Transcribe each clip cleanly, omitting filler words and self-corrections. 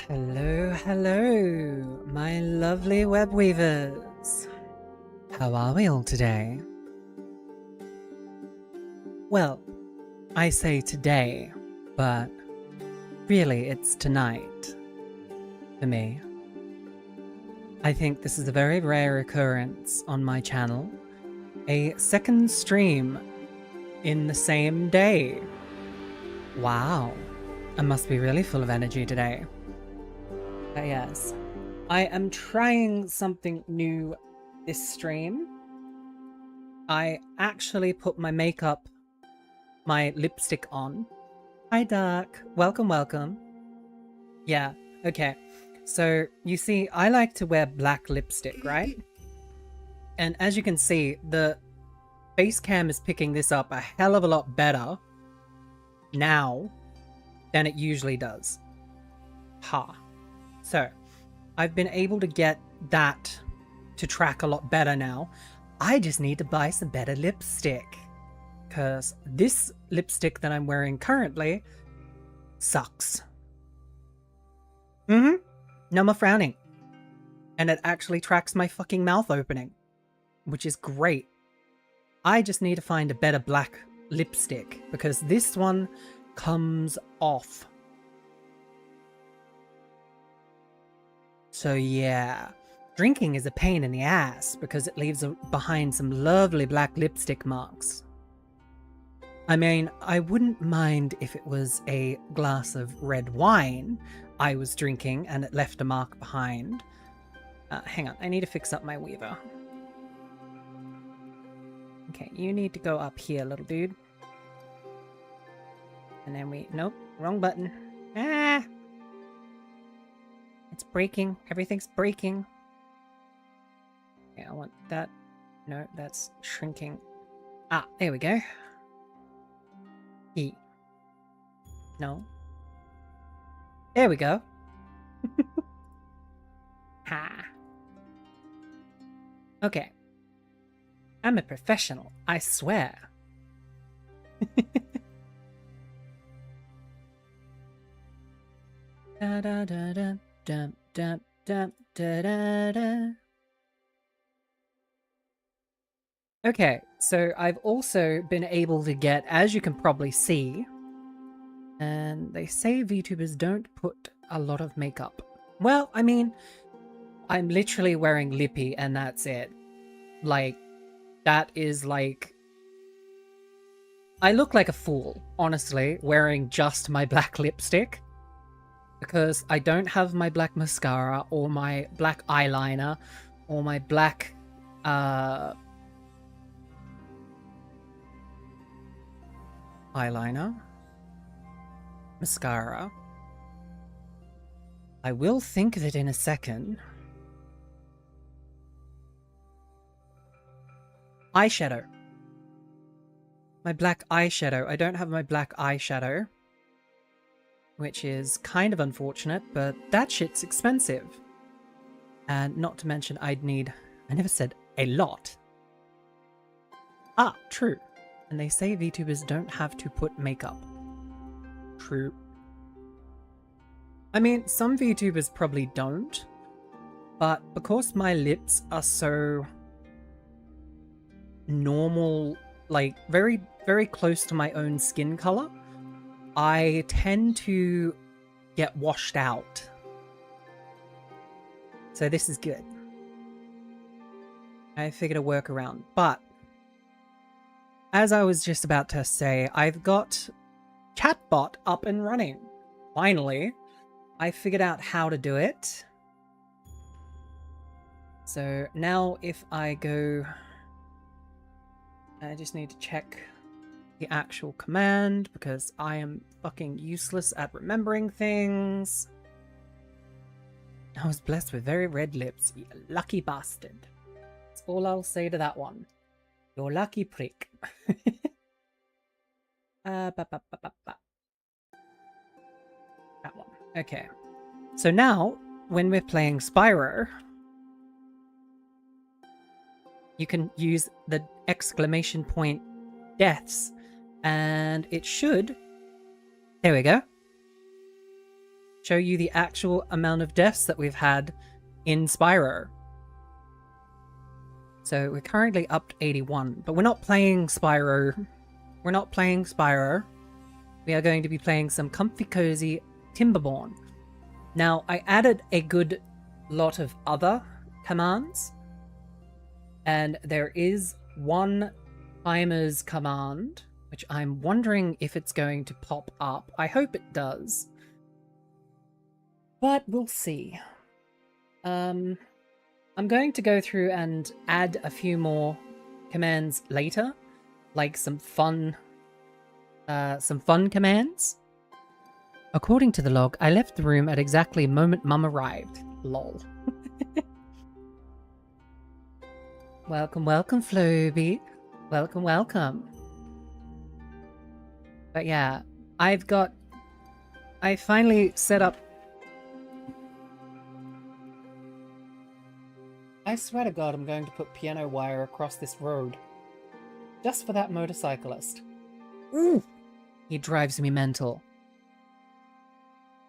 Hello, hello, my lovely web weavers. How are we all today? Well, I say today, but really it's tonight for me. I think this is a very rare occurrence on my channel. A second stream in the same day. Wow, I must be really full of energy today. Yes, I am trying something new this stream. I actually put my makeup, my lipstick on. Hi Dark, welcome, welcome. Yeah, okay. So you see, I like to wear black lipstick, right? And as you can see, the face cam is picking this up a hell of a lot better now than it usually does. Ha. So, I've been able to get that to track a lot better now. I just need to buy some better lipstick. Because this lipstick that I'm wearing currently sucks. No more frowning. And it actually tracks my fucking mouth opening. Which is great. I just need to find a better black lipstick. Because this one comes off. So yeah, drinking is a pain in the ass because it leaves behind some lovely black lipstick marks. I mean, I wouldn't mind if it was a glass of red wine I was drinking and it left a mark behind. Hang on, I need to fix up my weaver. Okay, you need to go up here, little dude. And then nope, wrong button. Ah! It's breaking. Everything's breaking. Okay, I want that. No, that's shrinking. Ah, there we go. E. No. There we go. Ha. Okay. I'm a professional, I swear. Da da da da. Dum, dum, dum, da, da, da. Okay, so I've also been able to get, as you can probably see, and they say VTubers don't put a lot of makeup. Well, I mean, I'm literally wearing lippy and that's it. Like, that is like... I look like a fool, honestly, wearing just my black lipstick. Because I don't have my black mascara or my black eyeliner or my black eyeliner, mascara. I will think of it in a second. Eyeshadow. My black eyeshadow. I don't have my black eyeshadow. Which is kind of unfortunate, but that shit's expensive. And not to mention I'd need... I never said a lot. Ah, true. And they say VTubers don't have to put makeup. True. I mean, some VTubers probably don't. But because my lips are so... normal, like very, very close to my own skin color, I tend to get washed out. So this is good. I figured a workaround. But as I was just about to say, I've got Chatbot up and running. Finally, I figured out how to do it. So now if I go... I just need to check the actual command because I am fucking useless at remembering things. I was blessed with very red lips, you lucky bastard. That's all I'll say to that one. You're lucky prick. That one. Okay. So now, when we're playing Spyro, you can use the exclamation point deaths. And it should... There we go. show you the actual amount of deaths that we've had in Spyro. So we're currently up to 81, but we're not playing Spyro. We're not playing Spyro. We are going to be playing some comfy cozy Timberborn. Now, I added a good lot of other commands, and there is one timers command, which I'm wondering if it's going to pop up. I hope it does, but we'll see. I'm going to go through and add a few more commands later, like some fun commands. According to the log, I left the room at exactly the moment Mum arrived. Lol. Welcome, welcome, Floby. Welcome, welcome. But yeah, I finally set up. I swear to God, I'm going to put piano wire across this road. Just for that motorcyclist. Ooh! He drives me mental.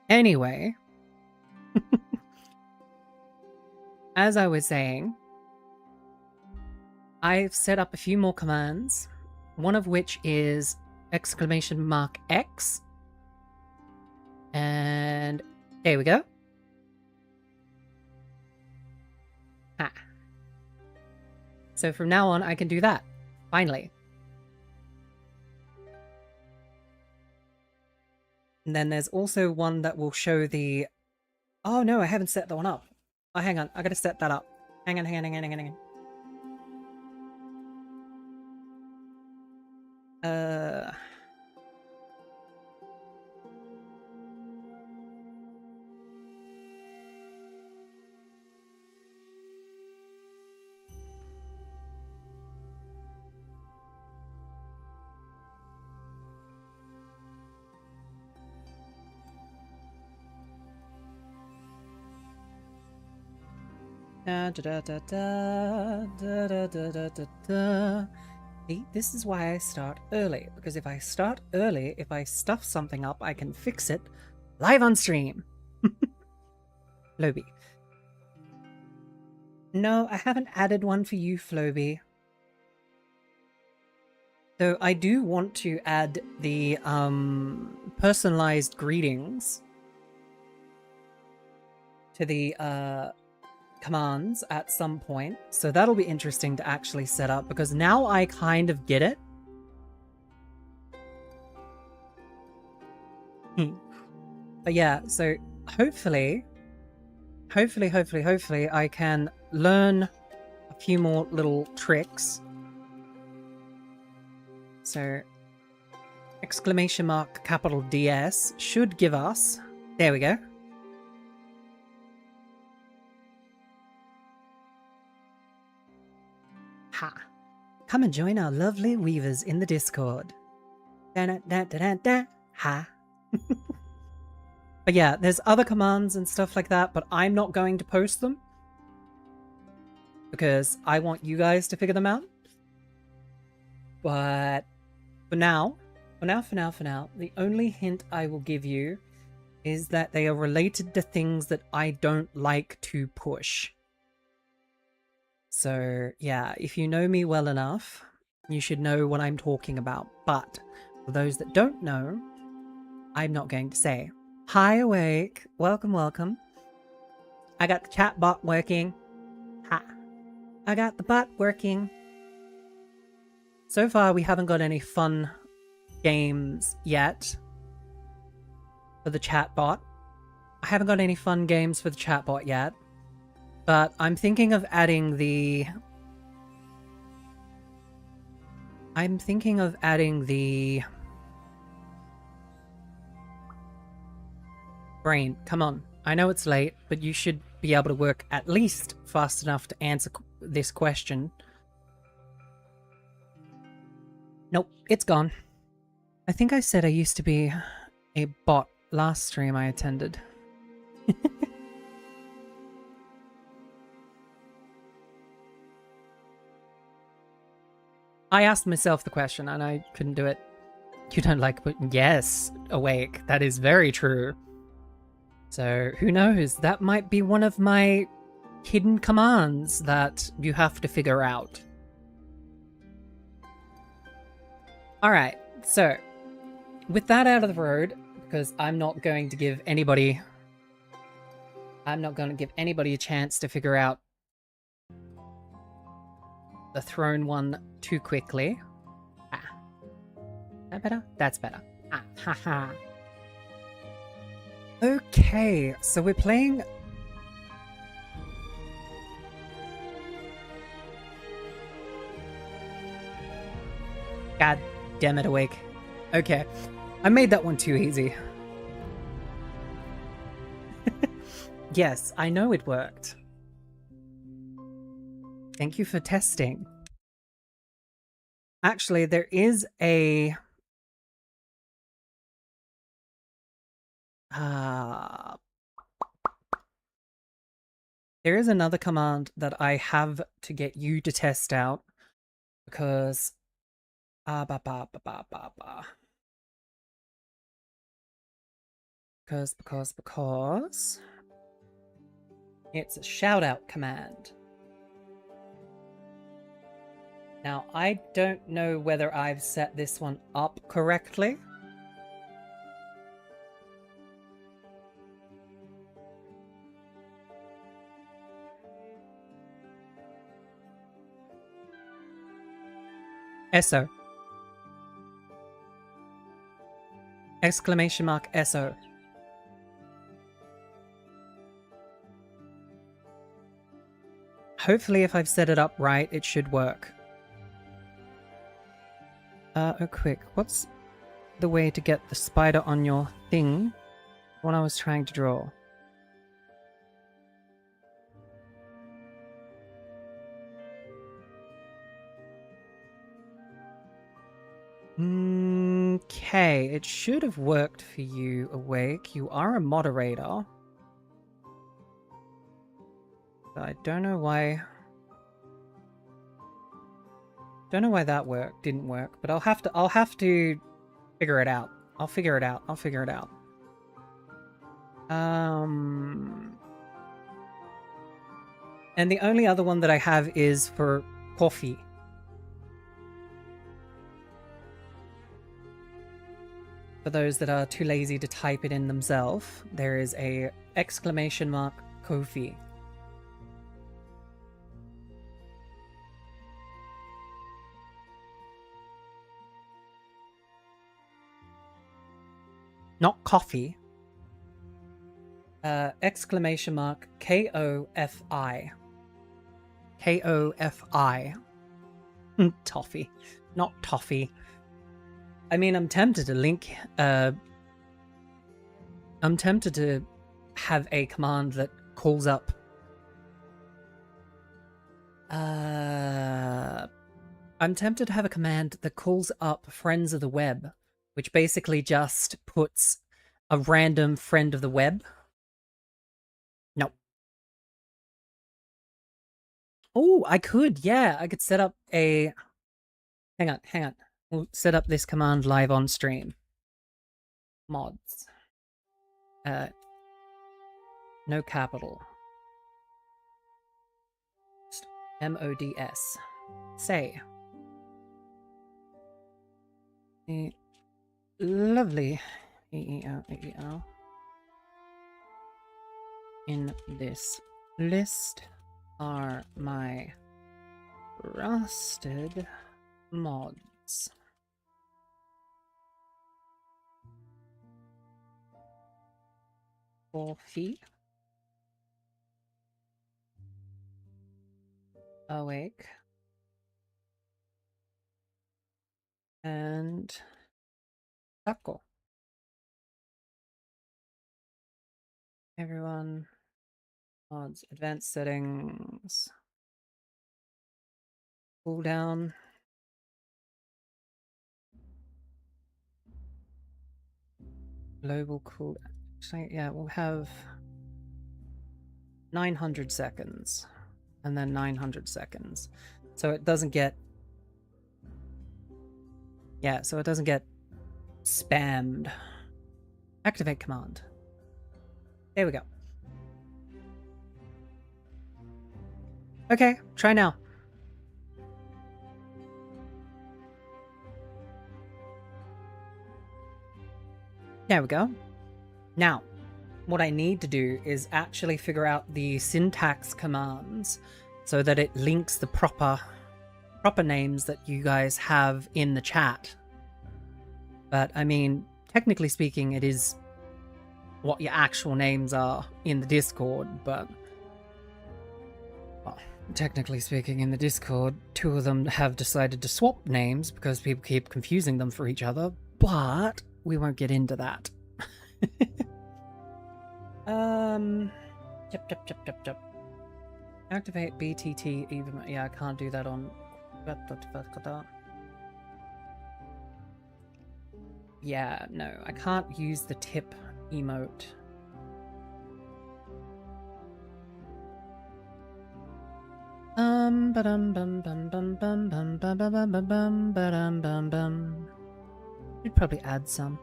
Anyway. As I was saying, I've set up a few more commands, one of which is !X. And there we go. Ah. So from now on, I can do that. Finally. And then there's also one that will show the... Oh no, I haven't set that one up. Oh, hang on. I gotta set that up. Hang on. See, this is why I start early, because if I start early, if I stuff something up, I can fix it live on stream. Floby. No, I haven't added one for you, Floby. So I do want to add the personalized greetings to the commands at some point, so that'll be interesting to actually set up, because now I kind of get it. But yeah, so hopefully I can learn a few more little tricks. So !DS should give us, there we go. Ha! Come and join our lovely weavers in the Discord. Ha! But yeah, there's other commands and stuff like that, but I'm not going to post them because I want you guys to figure them out. But for now, the only hint I will give you is that they are related to things that I don't like to push. So yeah, if you know me well enough, you should know what I'm talking about. But for those that don't know, I'm not going to say. Hi, Awake. Welcome, welcome. I got the chat bot working. Ha. I got the bot working. So far, we haven't got any fun games yet for the chat bot. I haven't got any fun games for the chat bot yet. But I'm thinking of adding the... Rayne, come on. I know it's late, but you should be able to work at least fast enough to answer this question. Nope, it's gone. I think I said I used to be a bot last stream I attended. I asked myself the question and I couldn't do it. You don't like, but yes, Awake, that is very true. So who knows? That might be one of my hidden commands that you have to figure out. Alright, so with that out of the road, because I'm not going to give anybody a chance to figure out the throne one too quickly. Ah. That better? That's better. Ah, haha. Okay, so we're playing... God damn it, Awake. Okay, I made that one too easy. Yes, I know it worked. Thank you for testing. Actually, there is a... there is another command that I have to get you to test out because... Because... it's a shout-out command. Now, I don't know whether I've set this one up correctly. SO. Exclamation mark SO. Hopefully if I've set it up right, it should work. Oh quick, what's the way to get the spider on your thing? What I was trying to draw. Okay, it should have worked for you, Awake. You are a moderator. I don't know why... don't know why that didn't work, but I'll have to figure it out. I'll figure it out. And the only other one that I have is for coffee. For those that are too lazy to type it in themselves, there is a exclamation mark Kofi. Not coffee. Exclamation mark Kofi. Kofi. Toffee. Not toffee. I mean, I'm tempted to link... I'm tempted to have a command that calls up... I'm tempted to have a command that calls up Friends of the Web, which basically just puts a random friend of the web. No. Oh, I could, yeah. I could set up a... Hang on. We'll set up this command live on stream. Mods. No capital. Just MODS. Say. Lovely. EEL. In this list are my rusted mods. Coffee. Awake. And taco. Everyone. Mods. Advanced settings. Cooldown. Global cooldown. Actually, yeah, we'll have 900 seconds. And then 900 seconds. So it doesn't get... yeah, so it doesn't get spammed. Activate command. There we go. Okay, try now. There we go. Now, what I need to do is actually figure out the syntax commands so that it links the proper names that you guys have in the chat. But I mean, technically speaking, it is what your actual names are in the Discord, but well, technically speaking, in the Discord, 2 of them have decided to swap names because people keep confusing them for each other, but we won't get into that. Yep. Activate BTT even. Yeah, I can't do that on. Yeah, no, I can't use the tip emote. Should probably add some.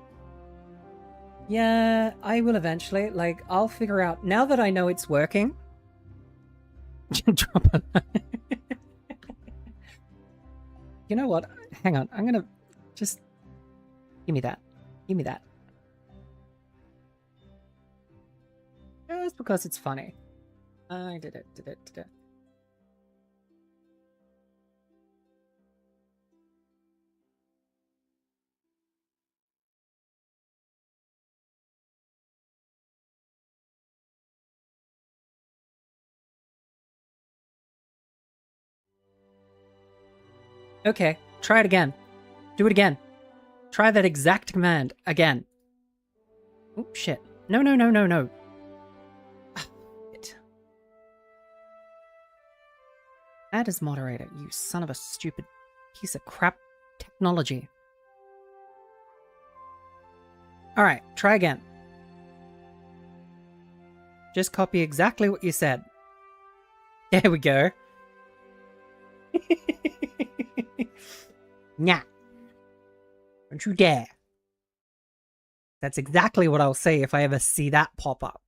Yeah, I will eventually. Like, I'll figure out now that I know it's working. Drop a You know what? Hang on. I'm gonna just give me that. Give me that. Just because it's funny. I did it. Okay, try it again. Do it again. Try that exact command again. Oh, shit. No. Add as moderator, you son of a stupid piece of crap technology. Alright, try again. Just copy exactly what you said. There we go. Nah. Don't you dare. That's exactly what I'll say if I ever see that pop up.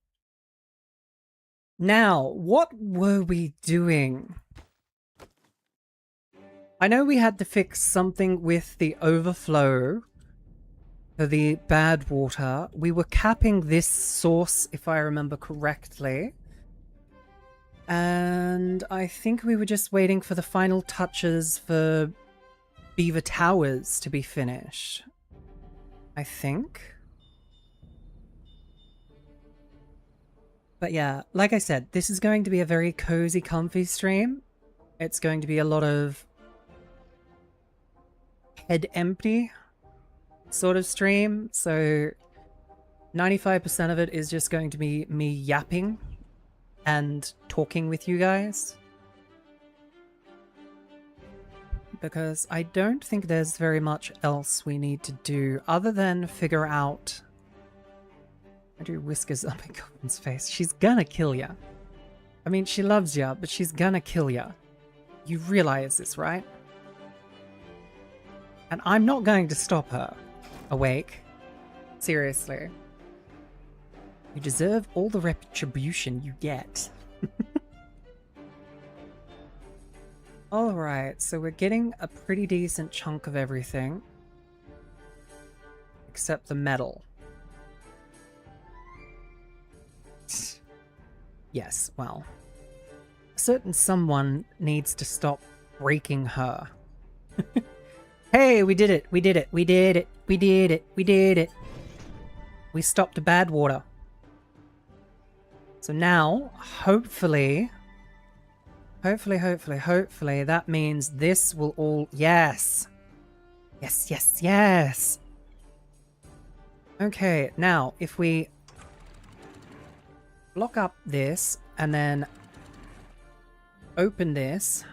Now, what were we doing? I know we had to fix something with the overflow for the bad water. We were capping this source, if I remember correctly. And I think we were just waiting for the final touches for Beaver Towers to be finished. I think. But yeah, like I said, this is going to be a very cozy, comfy stream. It's going to be a lot of head empty sort of stream. So 95% of it is just going to be me yapping and talking with you guys. Because I don't think there's very much else we need to do other than figure out... I do whiskers up in Gwen's face. She's gonna kill ya. I mean, she loves ya, but she's gonna kill ya. You realize this, right? And I'm not going to stop her. Awake. Seriously. You deserve all the retribution you get. Alright, so we're getting a pretty decent chunk of everything. Except the metal. Yes, well. A certain someone needs to stop breaking her. Hey, we did it! We did it! We did it! We did it! We did it! We stopped the bad water. So now, hopefully, that means this will all... Yes! Yes! Okay, now, if we block up this, and then open this...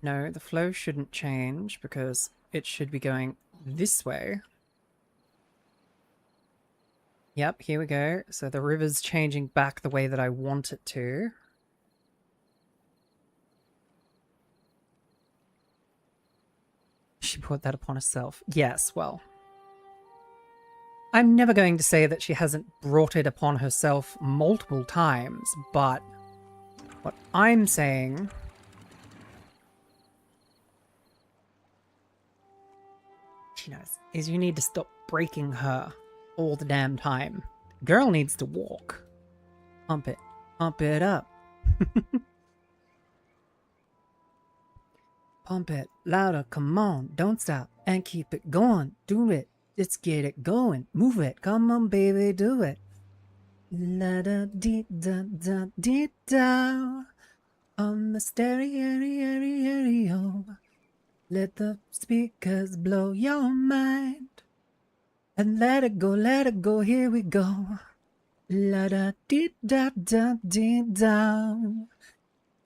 No, the flow shouldn't change because it should be going this way. Yep, here we go. So the river's changing back the way that I want it to. put that upon herself. Yes, well, I'm never going to say that she hasn't brought it upon herself multiple times, but what I'm saying she knows is you need to stop breaking her all the damn time. Girl needs to walk. Pump it up. Pump it louder, come on, don't stop, and keep it going. Do it, let's get it going. Move it, come on baby, do it. La da dee da da dee da. On the stereo, let the speakers blow your mind. And let it go, here we go. La da dee da da dee da.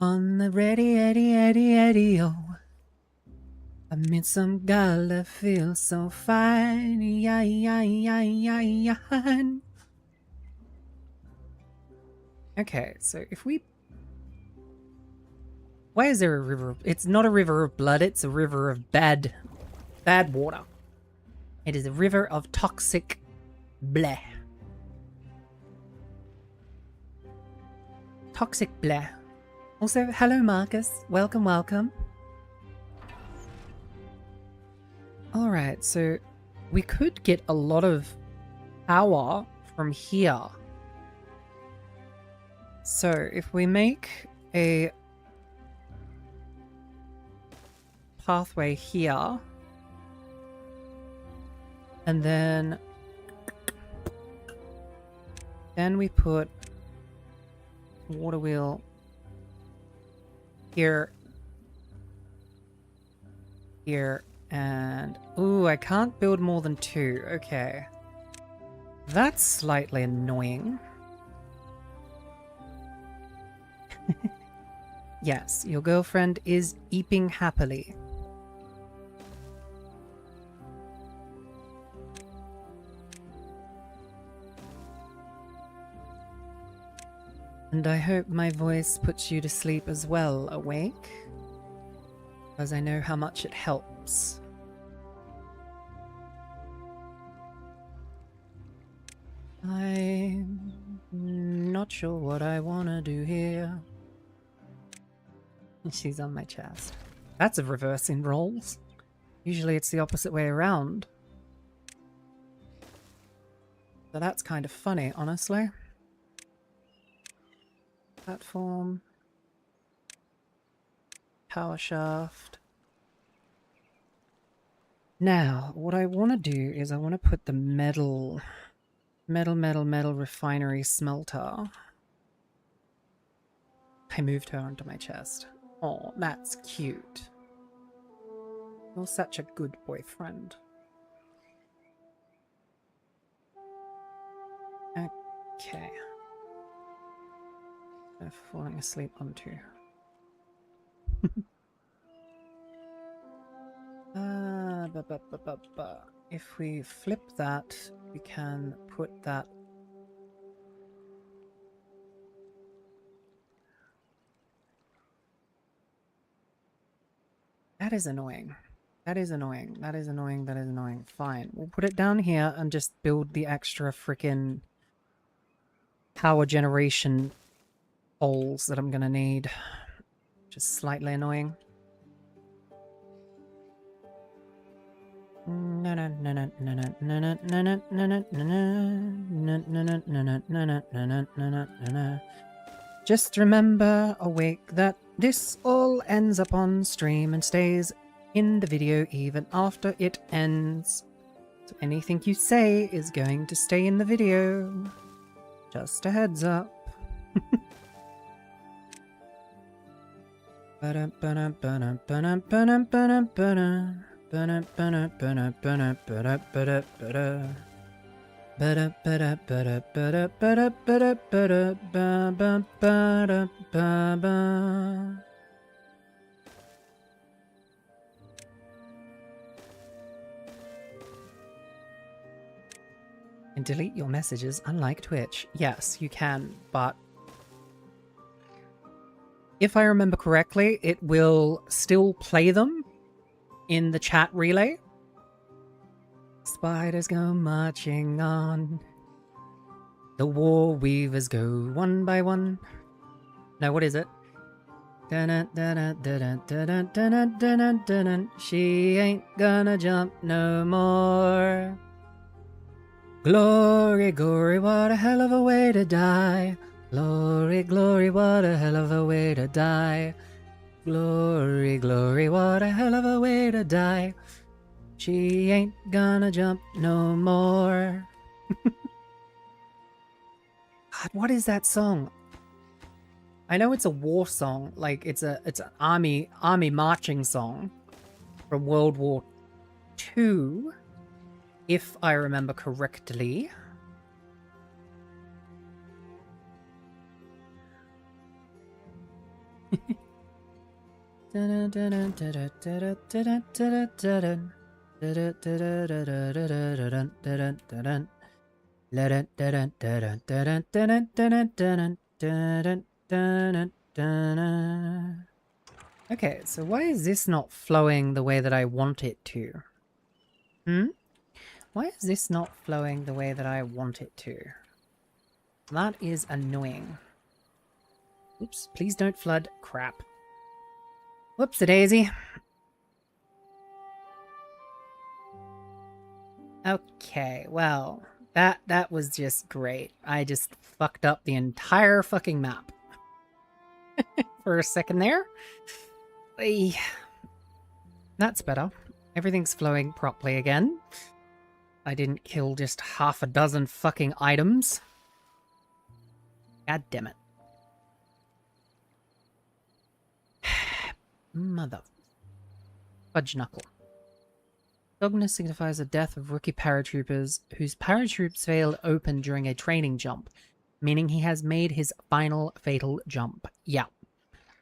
On the radio. I met some girl that feels so fine. Okay, so if we... Why is there a river? It's not a river of blood, it's a river of bad water. It is a river of toxic bleh. Toxic bleh. Also, hello Marcus. Welcome, welcome. Alright, so we could get a lot of power from here. So if we make a pathway here, and then we put water wheel here, and ooh, I can't build more than 2. Okay, that's slightly annoying. Yes, your girlfriend is eeping happily. And I hope my voice puts you to sleep as well, awake, as I know how much it helps. I'm not sure what I want to do here. She's on my chest. That's a reverse in roles. Usually it's the opposite way around. So that's kind of funny, honestly. Platform. Power shaft. Now, what I want to do is I want to put the metal refinery smelter. I moved her onto my chest. Oh, that's cute. You're such a good boyfriend. Okay. I'm falling asleep onto. If we flip that, we can put that. That is annoying. That is annoying. That is annoying. That is annoying. Fine. We'll put it down here and just build the extra frickin' power generation poles that I'm gonna need. Just slightly annoying. Just remember, awake, that this all ends up on stream and stays in the video even after it ends. So anything you say is going to stay in the video. Just a heads up. And delete your messages, unlike Twitch. Yes, you can, but if I remember correctly, it will still play them in the chat relay. Spiders go marching on. The war weavers go one by one. No, what is it? She ain't gonna jump no more. Glory, glory, what a hell of a way to die. Glory, glory, what a hell of a way to die. Glory, glory, what a hell of a way to die. She ain't gonna jump no more. God, what is that song? I know it's a war song, like it's an army marching song from World War II, if I remember correctly. Okay, so why is this not flowing the way that I want it to? Why is this not flowing the way that I want it to? That is annoying. Oops, please don't flood. Crap. Whoopsie-daisy. Okay, well, that was just great. I just fucked up the entire fucking map. For a second there. That's better. Everything's flowing properly again. I didn't kill just half a dozen fucking items. God damn it. Mother fudge knuckle. Dogness signifies the death of rookie paratroopers whose parachutes failed open during a training jump, meaning he has made his final fatal jump. Yeah.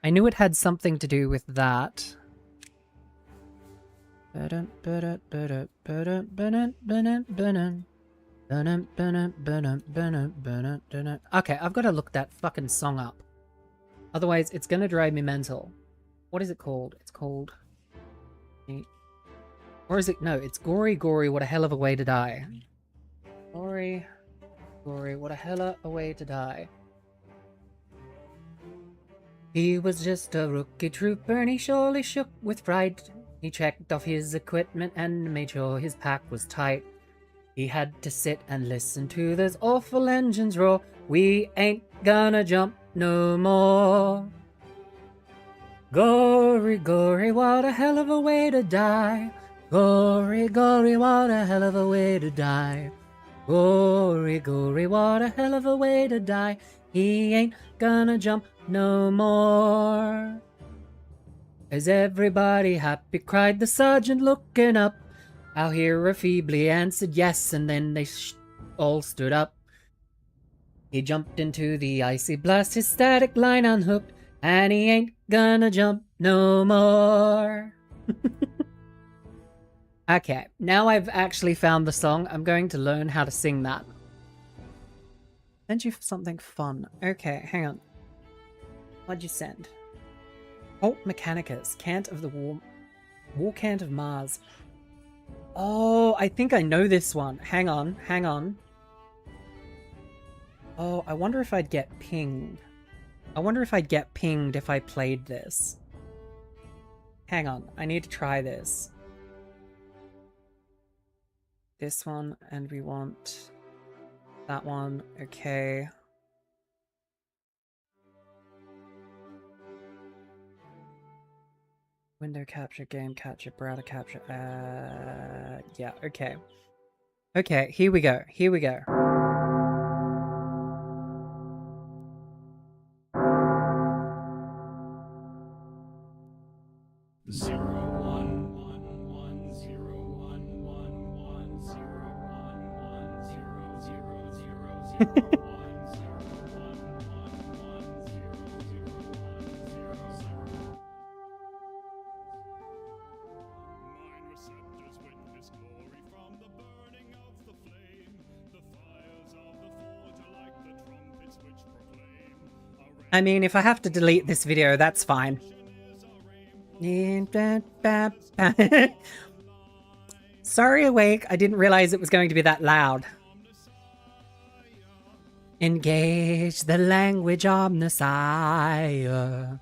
I knew it had something to do with that. Okay, I've got to look that fucking song up. Otherwise, it's gonna drive me mental. What is it called? It's called... Or is it... No, it's Gory Gory, What a Hell of a Way to Die. Gory Gory, What a Hell of a Way to Die. He was just a rookie trooper and he surely shook with fright. He checked off his equipment and made sure his pack was tight. He had to sit and listen to those awful engines roar. We ain't gonna jump no more. Gory, gory, what a hell of a way to die. Gory, gory, what a hell of a way to die. Gory, gory, what a hell of a way to die. He ain't gonna jump no more. Is everybody happy? Cried the sergeant, looking up. Our hero feebly answered yes, and then they all stood up. He jumped into the icy blast, his static line unhooked, and he ain't gonna jump no more. Okay, now I've actually found the song. I'm going to learn how to sing that. Send you for something fun. Okay, hang on. What'd you send? Holt Mechanicus, Cant of the War Cant of Mars. Oh, I think I know this one. Hang on, hang on. Oh, I wonder if I'd get pinged. I wonder if I'd get pinged if I played this. Hang on, I need to try this. This one, and we want that one. Okay. Window capture, game capture, browser capture. Yeah, okay. Okay, here we go. Here we go. I mean, if I have to delete this video, that's fine. Sorry, Awake. I didn't realize it was going to be that loud. Engage the language of Messiah.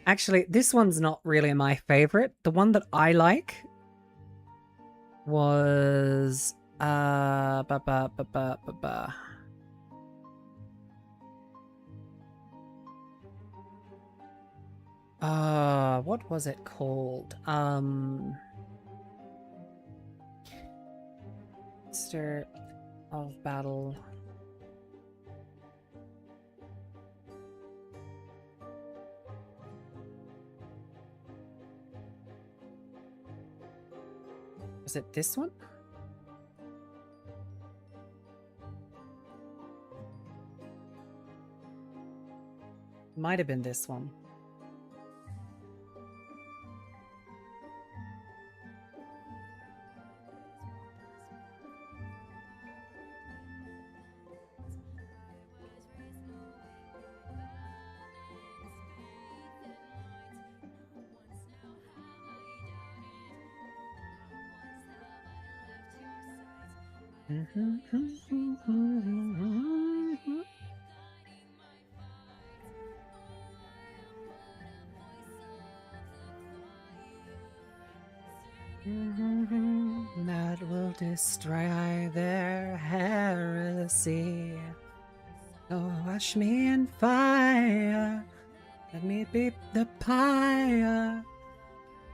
Actually, this one's not really my favorite. The one that I like was what was it called? Master of Battle. Was it this one? Might have been this one. That will destroy their heresy. Oh, wash me in fire. Let me be the pyre.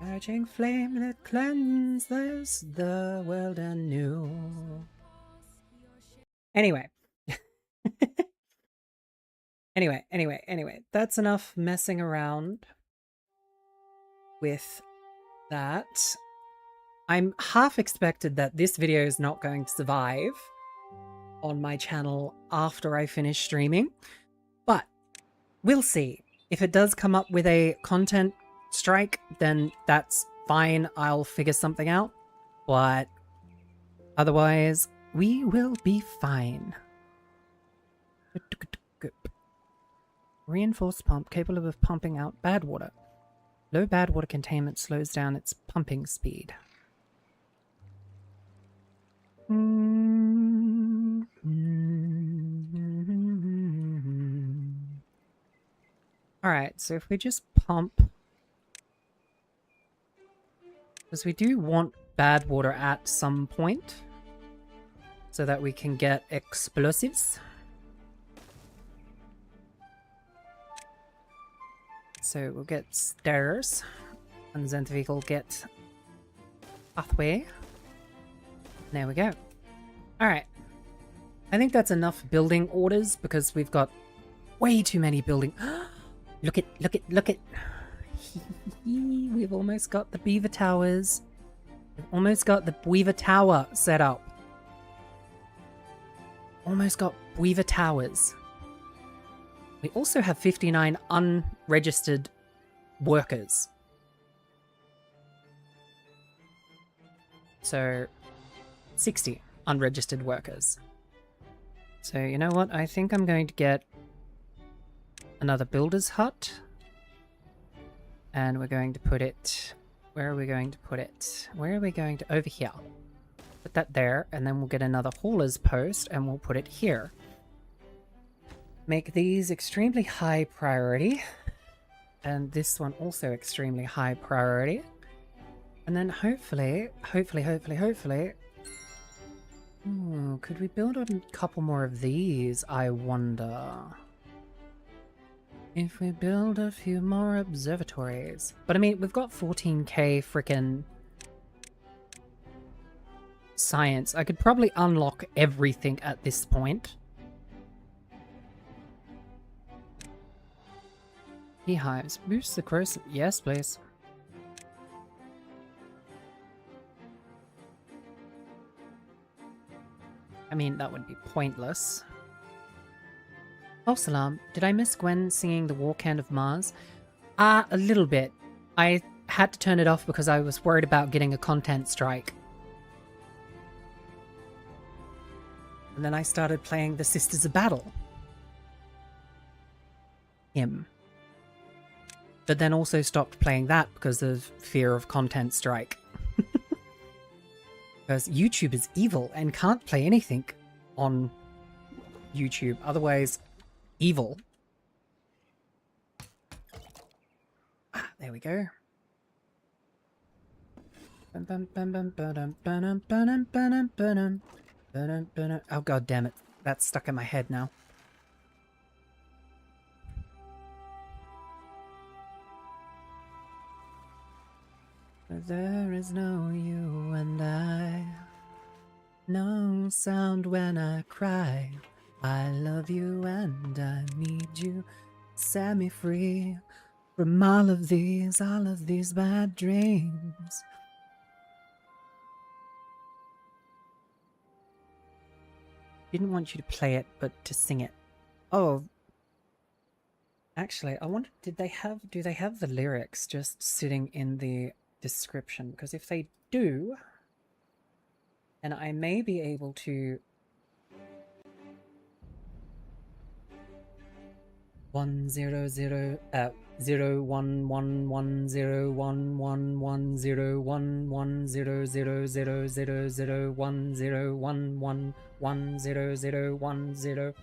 Urging flame that cleanses the world anew. Anyway. Anyway. That's enough messing around with that. I'm half expected that this video is not going to survive on my channel after I finish streaming, but we'll see. If it does come up with a content strike, then that's fine. I'll figure something out, but otherwise we will be fine. Reinforced pump capable of pumping out bad water. Low bad water containment slows down its pumping speed. Alright, so if we just pump, because we do want bad water at some point so that we can get explosives. So we'll get stairs, and then we will get pathway. There we go. Alright. I think that's enough building orders because we've got way too many building. Look it. We've almost got the beaver towers. We've almost got the beaver tower set up. Almost got beaver towers. We also have 59 unregistered workers. So 60 unregistered workers. So you know what? I think I'm going to get another builder's hut. And we're going to put it... Where are we going to put it? Where are we going to... Over here. Put that there, and then we'll get another hauler's post, and we'll put it here. Make these extremely high priority. And this one also extremely high priority. And then hopefully... Ooh, could we build a couple more of these, I wonder? If we build a few more observatories. But I mean, we've got 14k frickin' science. I could probably unlock everything at this point. Beehives. Boost the crows. Yes, please. I mean, that would be pointless. Oh, Salam. Did I miss Gwen singing the War Can of Mars? A little bit. I had to turn it off because I was worried about getting a content strike. And then I started playing the Sisters of Battle. Him. but then also stopped playing that because of fear of content strike. Because YouTube is evil and can't play anything on YouTube, otherwise evil. Ah, there we go. Oh god damn it, that's stuck in my head now. There is no you and I, no sound when I cry. I love you and I need you. Set me free from all of these bad dreams. Didn't want you to play it, but to sing it. Oh, actually, I wonder, do they have the lyrics just sitting in the description? Because if they do, then I may be able to 1-0-0-1-1-1-0-1-1-1-0-0-0-0-0-0-1-0-0-1-0-0-1-0.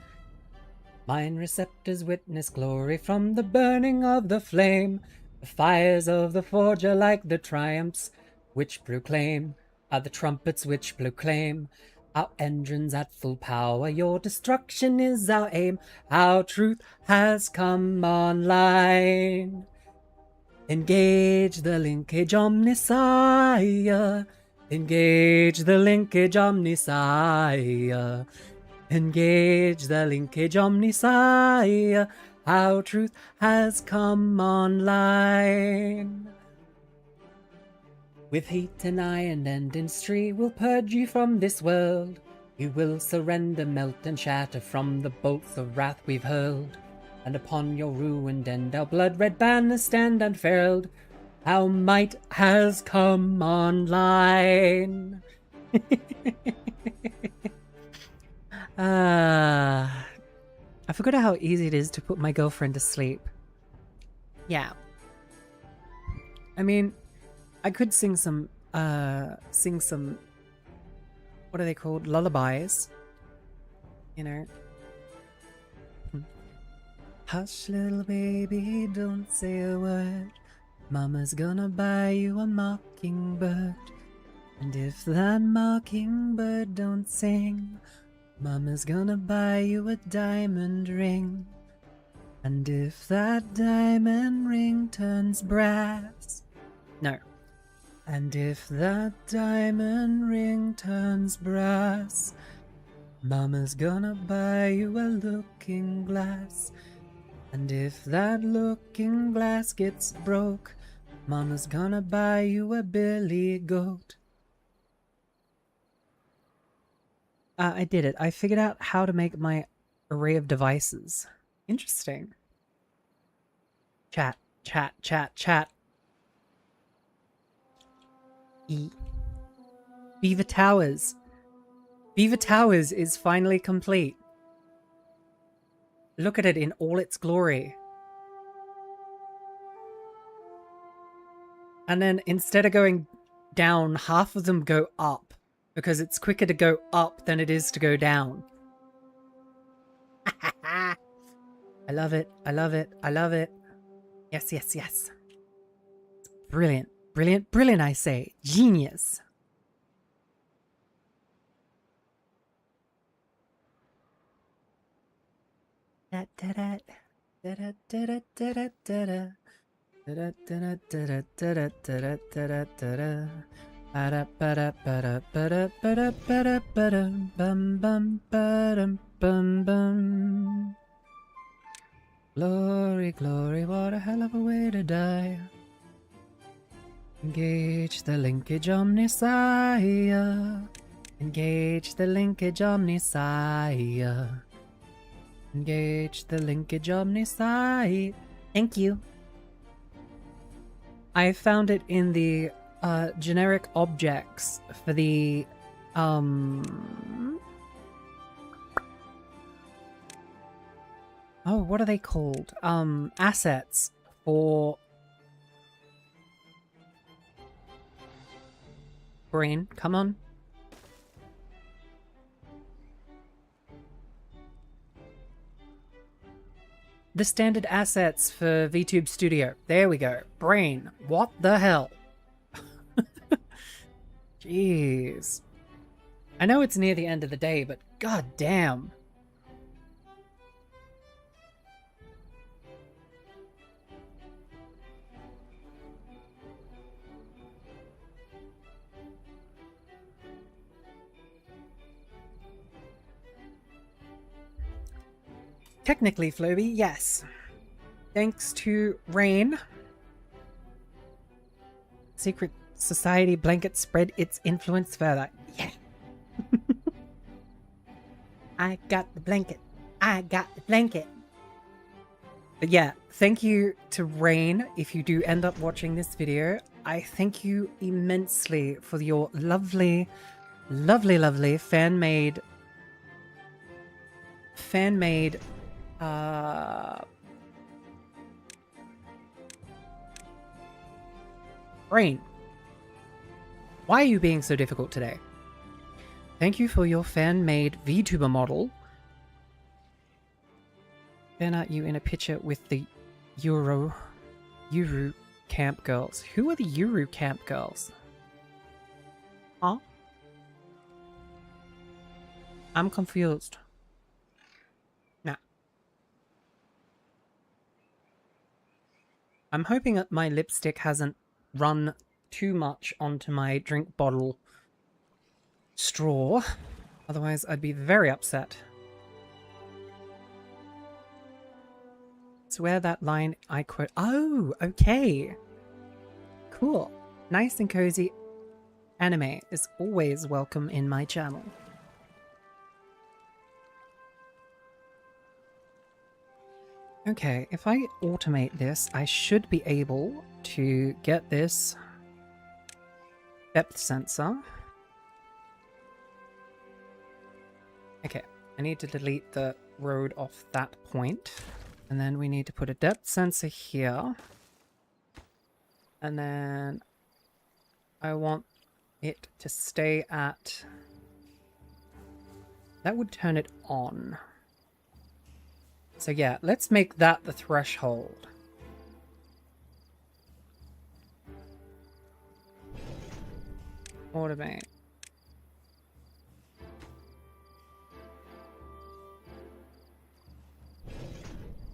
Mine receptors witness glory from the burning of the flame. The fires of the forge are like the triumphs which proclaim, are the trumpets which proclaim our engines at full power. Your destruction is our aim. Our truth has come online. Engage the linkage omniscire. Engage the linkage omniscire. Engage the linkage omniscire. Our truth has come online. With heat and iron and industry, we'll purge you from this world. You will surrender, melt and shatter from the bolts of wrath we've hurled. And upon your ruined end, our blood-red banners stand unfurled. Our might has come online. I forgot how easy it is to put my girlfriend to sleep. Yeah. I mean, I could sing some, what are they called? Lullabies. You know. Hush, little baby, don't say a word. Mama's gonna buy you a mockingbird. And if that mockingbird don't sing, Mama's gonna buy you a diamond ring. And if that diamond ring turns brass... No. And if that diamond ring turns brass, Mama's gonna buy you a looking glass. And if that looking glass gets broke, Mama's gonna buy you a billy goat. I did it. I figured out how to make my array of devices. Interesting. Chat, chat, chat, chat. Beaver Towers. Beaver Towers is finally complete. Look at it in all its glory. And then instead of going down, half of them go up. Because it's quicker to go up than it is to go down. I love it. I love it. I love it. Yes, yes, yes. It's brilliant. Brilliant, brilliant, I say. Genius. Glory, glory, what a hell of a way to die. Engage the linkage omniscire. Engage the linkage omniscire. Engage the linkage omniscire. Thank you. I found it in the generic objects for the oh, what are they called? Assets for Brain, come on. The standard assets for VTube Studio. There we go. Brain, what the hell? Jeez. I know it's near the end of the day, but god damn. Technically, Floby, yes. Thanks to Rayne. Secret Society blanket spread its influence further. Yeah. I got the blanket. I got the blanket. But yeah, thank you to Rayne. If you do end up watching this video, I thank you immensely for your lovely, lovely, lovely fan-made Rayne, why are you being so difficult today? Thank you for your fan-made VTuber model. Then aren't you in a picture with the Uru camp girls? Who are the Uru camp girls? Huh? I'm confused. Nah. I'm hoping that my lipstick hasn't run too much onto my drink bottle straw. Otherwise, I'd be very upset. It's where that line I quote. Oh, okay. Cool. Nice and cozy anime is always welcome in my channel. Okay, if I automate this, I should be able to get this depth sensor. Okay, I need to delete the road off that point. And then we need to put a depth sensor here. And then I want it to stay at... That would turn it on. So yeah, let's make that the threshold. Automate.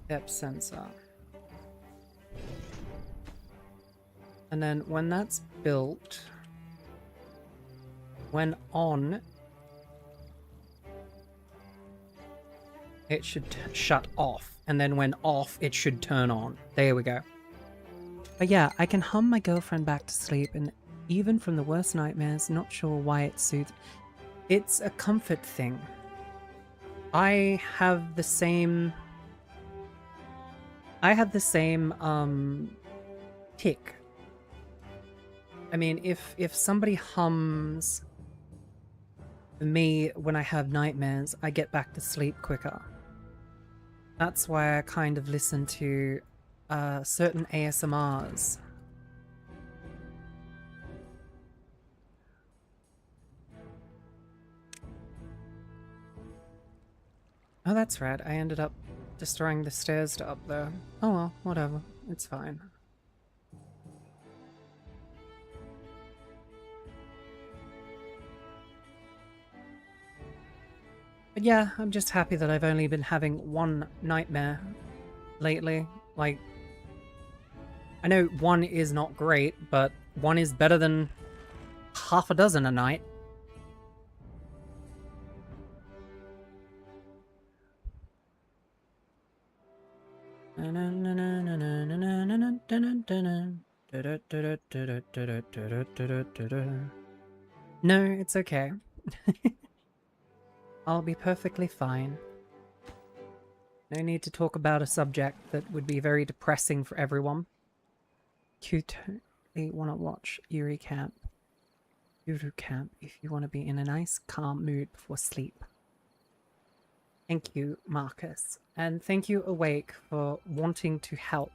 Depth sensor. And then when that's built, when on, it should shut off. And then when off, it should turn on. There we go. But yeah, I can hum my girlfriend back to sleep, and even from the worst nightmares, not sure why it soothes. It's a comfort thing. I have the same tick. I mean, if somebody hums me when I have nightmares, I get back to sleep quicker. That's why I kind of listen to certain ASMRs. Oh, that's right. I ended up destroying the stairs to up there. Oh well, whatever. It's fine. But yeah, I'm just happy that I've only been having one nightmare lately. Like, I know one is not great, but one is better than half a dozen a night. No, it's okay. I'll be perfectly fine. No need to talk about a subject that would be very depressing for everyone. You totally want to watch Uru Camp if you want to be in a nice, calm mood before sleep. Thank you, Marcus. And thank you, Awake, for wanting to help.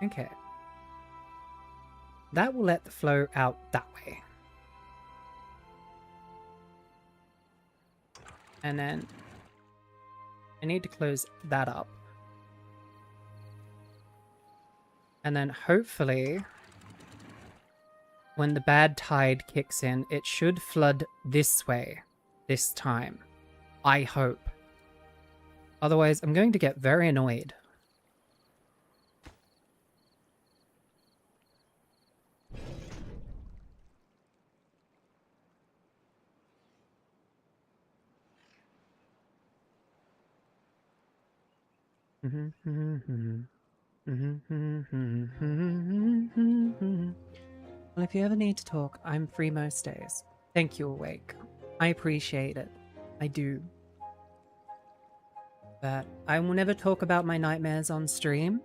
Okay. that will let the flow out that way. And then I need to close that up. And then hopefully, when the bad tide kicks in, it should flood this way this time. I hope. Otherwise, I'm going to get very annoyed. Well, if you ever need to talk, I'm free most days. Thank you, Awake. I appreciate it. I do. But I will never talk about my nightmares on stream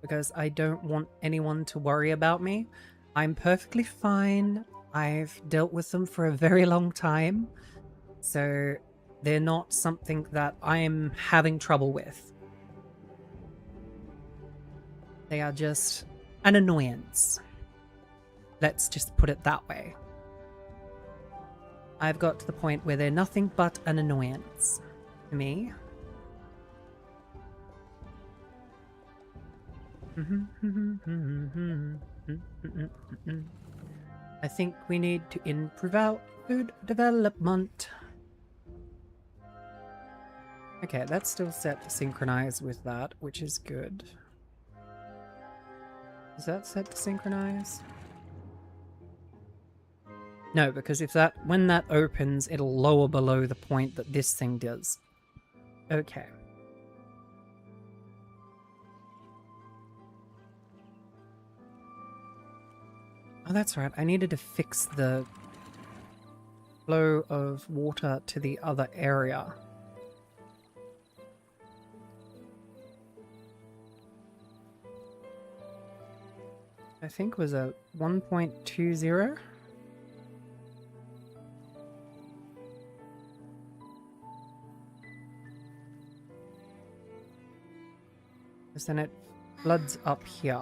because I don't want anyone to worry about me. I'm perfectly fine. I've dealt with them for a very long time. So they're not something that I'm having trouble with. They are just an annoyance. Let's just put it that way. I've got to the point where they're nothing but an annoyance to me. I think we need to improve our food development. Okay, that's still set to synchronize with that, which is good. Is that set to synchronize? No, because if that, when that opens, it'll lower below the point that this thing does. Okay. Oh, that's right. I needed to fix the flow of water to the other area. I think was a 1.20. Because then it floods up here.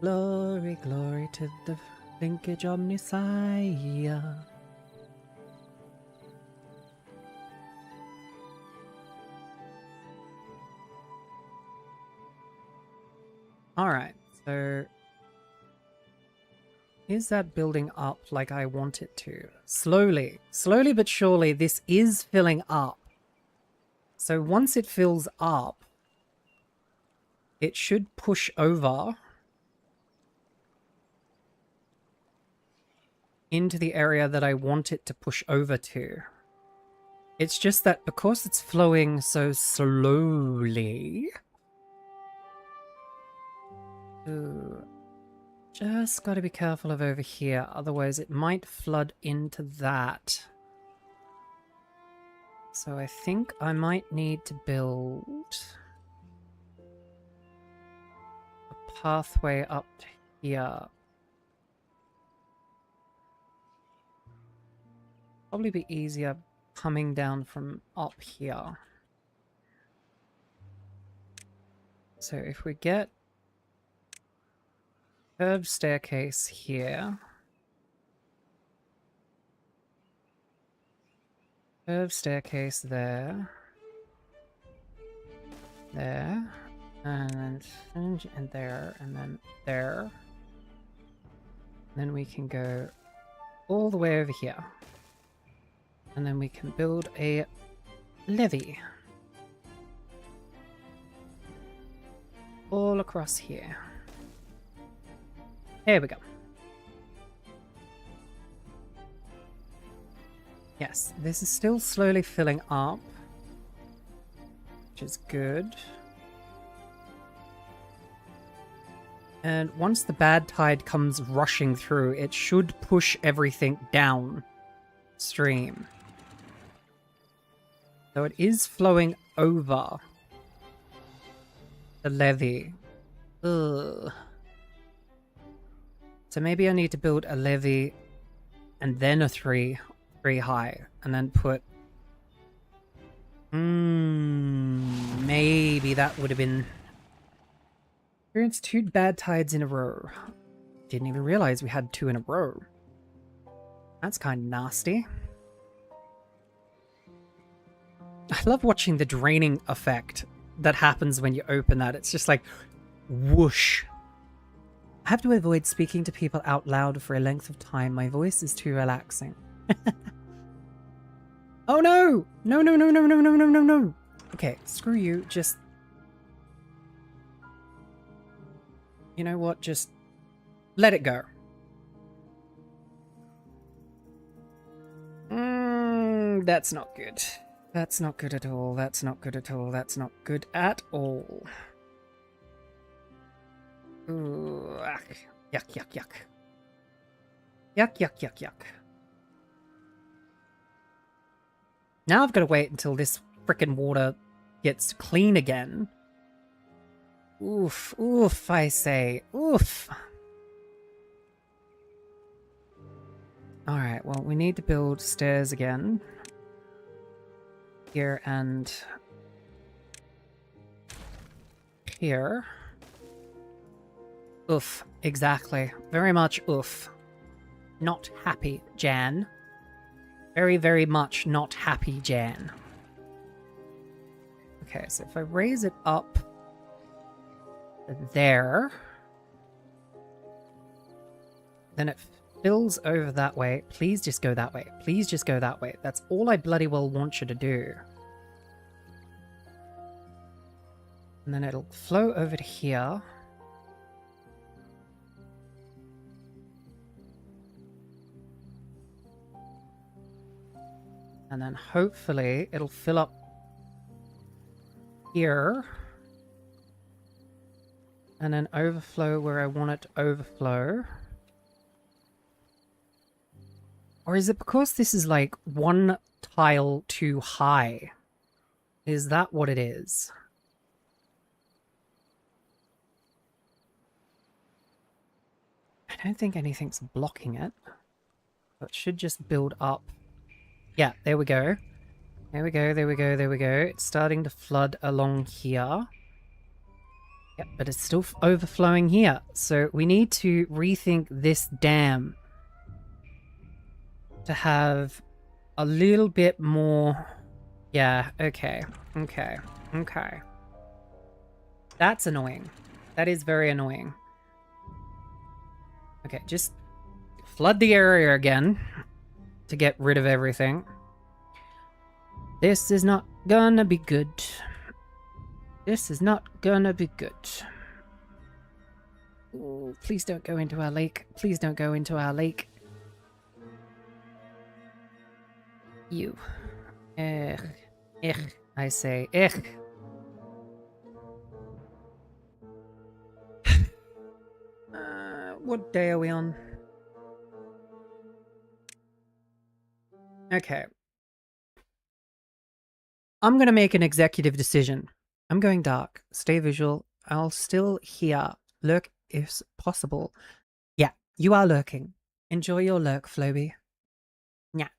Glory, glory to the linkage omniscia. Alright, so is that building up like I want it to? Slowly but surely this is filling up. So once it fills up, it should push over into the area that I want it to push over to. It's just that because it's flowing so slowly... Ooh, just got to be careful of over here, otherwise it might flood into that. So I think I might need to build a pathway up to here. Probably be easier coming down from up here. So if we get curved staircase here, curved staircase there, and then hinge and there, and then there. Then we can go all the way over here. And then we can build a levee. All across here. There we go. Yes, this is still slowly filling up, which is good. And once the bad tide comes rushing through, it should push everything downstream. So it is flowing over the levee. Ugh. So maybe I need to build a levee and then a three high, and then put Maybe that would have been... Experienced 2 bad tides in a row. Didn't even realize we had 2 in a row. That's kind of nasty. I love watching the draining effect that happens when you open that. It's just like, whoosh. I have to avoid speaking to people out loud for a length of time. My voice is too relaxing. Oh no! No, no, no, no, no, no, no, no, no. Okay, screw you. Just... You know what? Just let it go. That's not good. That's not good at all. That's not good at all. That's not good at all. Ooh, yuck, yuck, yuck. Yuck, yuck, yuck, yuck. Now I've got to wait until this frickin' water gets clean again. Oof, oof, I say. Oof. Alright, well, we need to build stairs again. Here and... here. Oof, exactly. Very much oof. Not happy, Jan. Very, very much not happy, Jan. Okay, so if I raise it up there, then it fills over that way. Please just go that way. Please just go that way. That's all I bloody well want you to do. And then it'll flow over to here. And then hopefully it'll fill up here. And then overflow where I want it to overflow. Or is it because this is like 1 tile too high? Is that what it is? I don't think anything's blocking it. So it should just build up. Yeah, there we go. There we go, there we go, there we go. It's starting to flood along here. Yep, but it's still overflowing here. So we need to rethink this dam to have a little bit more... Yeah, okay, okay, okay. That's annoying. That is very annoying. Okay, just flood the area again to get rid of everything. This is not gonna be good. This is not gonna be good. Ooh, please don't go into our lake. Please don't go into our lake. You. I say, what day are we on? Okay. I'm gonna make an executive decision. I'm going dark. Stay visual. I'll still hear. Lurk if possible. Yeah, you are lurking. Enjoy your lurk, Floby. Yeah.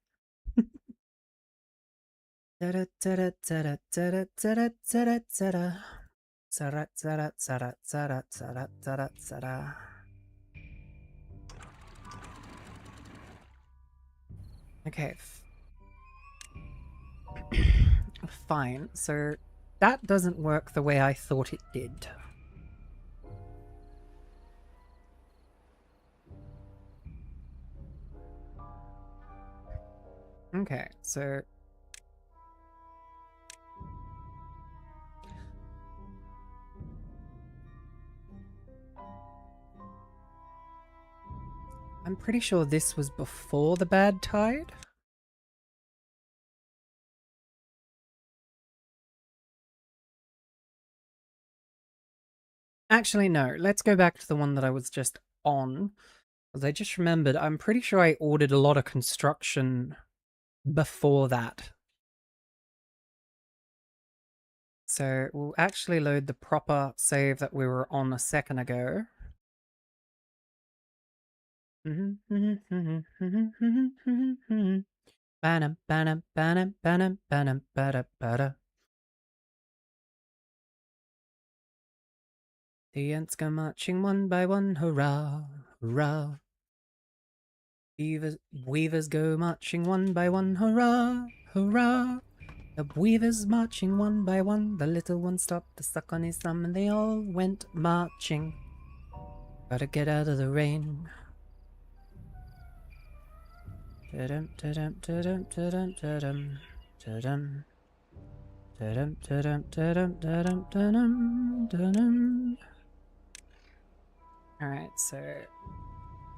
Okay. Fine. So that doesn't work the way I thought it did. Okay, so... I'm pretty sure this was before the bad tide. Actually, no. Let's go back to the one that I was just on. Because I just remembered, I'm pretty sure I ordered a lot of construction before that. So we'll actually load the proper save that we were on a second ago. Banam, banam, banam, banam, banam, bada, bada. The ants go marching one by one, hurrah, hurrah. Weavers go marching one by one, hurrah, hurrah. The weavers marching one by one, the little one stopped to suck on his thumb, and they all went marching. Gotta get out of the rain. Ta-dum, ta-dum, ta-dum, ta-dum, ta-dum, ta-dum. Ta-dum, ta-dum, ta-dum, ta-dum, ta-dum, ta-dum. Alright, so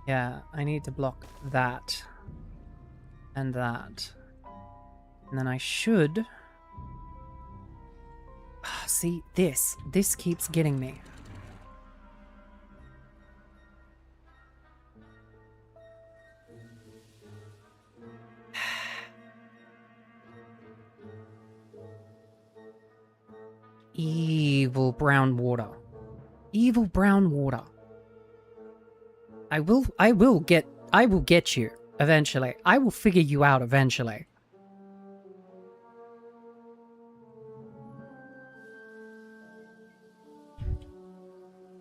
yeah, I need to block that and that. And then I should see this keeps getting me. Evil brown water. Evil brown water. I will get you eventually. I will figure you out eventually.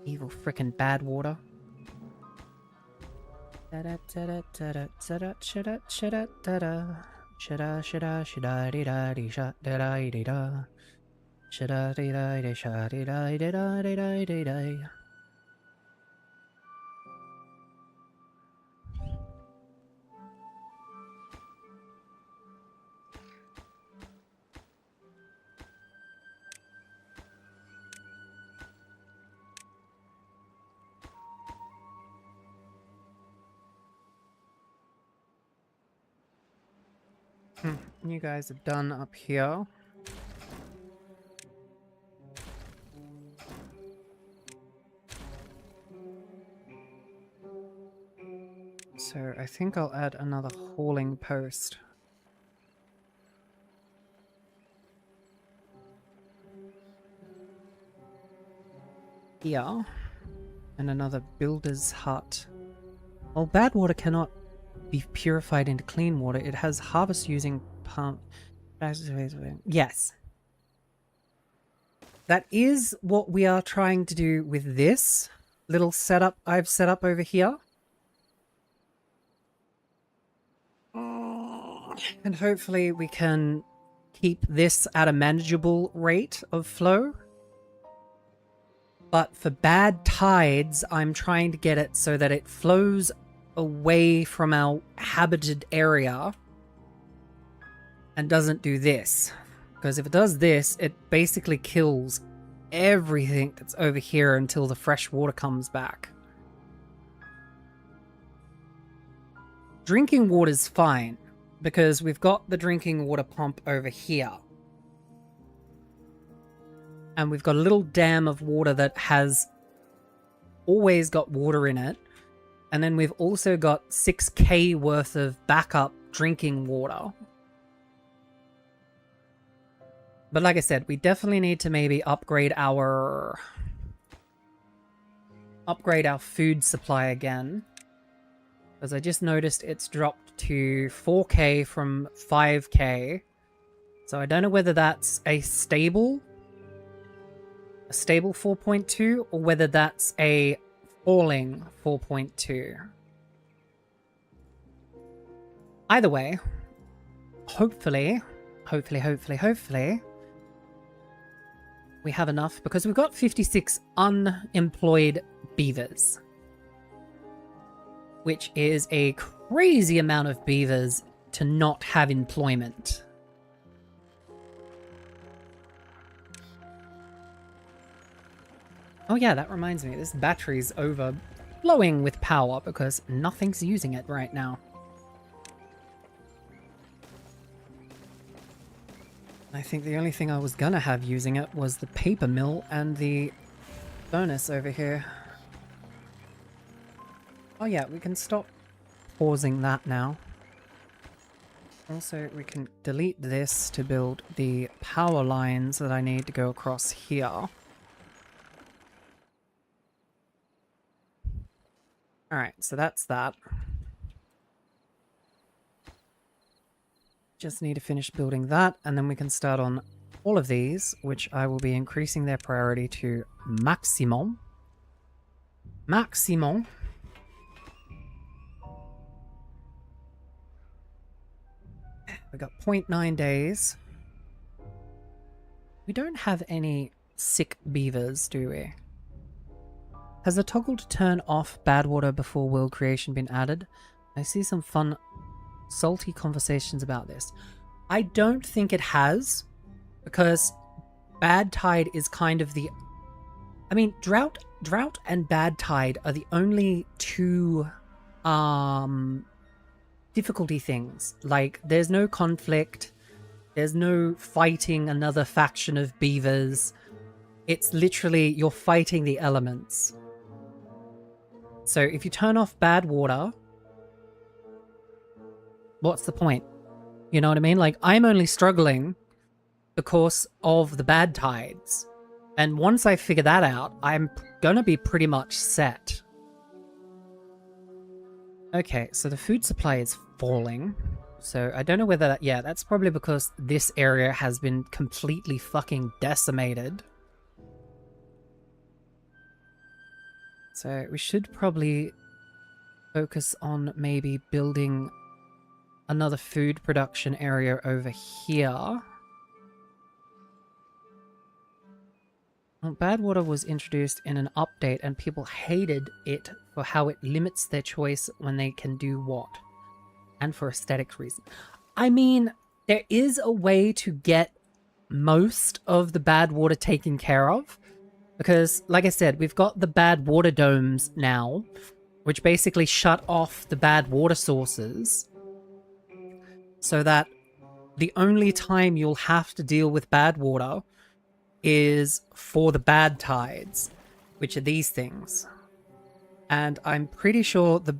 Evil frickin' bad water. You guys are done up here. So I think I'll add another hauling post. Here. And another builder's hut. Well, bad water cannot be purified into clean water. It has harvest using pump. Yes. That is what we are trying to do with this little setup I've set up over here. And hopefully we can keep this at a manageable rate of flow. But for bad tides, I'm trying to get it so that it flows away from our habited area and doesn't do this. Because if it does this, it basically kills everything that's over here until the fresh water comes back. Drinking water's fine, because we've got the drinking water pump over here. And we've got a little dam of water that has always got water in it. And then we've also got 6k worth of backup drinking water. But like I said, we definitely need to maybe upgrade our food supply again. Because I just noticed it's dropped to 4k from 5k. So I don't know whether that's a stable 4.2 or whether that's a falling 4.2. Either way, hopefully, we have enough because we've got 56 unemployed beavers, which is a crazy amount of beavers to not have employment. Oh yeah, that reminds me, this battery's overflowing with power because nothing's using it right now. I think the only thing I was gonna have using it was the paper mill and the furnace over here. Oh yeah, we can stop pausing that now. Also, we can delete this to build the power lines that I need to go across here. Alright, so that's that. Just need to finish building that, and then we can start on all of these, which I will be increasing their priority to maximum. Maximum. We got 0.9 days. We don't have any sick beavers, do we? Has the toggle to turn off bad water before world creation been added? I see some fun, salty conversations about this. I don't think it has, because bad tide is kind of the... I mean, drought and bad tide are the only two difficulty things. Like, there's no conflict, there's no fighting another faction of beavers. It's literally you're fighting the elements. So if you turn off bad water, what's the point? You know what I mean? Like, I'm only struggling because of the bad tides. And once I figure that out, I'm gonna be pretty much set. Okay, so the food supply is falling. So I don't know whether that... Yeah, that's probably because this area has been completely fucking decimated. So we should probably focus on maybe building another food production area over here. Well, bad water was introduced in an update and people hated it for how it limits their choice when they can do what. And for aesthetic reasons. I mean, there is a way to get most of the bad water taken care of. Because, like I said, we've got the bad water domes now, which basically shut off the bad water sources. So that the only time you'll have to deal with bad water is for the bad tides, which are these things. And I'm pretty sure the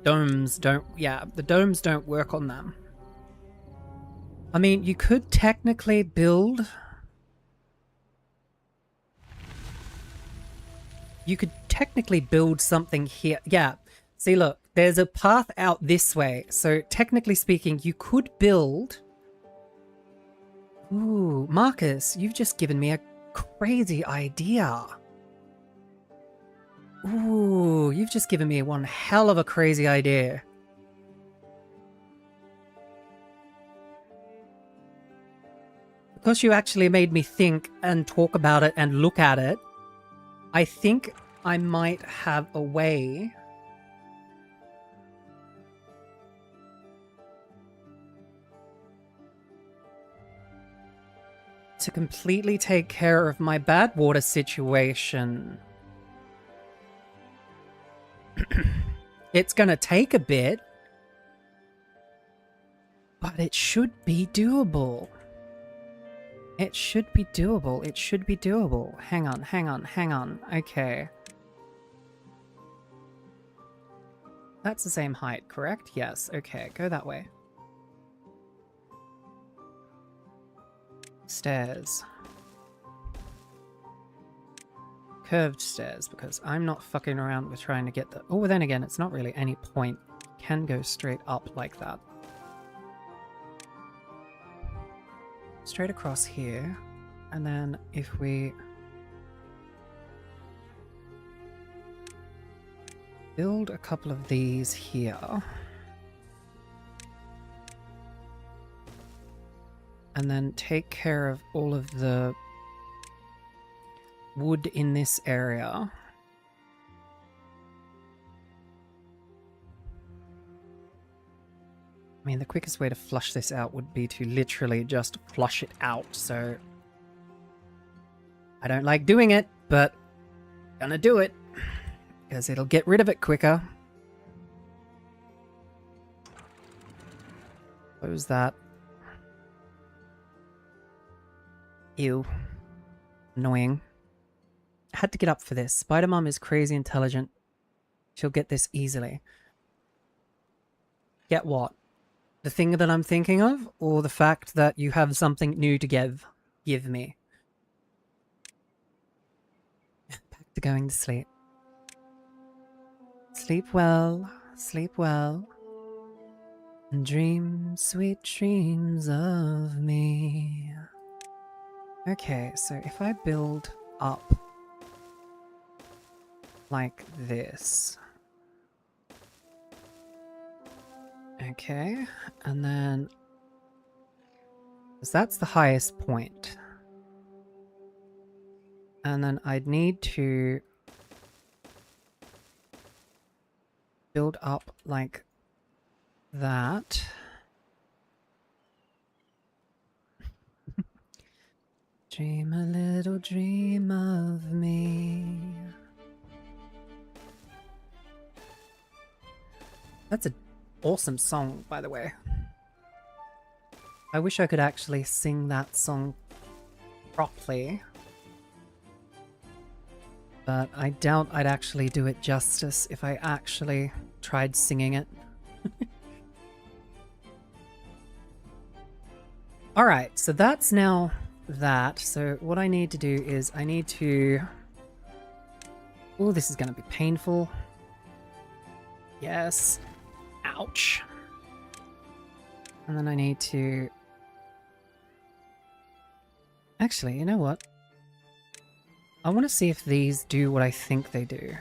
domes don't... Yeah, the domes don't work on them. I mean, you could technically build... You could technically build something here. Yeah, see, look, there's a path out this way. So technically speaking, you could build... Ooh, Marcus, you've just given me a crazy idea. Ooh, you've just given me one hell of a crazy idea. Because you actually made me think and talk about it and look at it, I think I might have a way to completely take care of my bad water situation. It's gonna take a bit, but it should be doable. It should be doable. It should be doable. Hang on, hang on, hang on. Okay. That's the same height, correct? Yes. Okay, go that way. Stairs. Curved stairs, because I'm not fucking around with trying to get the... Oh, then again, it's not really any point. Can go straight up like that. Straight across here, and then if we build a couple of these here, and then take care of all of the wood in this area. I mean, the quickest way to flush this out would be to literally just flush it out, so... I don't like doing it, but gonna do it, because it'll get rid of it quicker. Close that. Ew. Annoying. I had to get up for this. Spider-Mom is crazy intelligent. She'll get this easily. Get what? The thing that I'm thinking of, or the fact that you have something new to give me? Back to going to sleep. Sleep well, and dream sweet dreams of me. Okay, so if I build up like this. Okay, and then, because that's the highest point. And then I'd need to build up like that. Dream a little dream of me. That's an awesome song, by the way. I wish I could actually sing that song properly. But I doubt I'd actually do it justice if I actually tried singing it. Alright, so that's now that. So what I need to do is I need to... Oh, this is going to be painful. Yes. Ouch. And then I need to... Actually, you know what? I want to see if these do what I think they do.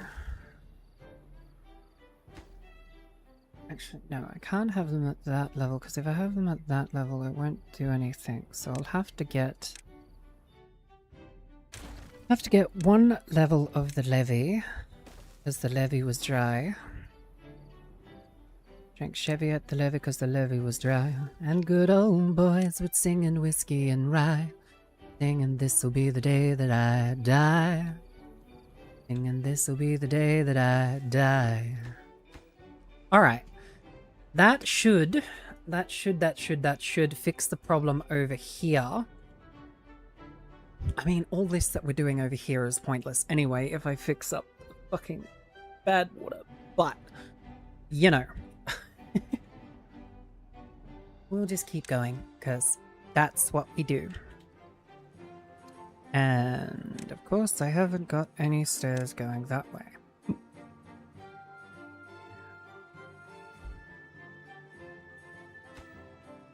Actually, no, I can't have them at that level, because if I have them at that level, it won't do anything. So I'll have to get... one level of the levee, because the levee was dry. Drank Chevy at the levee because the levee was dry. And good old boys would sing in whiskey and rye. Singing this'll be the day that I die. Singing this'll be the day that I die. Alright. That should fix the problem over here. I mean, all this that we're doing over here is pointless anyway if I fix up the fucking bad water. But, you know. We'll just keep going, because that's what we do. And, of course, I haven't got any stairs going that way.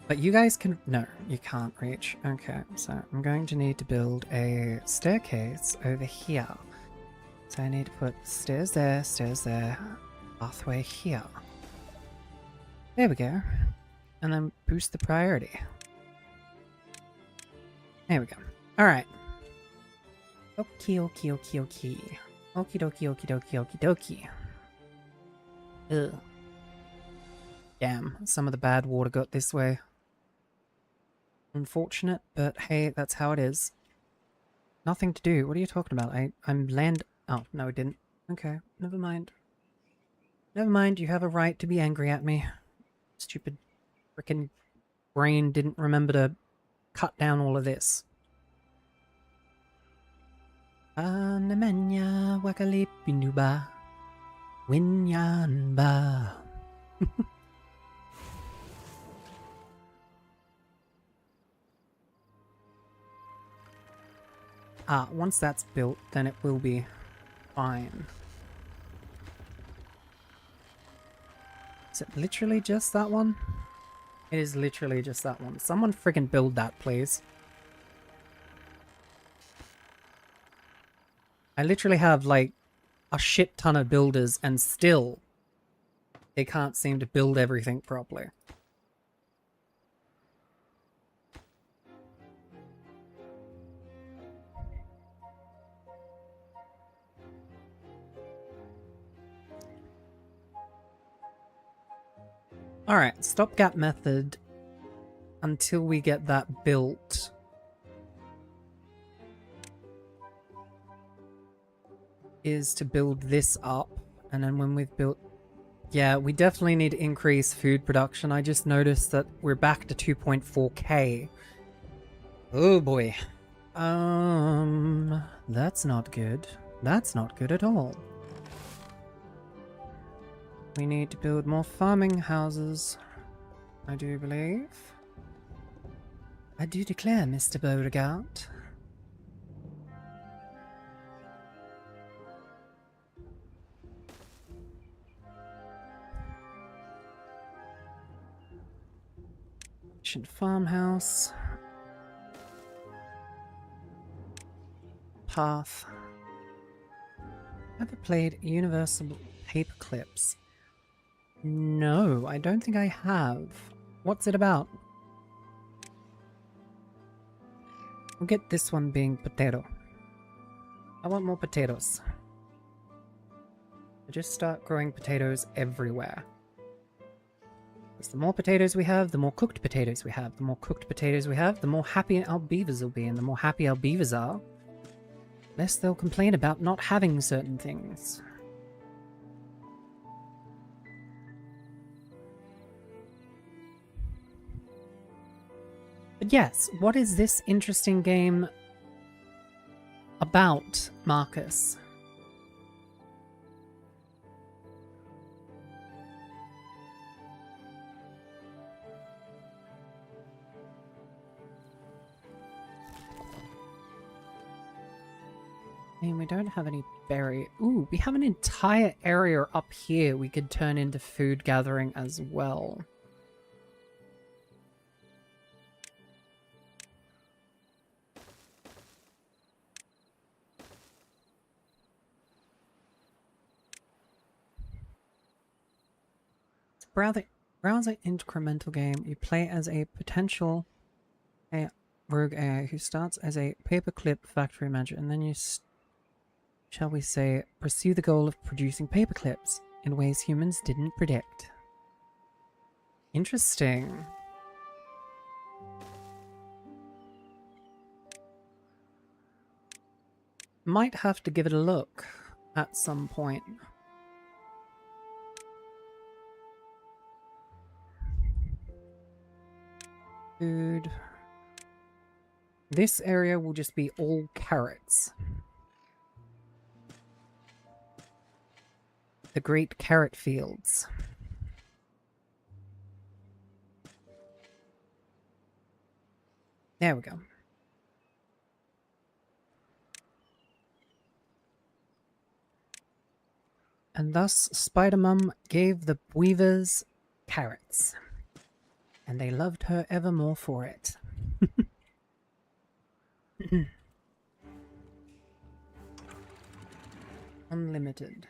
But you guys can... No, you can't reach. Okay, so I'm going to need to build a staircase over here. So I need to put stairs there, pathway here. There we go. And then boost the priority. There we go. Alright. Okie dokie okie okie. Okie dokie okie dokie okie dokie. Ugh. Damn, some of the bad water got this way. Unfortunate, but hey, that's how it is. Nothing to do. What are you talking about? I'm land... Oh, no, it didn't. Okay, never mind. Never mind, you have a right to be angry at me. Stupid frickin' brain didn't remember to cut down all of this. Anamanya wakalipinuba winyanba. Once that's built, then it will be fine. Is it literally just that one? It is literally just that one. Someone friggin' build that, please. I literally have, like, a shit ton of builders, and still they can't seem to build everything properly. Alright, stopgap method until we get that built. Is to build this up, and then when we've built... Yeah, we definitely need to increase food production. I just noticed that we're back to 2.4k. Oh boy. That's not good. That's not good at all. We need to build more farming houses, I do believe. I do declare, Mr. Beauregard. Farmhouse. Path. Ever played Universal Paperclips? No, I don't think I have. What's it about? We'll get this one being potato. I want more potatoes. I just start growing potatoes everywhere. Because the more potatoes we have, the more cooked potatoes we have. The more cooked potatoes we have, the more happy our beavers will be. And the more happy our beavers are, less they'll complain about not having certain things. But yes, what is this interesting game about, Marcus? I mean, we don't have any berry. Ooh, we have an entire area up here we could turn into food gathering as well. Browser incremental game. You play as a potential rogue AI who starts as a paperclip factory manager, and then you, shall we say, pursue the goal of producing paperclips in ways humans didn't predict. Interesting. Might have to give it a look at some point. Food. This area will just be all carrots. The great carrot fields. There we go. And thus Spider-Mum gave the weavers carrots. And they loved her ever more for it. Unlimited.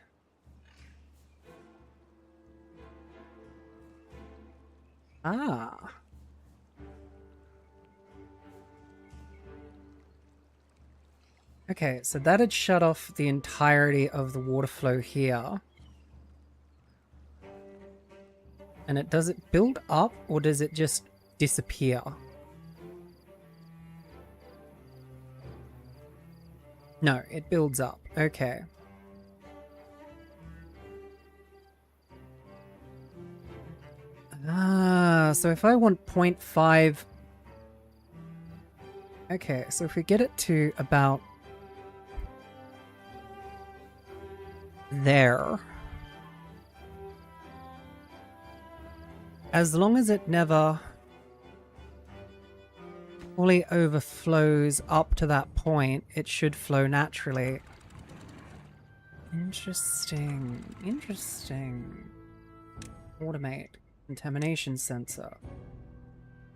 Ah. Okay, so that had shut off the entirety of the water flow here. And does it build up or does it just disappear? No, it builds up. Okay. Ah, so if I want 0.5... Okay, so if we get it to about... there... as long as it never fully overflows up to that point, it should flow naturally. Interesting. Interesting. Automate. Contamination sensor.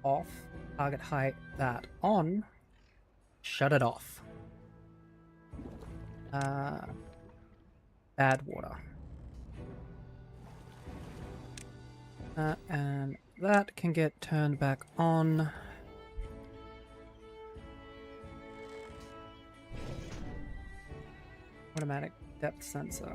Off. Target height that. On. Shut it off. Bad water. And that can get turned back on. Automatic depth sensor.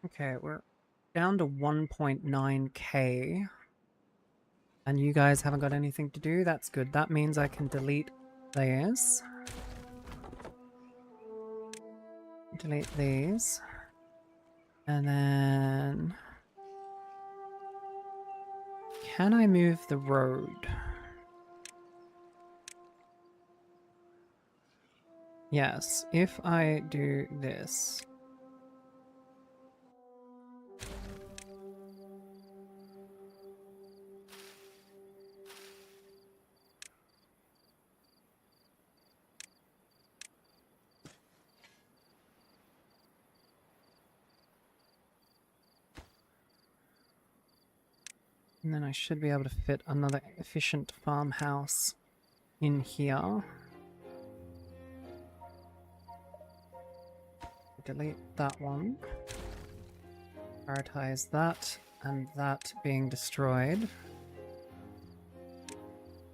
Okay, we're down to 1.9k. And you guys haven't got anything to do. That's good. That means I can delete these. Delete these. And then... can I move the road? Yes, if I do this. And then I should be able to fit another efficient farmhouse in here. Delete that one. Prioritize that and that being destroyed.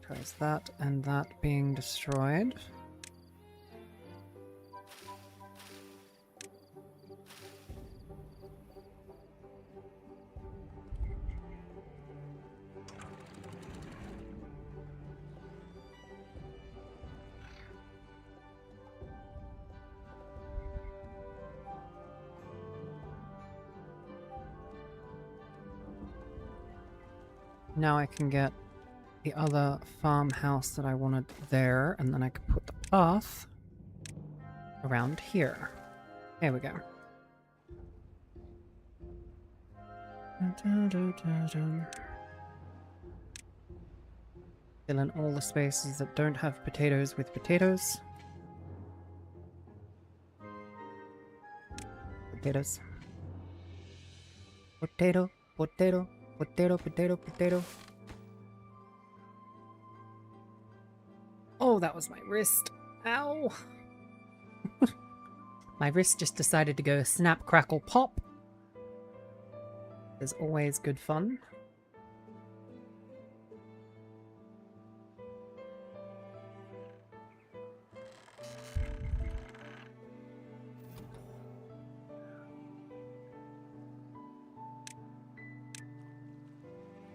Prioritize that and that being destroyed. Now I can get the other farmhouse that I wanted there, and then I can put the path around here. There we go. Fill in all the spaces that don't have potatoes with potatoes. Potatoes. Potato, potato, potato, potato, potato. Oh, that was my wrist. Ow. My wrist just decided to go snap, crackle, pop. There's always good fun.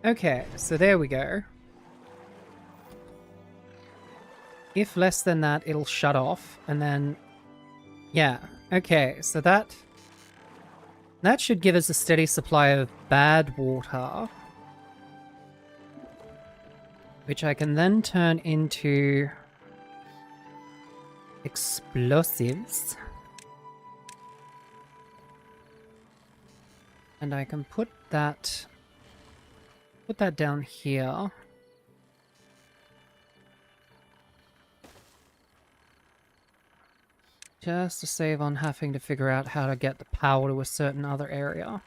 Okay, so there we go. If less than that, it'll shut off, and then... Yeah, okay, so that should give us a steady supply of bad water. Which I can then turn into... explosives. And I can put that down here. Just to save on having to figure out how to get the power to a certain other area.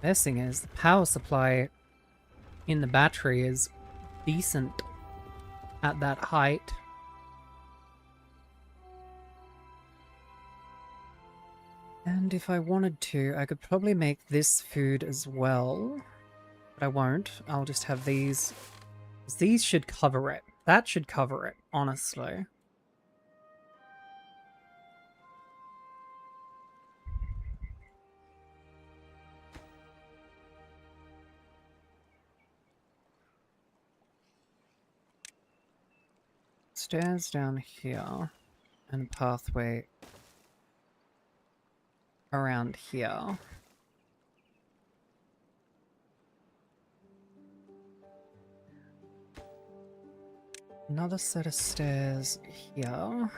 Best thing is, the power supply in the battery is decent at that height. And if I wanted to, I could probably make this food as well. But I won't. I'll just have these. These should cover it. That should cover it, honestly. Stairs down here. And a pathway around here. Another set of stairs here.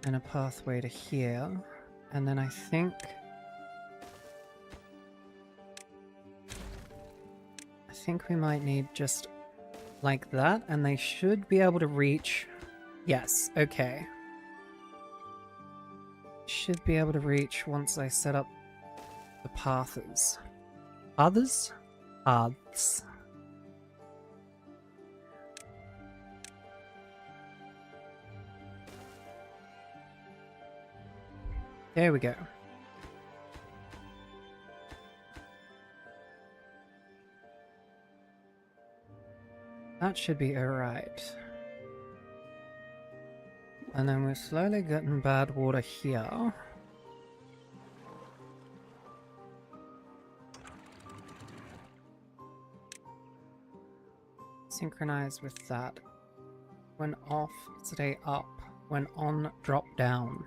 And a pathway to here. And then I think we might need just like that, and they should be able to reach... Yes, okay. Should be able to reach once I set up the paths. Others? Paths. There we go. That should be alright. And then we're slowly getting bad water here. Synchronize with that. When off, stay up. When on, drop down.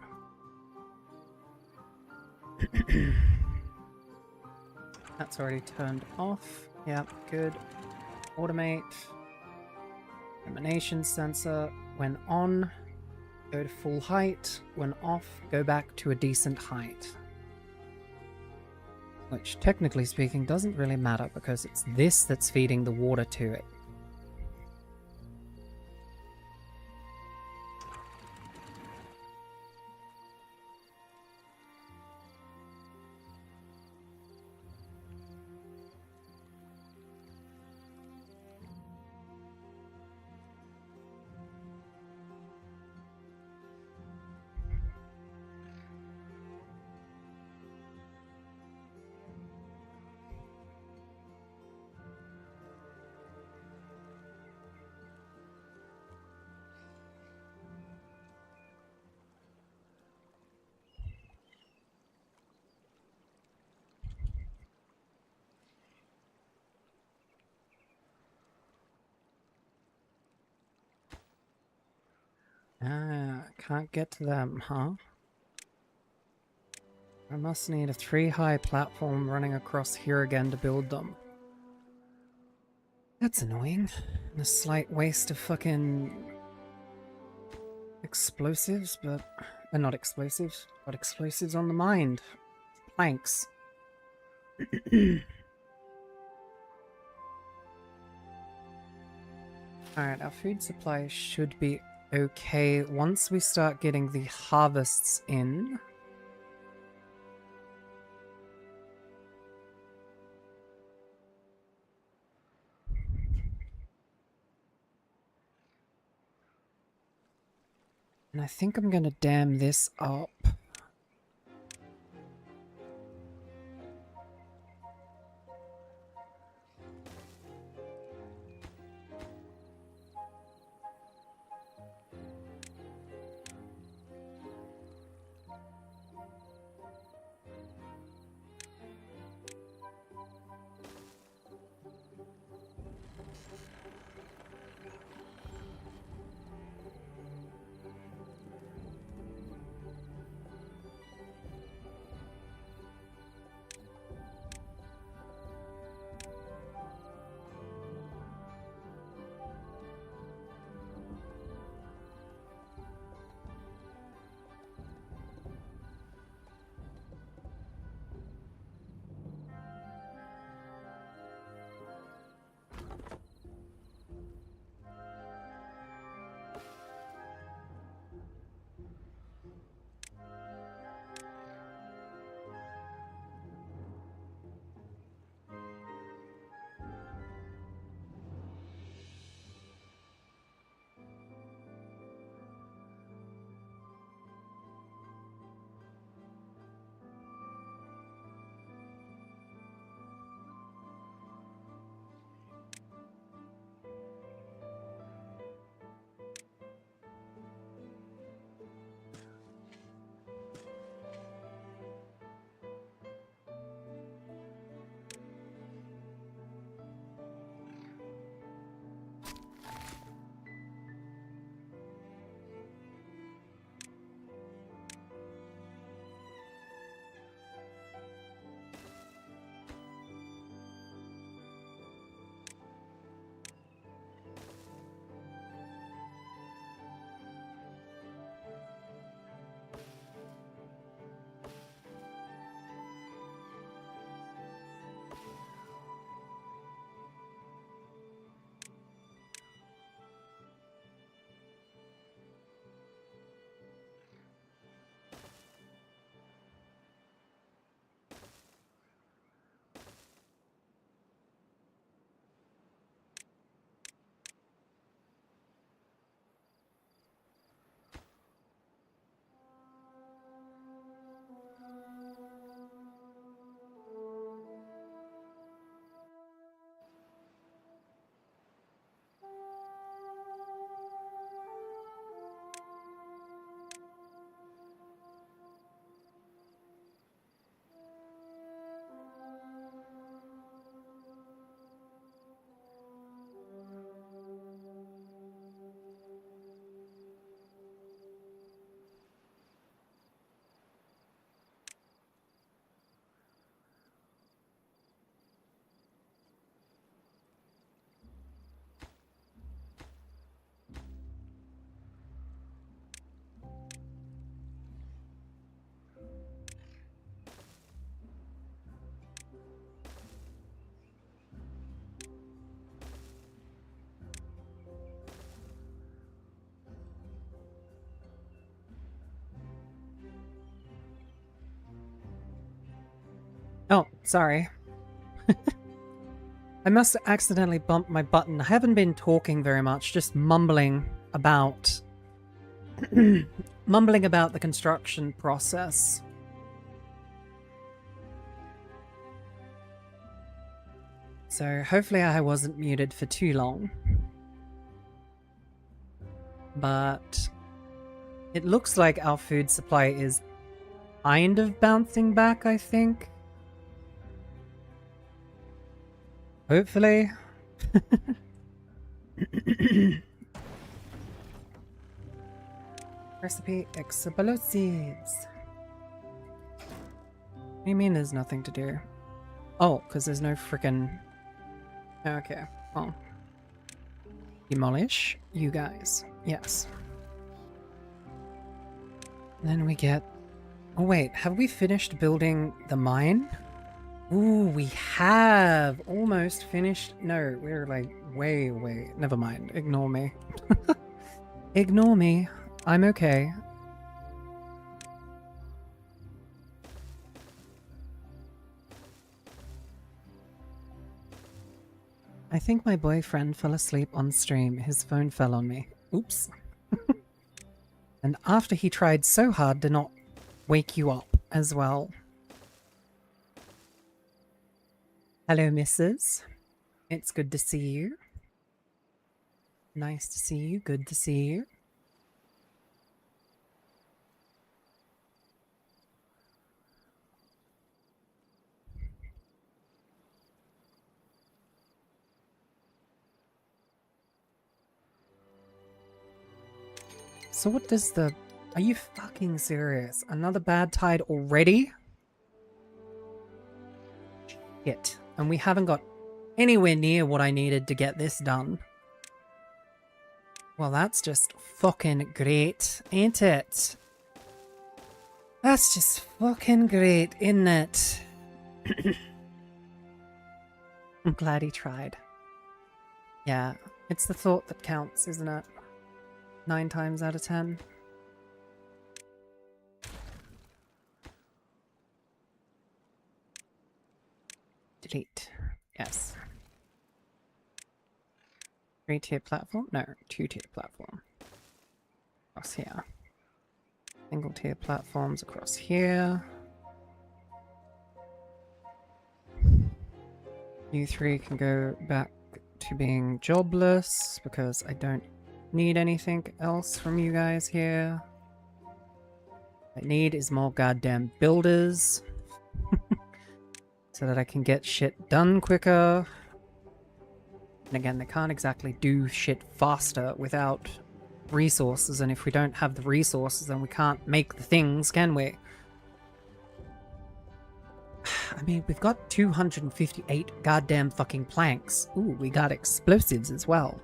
That's already turned off. Yep, good. Automate. Illumination sensor. When on, go to full height. When off, go back to a decent height. Which, technically speaking, doesn't really matter because it's this that's feeding the water to it. Ah, can't get to them, huh? I must need a 3-high platform running across here again to build them. That's annoying. And a slight waste of fucking explosives, but... not explosives, but explosives on the mind. Planks. Alright, our food supply should be okay once we start getting the harvests in. And I think I'm gonna dam this up. Oh, sorry. I must have accidentally bumped my button. I haven't been talking very much, just mumbling about mumbling about the construction process. So hopefully I wasn't muted for too long. But it looks like our food supply is kind of bouncing back, I think. Hopefully. Recipe explosives. What do you mean there's nothing to do? Oh, because there's no frickin'... Okay, well. Demolish you guys. Yes. And then we get... Oh wait, have we finished building the mine? Ooh, we have almost finished. No, we're like way. Never mind. Ignore me. Ignore me. I'm okay. I think my boyfriend fell asleep on stream. His phone fell on me. Oops. And after he tried so hard to not wake you up as well. Hello, missus. It's good to see you. Nice to see you. Good to see you. So what does the... Are you fucking serious? Another bad tide already? Shit. And we haven't got anywhere near what I needed to get this done. Well, that's just fucking great, ain't it? That's just fucking great, isn't it? I'm glad he tried. Yeah, it's the thought that counts, isn't it? 9 times out of 10. Delete. Yes. 3-tier platform? No, 2-tier platform. Across here. Single-tier platforms across here. You 3 can go back to being jobless because I don't need anything else from you guys here. What I need is more goddamn builders. So that I can get shit done quicker. And again, they can't exactly do shit faster without resources, and if we don't have the resources, then we can't make the things, can we? I mean, we've got 258 goddamn fucking planks. Ooh, we got explosives as well.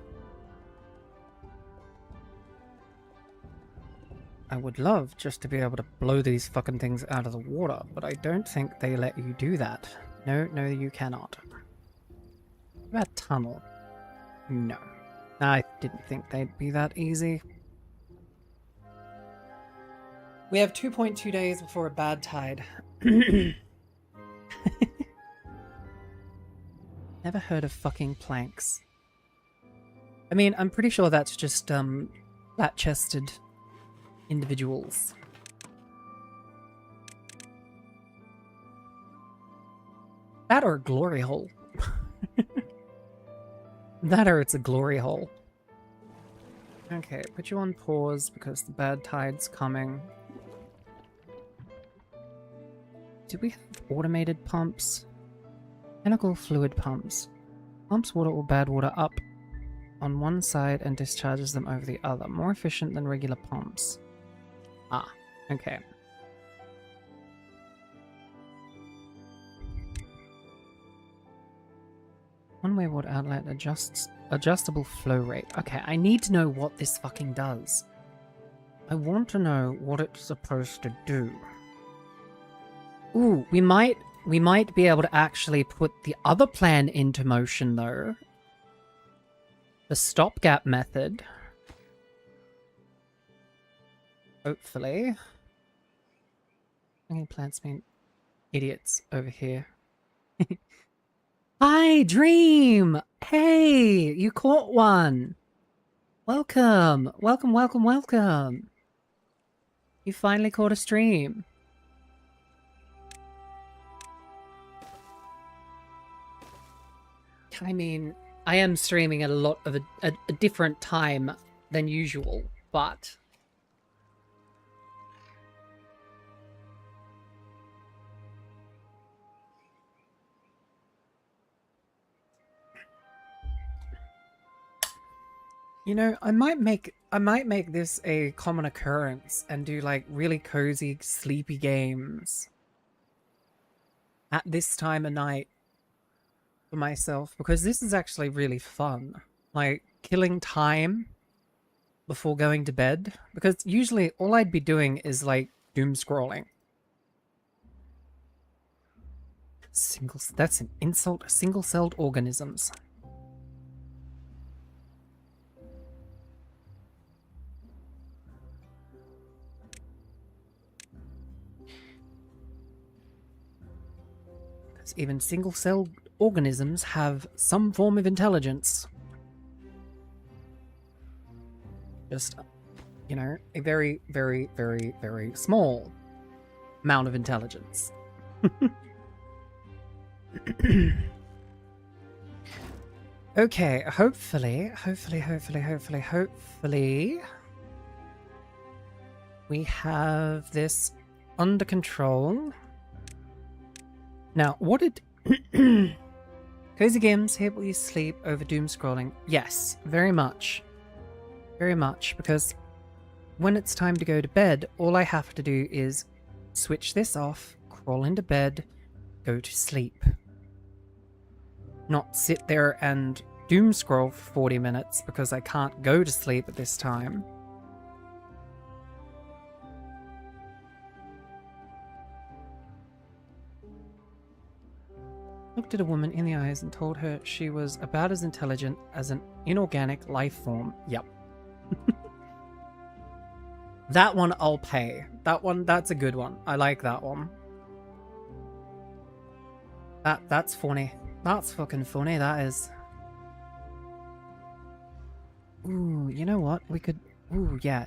I would love just to be able to blow these fucking things out of the water, but I don't think they let you do that. No, you cannot. What about tunnel? No. I didn't think they'd be that easy. We have 2.2 days before a bad tide. Never heard of fucking planks. I mean, I'm pretty sure that's just, flat-chested individuals. That or a glory hole. That or it's a glory hole. Okay, put you on pause because the bad tide's coming. Do we have automated pumps? Chemical fluid pumps. Pumps water or bad water up on one side and discharges them over the other. More efficient than regular pumps. Ah, okay. One-way water outlet adjustable flow rate. Okay, I need to know what this fucking does. I want to know what it's supposed to do. Ooh, we might be able to actually put the other plan into motion though. The stopgap method. Hopefully. Hanging plants mean idiots over here. Hi, Dream! Hey, you caught one! Welcome! Welcome, welcome, welcome! You finally caught a stream. I mean, I am streaming at a lot of a different time than usual, but... You know, I might make this a common occurrence and do like really cozy, sleepy games at this time of night for myself, because this is actually really fun. Like killing time before going to bed, because usually all I'd be doing is like doom scrolling. That's an insult. Single-celled organisms. Even single-celled organisms have some form of intelligence. Just, you know, a very, very, very, very small amount of intelligence. Okay, hopefully, we have this under control. Now, what did... Cozy games help you sleep over doom scrolling? Yes, very much. Very much, because when it's time to go to bed, all I have to do is switch this off, crawl into bed, go to sleep. Not sit there and doom scroll for 40 minutes because I can't go to sleep at this time. Looked at a woman in the eyes and told her she was about as intelligent as an inorganic life form. Yep. That one I'll pay. That's a good one. I like that one. That's funny. That's fucking funny, that is. Ooh, you know what? We could... Ooh, yeah.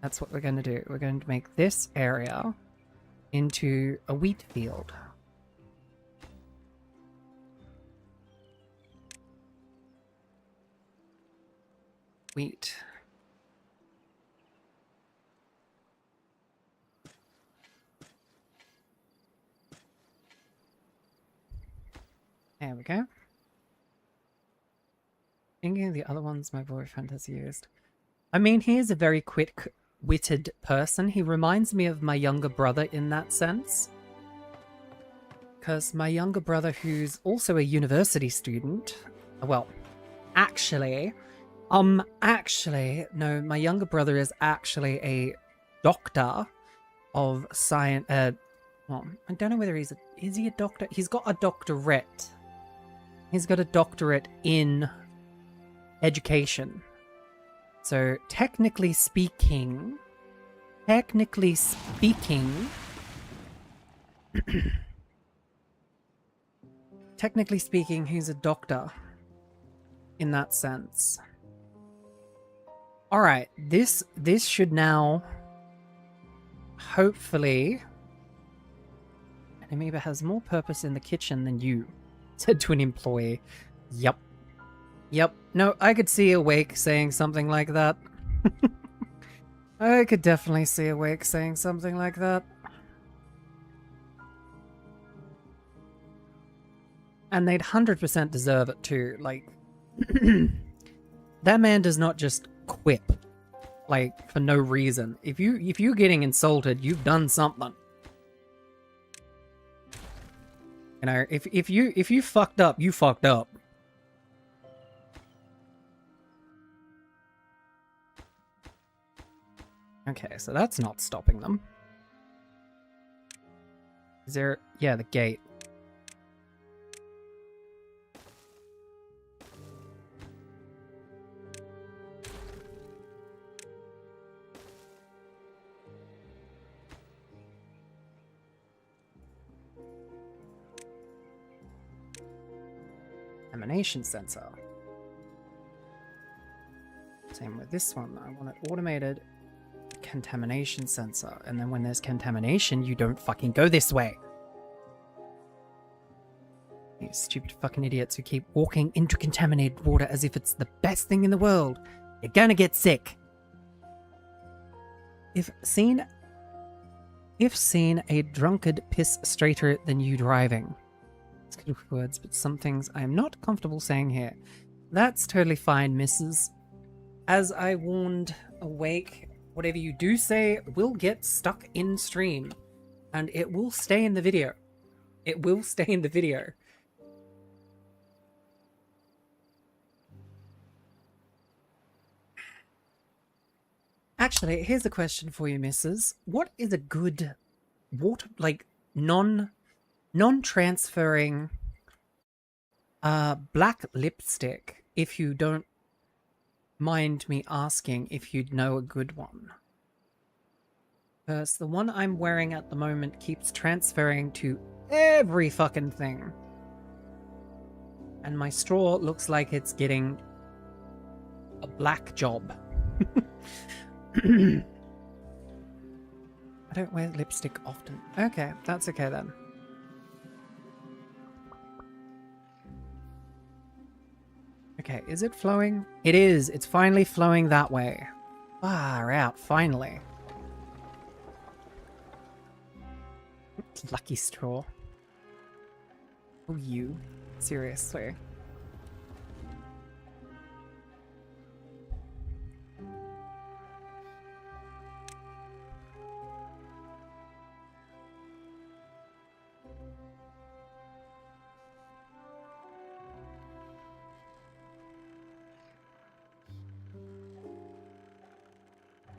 That's what we're going to do. We're going to make this area into a wheat field. Wheat. There we go. Thinking of the other ones my boyfriend has used. I mean, he is a very quick-witted person. He reminds me of my younger brother in that sense. Because my younger brother, who's also a university student... Well, actually... no, my younger brother is actually a doctor of science... well, I don't know whether is he a doctor? He's got a doctorate. He's got a doctorate in education. So, technically speaking, technically speaking, he's a doctor in that sense. All right, this should now hopefully... Amoeba has more purpose in the kitchen than you, said to an employee. Yep. Yep. No, I could see Awake saying something like that. I could definitely see Awake saying something like that. And they'd 100% deserve it too. Like, that man does not just quip, like, for no reason. If you're getting insulted, you've done something. You know, if you fucked up, you fucked up. Okay, so that's not stopping them. Is there... Yeah, the gate. Contamination sensor. Same with this one. I want it automated. Contamination sensor. And then when there's contamination, you don't fucking go this way. You stupid fucking idiots who keep walking into contaminated water as if it's the best thing in the world. You're gonna get sick. If seen, a drunkard piss straighter than you driving. It's good words, but some things I am not comfortable saying here. That's totally fine, missus. As I warned Awake, whatever you do say will get stuck in stream. And it will stay in the video. It will stay in the video. Actually, here's a question for you, missus. What is a good water, like, non-transferring black lipstick, if you don't mind me asking if you'd know a good one? Because the one I'm wearing at the moment keeps transferring to every fucking thing. And my straw looks like it's getting a black job. I don't wear lipstick often. Okay, that's okay then. Okay, is it flowing? It is. It's finally flowing that way. Far out, finally. Lucky straw. Oh, you. Seriously.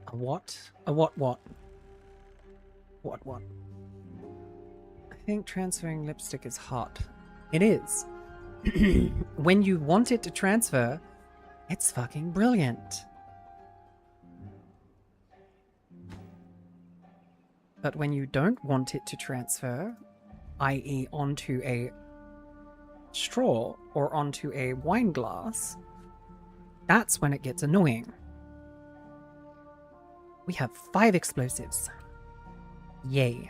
A what? A what? What? I think transferring lipstick is hot. It is. When you want it to transfer, it's fucking brilliant. But when you don't want it to transfer, i.e. onto a straw or onto a wine glass, that's when it gets annoying. We have 5 explosives. Yay.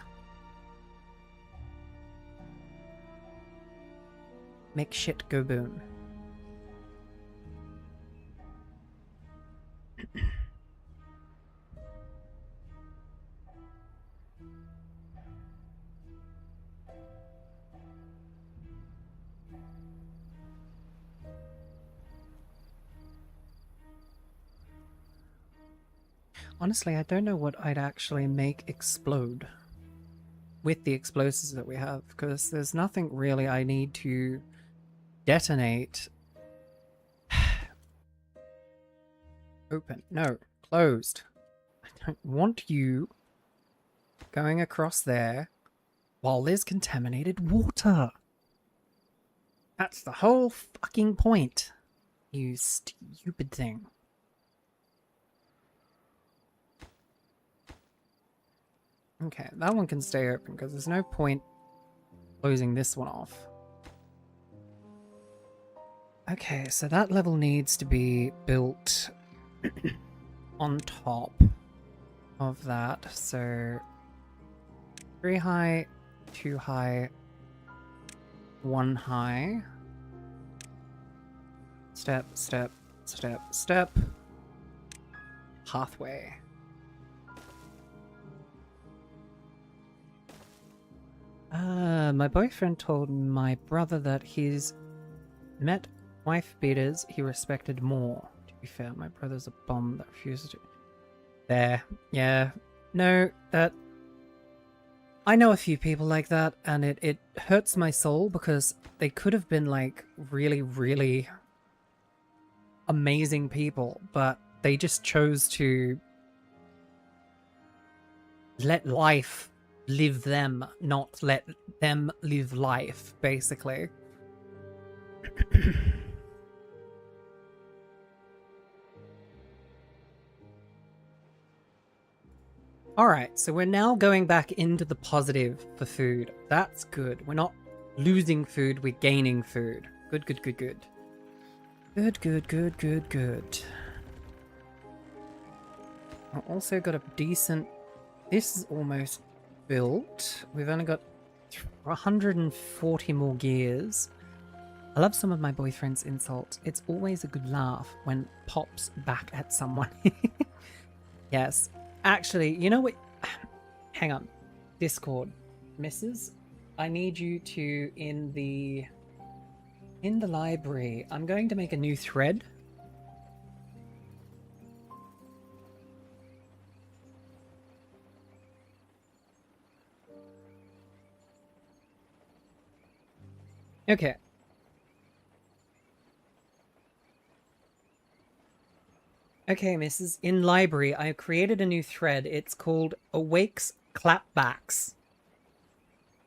Make shit go boom. Honestly, I don't know what I'd actually make explode with the explosives that we have, because there's nothing really I need to detonate. Open. No. Closed. I don't want you going across there while there's contaminated water. That's the whole fucking point. You stupid thing. Okay, that one can stay open because there's no point closing this one off. Okay, so that level needs to be built on top of that. So 3 high, 2 high, 1 high. Step, step, step, step. Pathway. My boyfriend told my brother that he's met wife beaters he respected more. To be fair, my brother's a bum that refuses to... There. Yeah. No, that... I know a few people like that, and it hurts my soul because they could have been, like, really, really amazing people, but they just chose to let life live them, not let them live life, basically. Alright, so we're now going back into the positive for food. That's good. We're not losing food, we're gaining food. Good, good, good, good. Good, good, good, good, good. I've also got a decent... This is almost built. We've only got 140 more gears. I love some of my boyfriend's insults. It's always a good laugh when pops back at someone. Yes. Actually, you know what? Hang on. Discord. Mrs. I need you to, in the library, I'm going to make a new thread. Okay. Okay, Mrs. In library, I have created a new thread. It's called Awakes Clapbacks.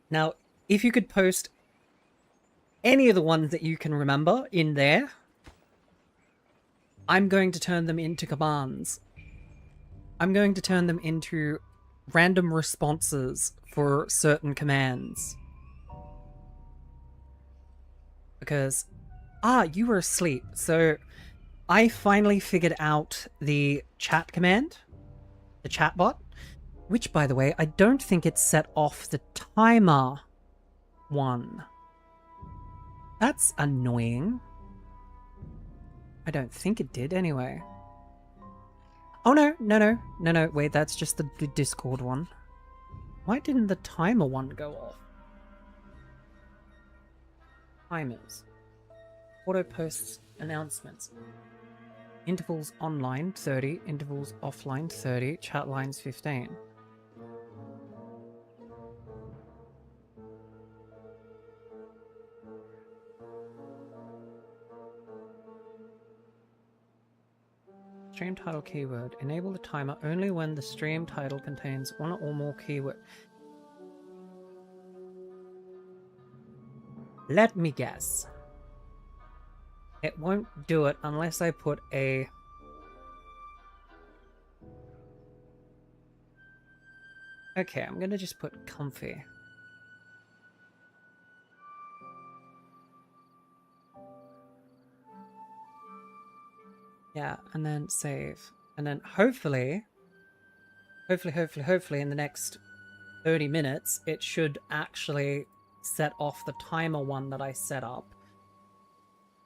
Now, if you could post any of the ones that you can remember in there, I'm going to turn them into commands. I'm going to turn them into random responses for certain commands. Because, you were asleep, so I finally figured out the chat command, the chat bot, which, by the way, I don't think it set off the timer one. That's annoying. I don't think it did anyway. Oh, no, wait, that's just the Discord one. Why didn't the timer one go off? Timers. Auto posts announcements. Intervals online 30, intervals offline 30, chat lines 15. Stream title keyword. Enable the timer only when the stream title contains one or more keyword. Let me guess. It won't do it unless I put a... Okay, I'm gonna just put comfy. Yeah, and then save. And then hopefully in the next 30 minutes, it should actually set off the timer one that I set up.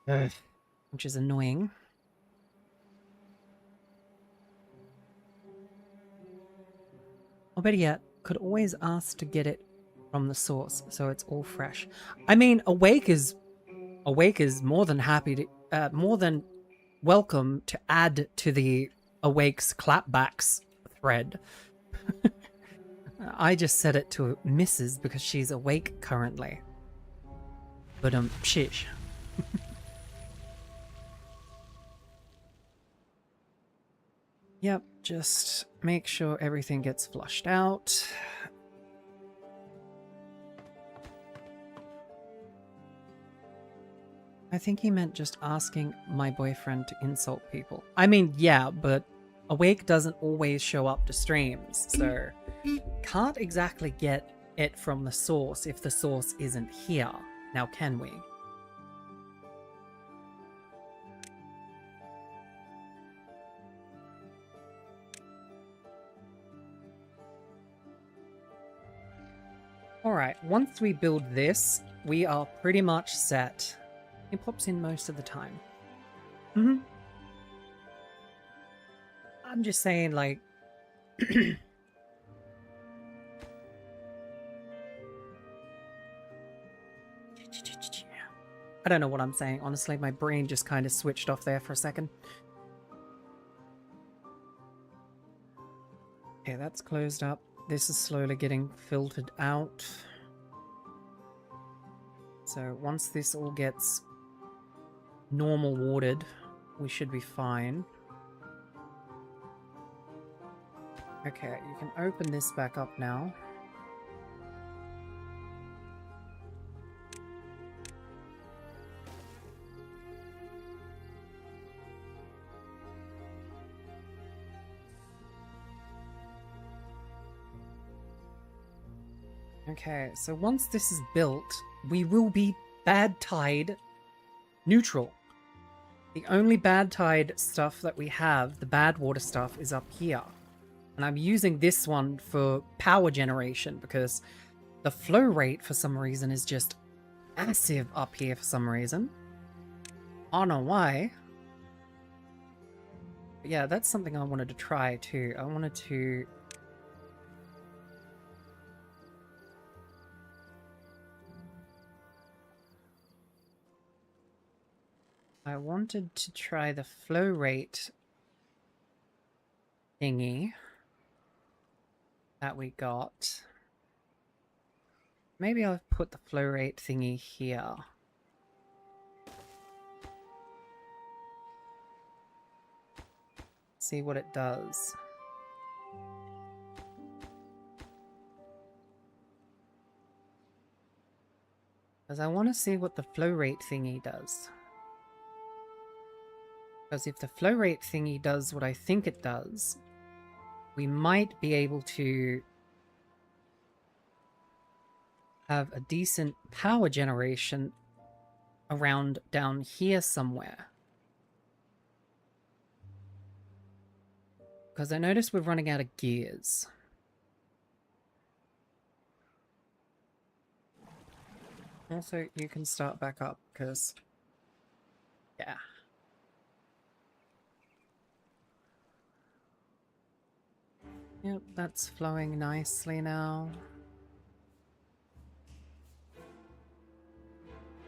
Which is annoying. Or better yet, could always ask to get it from the source, so it's all fresh. I mean, Awake is more than happy to, more than welcome to add to the Awake's clapbacks thread. I just set it to Mrs. because she's awake currently. But shish. Yep, just make sure everything gets flushed out. I think he meant just asking my boyfriend to insult people. I mean, yeah, but Awake doesn't always show up to streams, so can't exactly get it from the source if the source isn't here. Now, can we? Alright, once we build this, we are pretty much set. It pops in most of the time. I'm just saying, like... I don't know what I'm saying. Honestly, my brain just kind of switched off there for a second. Okay, that's closed up. This is slowly getting filtered out. So once this all gets normal watered, we should be fine. Okay, you can open this back up now. Okay, so once this is built, we will be bad tied neutral. The only bad tide stuff that we have, the bad water stuff, is up here. And I'm using this one for power generation because the flow rate for some reason is just massive up here for some reason. I don't know why. But yeah, that's something I wanted to try too. I wanted to... try the flow rate thingy that we got. Maybe I'll put the flow rate thingy here. See what it does. Because I want to see what the flow rate thingy does. Because if the flow rate thingy does what I think it does, we might be able to have a decent power generation around down here somewhere. Because I noticed we're running out of gears. Also, you can start back up, because... yeah. Yep, that's flowing nicely now.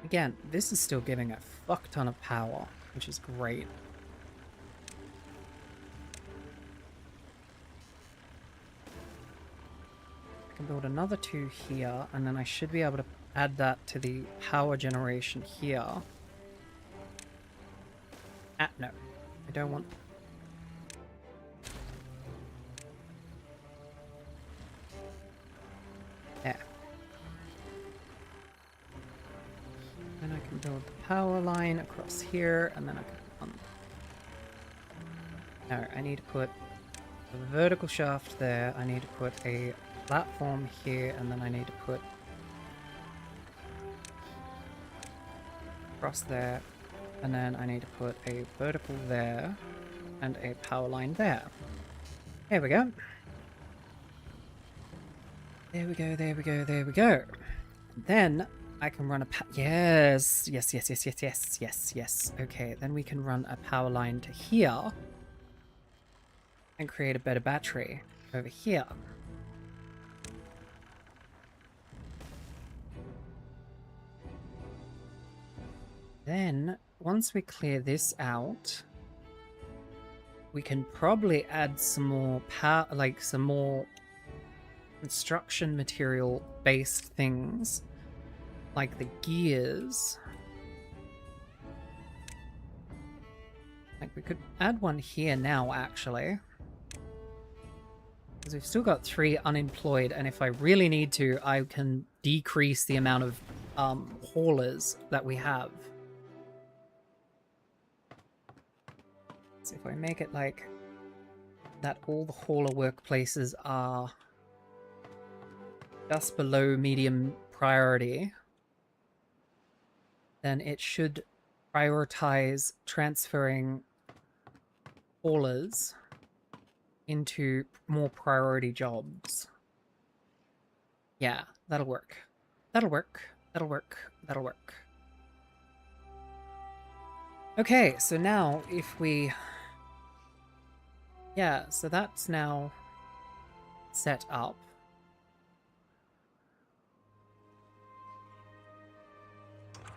Again, this is still giving a fuck ton of power, which is great. I can build another 2 here, and then I should be able to add that to the power generation here. No. I don't want... yeah. Then I can build the power line across here, and then I can... no, I need to put a vertical shaft there, I need to put a platform here, and then I need to put across there, and then I need to put a vertical there, and a power line there. There we go. There we go, there we go, there we go. Then I can run a yes. Okay, then we can run a power line to here and create a better battery over here. Then, once we clear this out, we can probably add some more power, like some more construction material based things, like the gears. Like we could add one here now, actually. Because we've still got 3 unemployed, and if I really need to, I can decrease the amount of haulers that we have. So if I make it like that all the hauler workplaces are just below medium priority, then it should prioritize transferring haulers into more priority jobs. Yeah, that'll work. That'll work. That'll work. That'll work. Okay, so now if we... yeah, so that's now set up.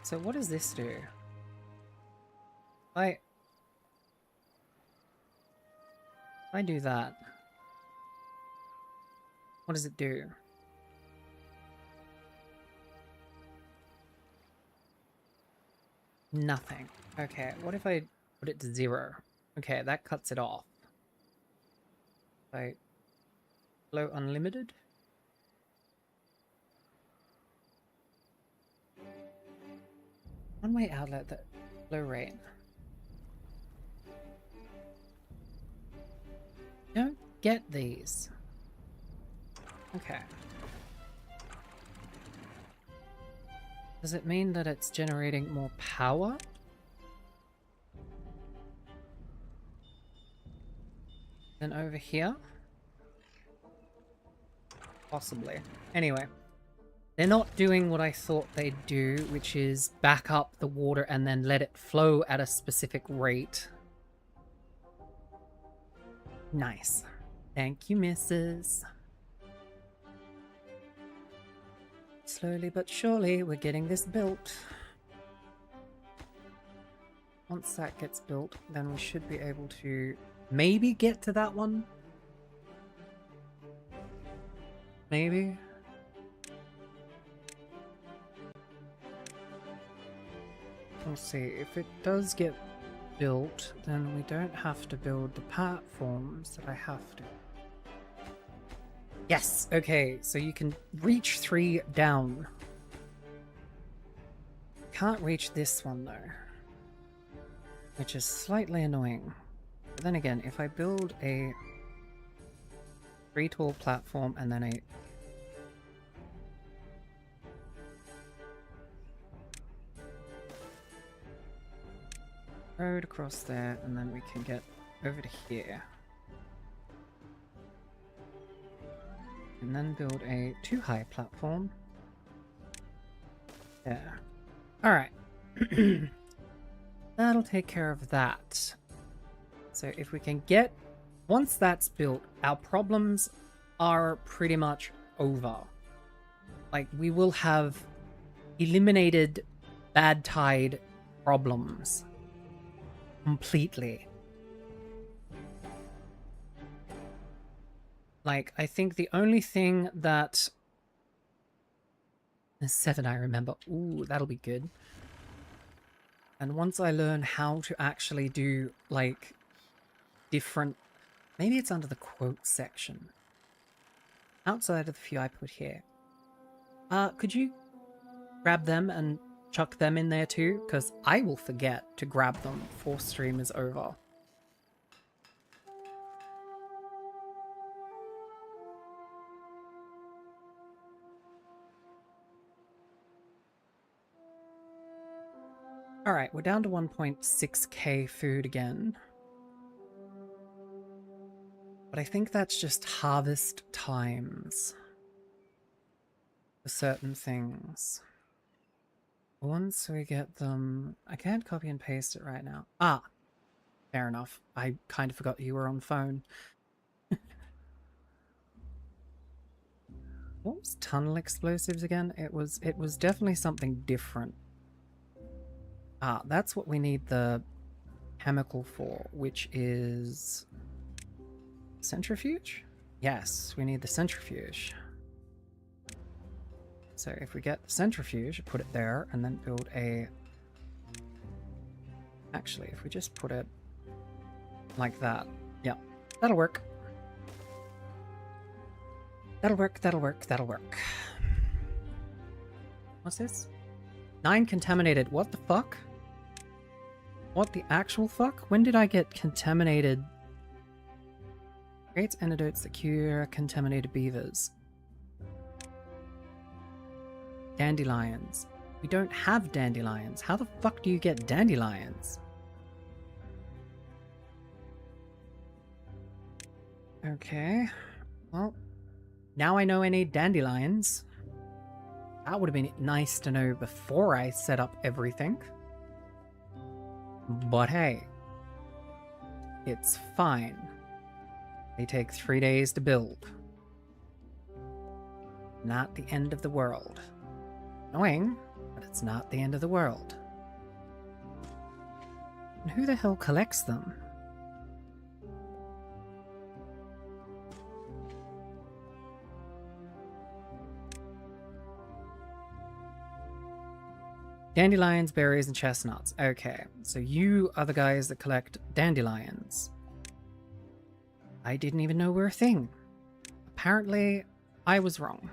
So what does this do? If I do that, what does it do? Nothing. Okay, what if I put it to 0? Okay, that cuts it off. I flow unlimited? One-way outlet, that flow rate. Don't get these. Okay. Does it mean that it's generating more power? Then over here? Possibly. Anyway. They're not doing what I thought they'd do, which is back up the water and then let it flow at a specific rate. Nice. Thank you, missus. Slowly but surely, we're getting this built. Once that gets built, then we should be able to maybe get to that one. Maybe. We'll see. If it does get built, then we don't have to build the platforms that I have to. Yes! Okay, so you can reach 3 down. Can't reach this one, though. Which is slightly annoying. But then again, if I build a 3 tall platform and then a... road across there, and then we can get over to here. And then build a 2 high platform. There. Alright. That'll take care of that. So if we can get... once that's built, our problems are pretty much over. Like, we will have eliminated bad tide problems. Completely. Like, I think the only thing that... There's 7 I remember. Ooh, that'll be good. And once I learn how to actually do, like, different... maybe it's under the quote section. Outside of the few I put here. Could you grab them and chuck them in there too? Because I will forget to grab them before stream is over. Alright, we're down to 1.6k food again. But I think that's just harvest times for certain things. Once we get them... I can't copy and paste it right now. Ah! Fair enough. I kind of forgot you were on phone. What was tunnel explosives again? It was definitely something different. Ah, that's what we need the chemical for, which is... centrifuge? Yes, we need the centrifuge. So if we get the centrifuge, put it there, and then build a... actually, if we just put it like that. Yeah, that'll work. That'll work, that'll work, that'll work. What's this? 9 contaminated. What the fuck? What the actual fuck? When did I get contaminated? Creates antidotes that cure contaminated beavers. Dandelions. We don't have dandelions. How the fuck do you get dandelions? Okay. Well, now I know I need dandelions. That would have been nice to know before I set up everything. But hey, it's fine. They take 3 days to build. Not the end of the world. Annoying, but it's not the end of the world. And who the hell collects them? Dandelions, berries, and chestnuts. Okay, so you are the guys that collect dandelions. I didn't even know were a thing. Apparently, I was wrong.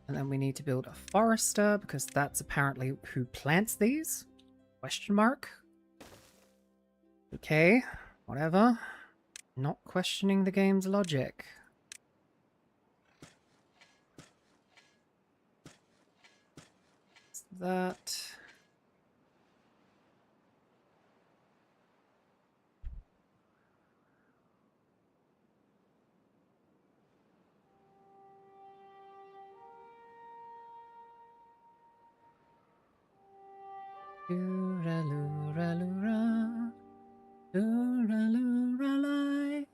And then we need to build a forester, because that's apparently who plants these? Question mark? Okay, whatever. Not questioning the game's logic. That... Dooraloo-raloo-ra. Dooraloo-ra-lie.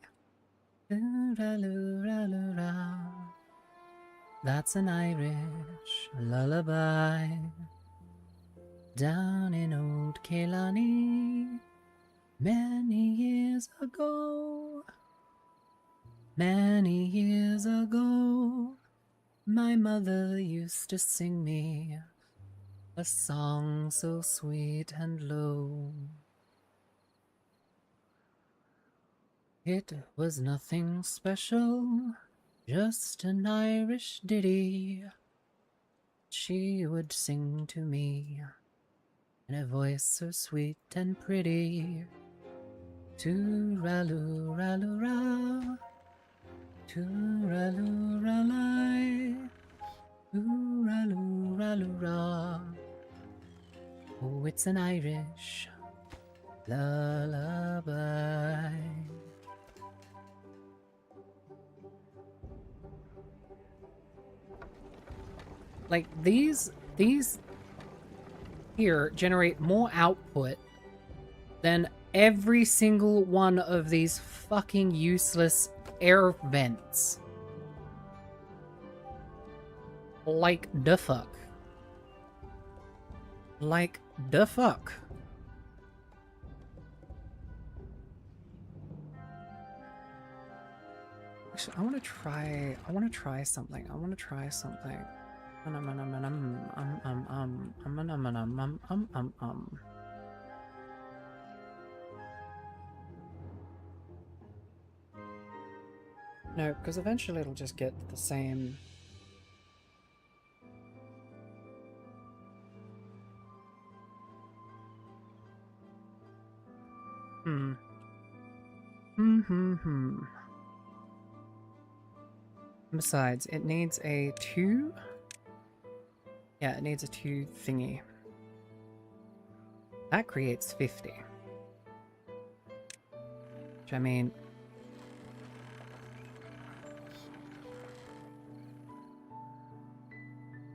Dooraloo-raloo-ra. That's an Irish lullaby. Down in old Killarney, many years ago, my mother used to sing me a song so sweet and low. It was nothing special, just an Irish ditty she would sing to me in a voice so sweet and pretty. Tooraloo-raloo-ra, tooraloo-ra-lie, tooraloo-raloo-ra. Oh, it's an Irish lullaby. Like, these here generate more output than every single one of these fucking useless air vents. Like the fuck. Like the fuck. Actually, I want to try something. No, because eventually it'll just get the same. Besides, it needs a 2. Yeah, it needs a 2 thingy. That creates 50. Which, I mean...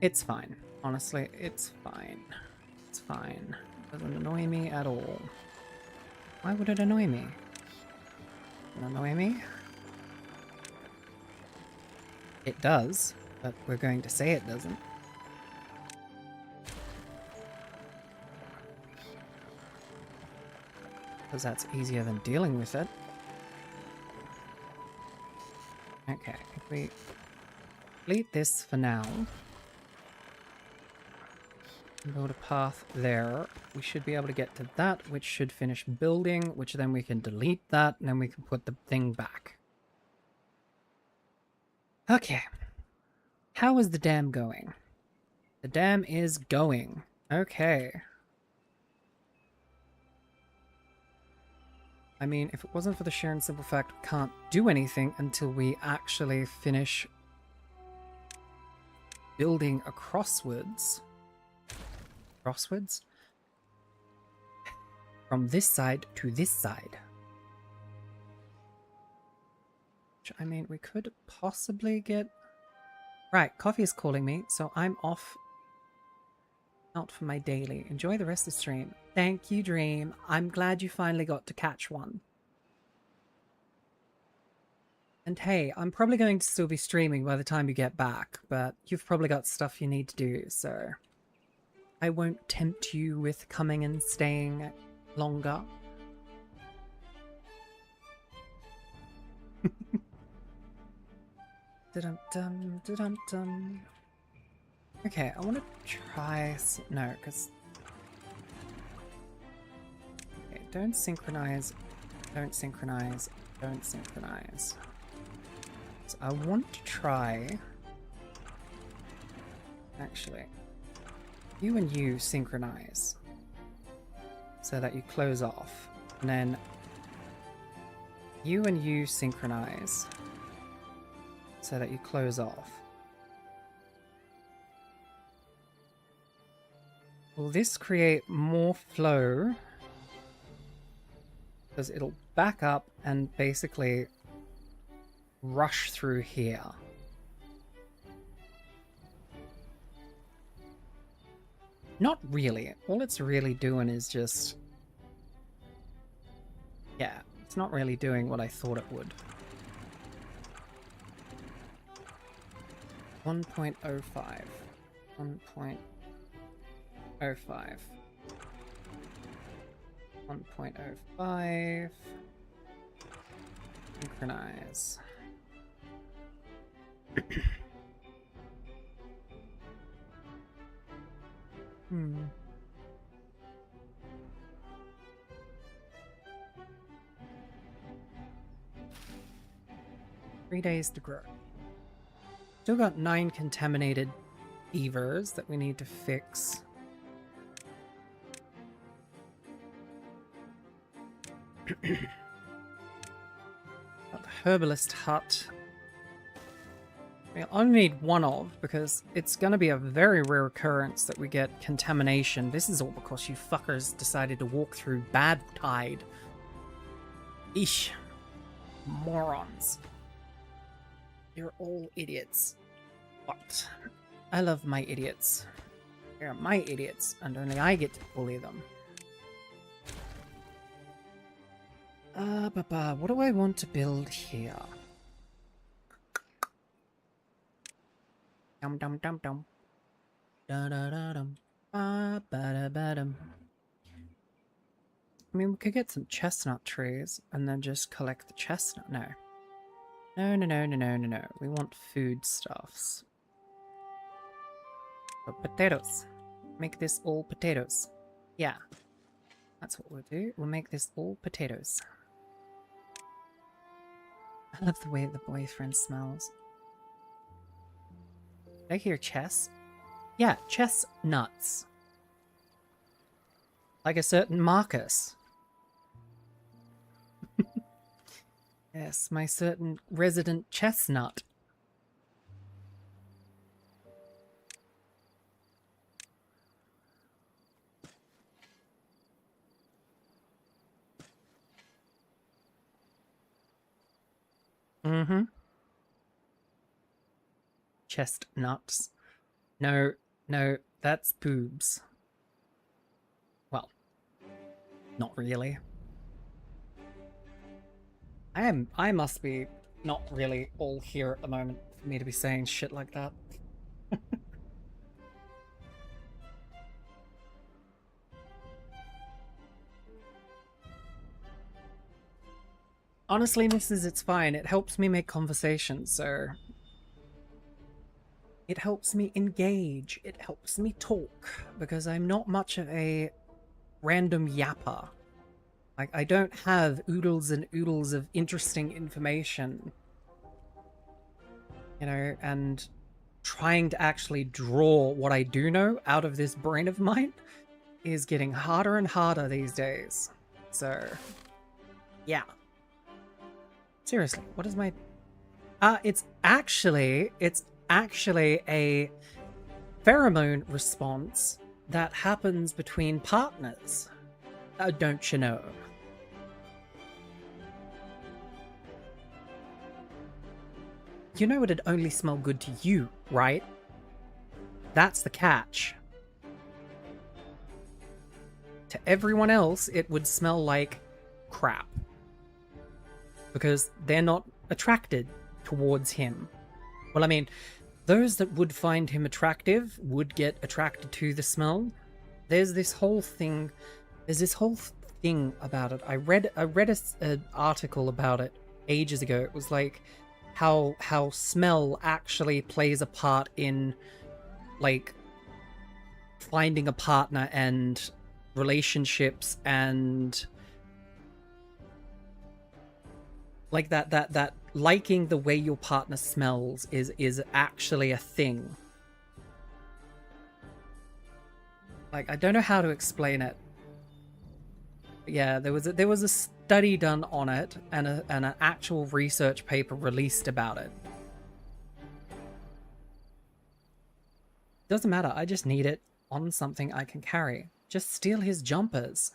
it's fine. Honestly, it's fine. It's fine. It doesn't annoy me at all. Why would it annoy me? It doesn't annoy me? It does, but we're going to say it doesn't. Because that's easier than dealing with it. Okay, if we complete this for now, build a path there, we should be able to get to that, which should finish building, which then we can delete that, and then we can put the thing back. Okay. How is the dam going? The dam is going. Okay. I mean, if it wasn't for the sheer and simple fact we can't do anything until we actually finish building a crosswards. Crosswards? From this side to this side. Which, I mean, we could possibly get... Right, coffee is calling me, so I'm off out for my daily. Enjoy the rest of the stream. Thank you, Dream. I'm glad you finally got to catch one. And hey, I'm probably going to still be streaming by the time you get back, but you've probably got stuff you need to do, so I won't tempt you with coming and staying longer. Da-dum-dum, da-dum-dum. Okay, I want to try... No, because... Okay, don't synchronize, don't synchronize, don't synchronize. So I want to try... Actually, you and you synchronize so that you close off. And then you and you synchronize so that you close off. Will this create more flow? Because it'll back up and basically rush through here. Not really. All it's really doing is just... Yeah, it's not really doing what I thought it would. 1.05. 1.05. 1.05. Synchronize. Hmm. 3 days to grow. Still got 9 contaminated beavers that we need to fix. Got the herbalist hut. I only need 1 of, because it's going to be a very rare occurrence that we get contamination. This is all because you fuckers decided to walk through bad tide. Eesh. Morons. You're all idiots. But I love my idiots. They're my idiots, and only I get to bully them. What do I want to build here? Dum dum dum dum. Da da da dum. Ba ba da dum. I mean, we could get some chestnut trees and then just collect the chestnut. No. No. We want foodstuffs. So potatoes. Make this all potatoes. Yeah. That's what we'll do. We'll make this all potatoes. I love the way the boyfriend smells. Did I hear chess? Yeah, chestnuts. Like a certain Marcus. Yes, my certain resident chestnut. Mm-hmm. Chestnuts. No, that's boobs. Well, not really. I must be not really all here at the moment for me to be saying shit like that. Honestly, Mrs. It's fine. It helps me make conversation, so... It helps me engage. It helps me talk, because I'm not much of a random yapper. Like, I don't have oodles and oodles of interesting information. You know, and trying to actually draw what I do know out of this brain of mine is getting harder and harder these days. So, yeah. Seriously, what is my... it's actually a pheromone response that happens between partners. Don't you know? You know it'd only smell good to you, right? That's the catch. To everyone else, it would smell like crap. Because they're not attracted towards him. Well, I mean, those that would find him attractive would get attracted to the smell. There's this whole thing about it. I read an article about it ages ago. It was like how smell actually plays a part in like finding a partner and relationships, and like that liking the way your partner smells is actually a thing. Like, I don't know how to explain it. Yeah, there was a study done on it, and an actual research paper released about it. Doesn't matter, I just need it on something I can carry. Just steal his jumpers.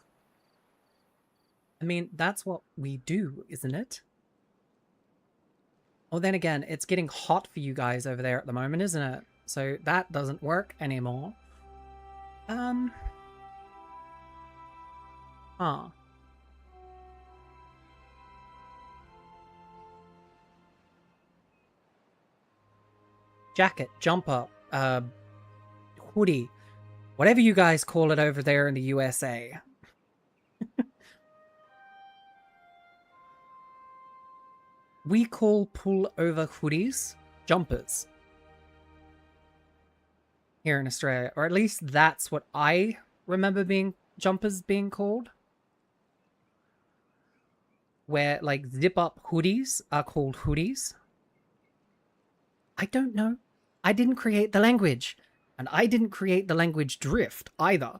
I mean, that's what we do, isn't it? Well, then again, it's getting hot for you guys over there at the moment, isn't it? So that doesn't work anymore. Huh. Jacket, jumper, hoodie, whatever you guys call it over there in the USA. We call pull-over hoodies jumpers here in Australia, or at least that's what I remember being jumpers being called. Where like zip-up hoodies are called hoodies. I don't know. I didn't create the language, and I didn't create the language drift either.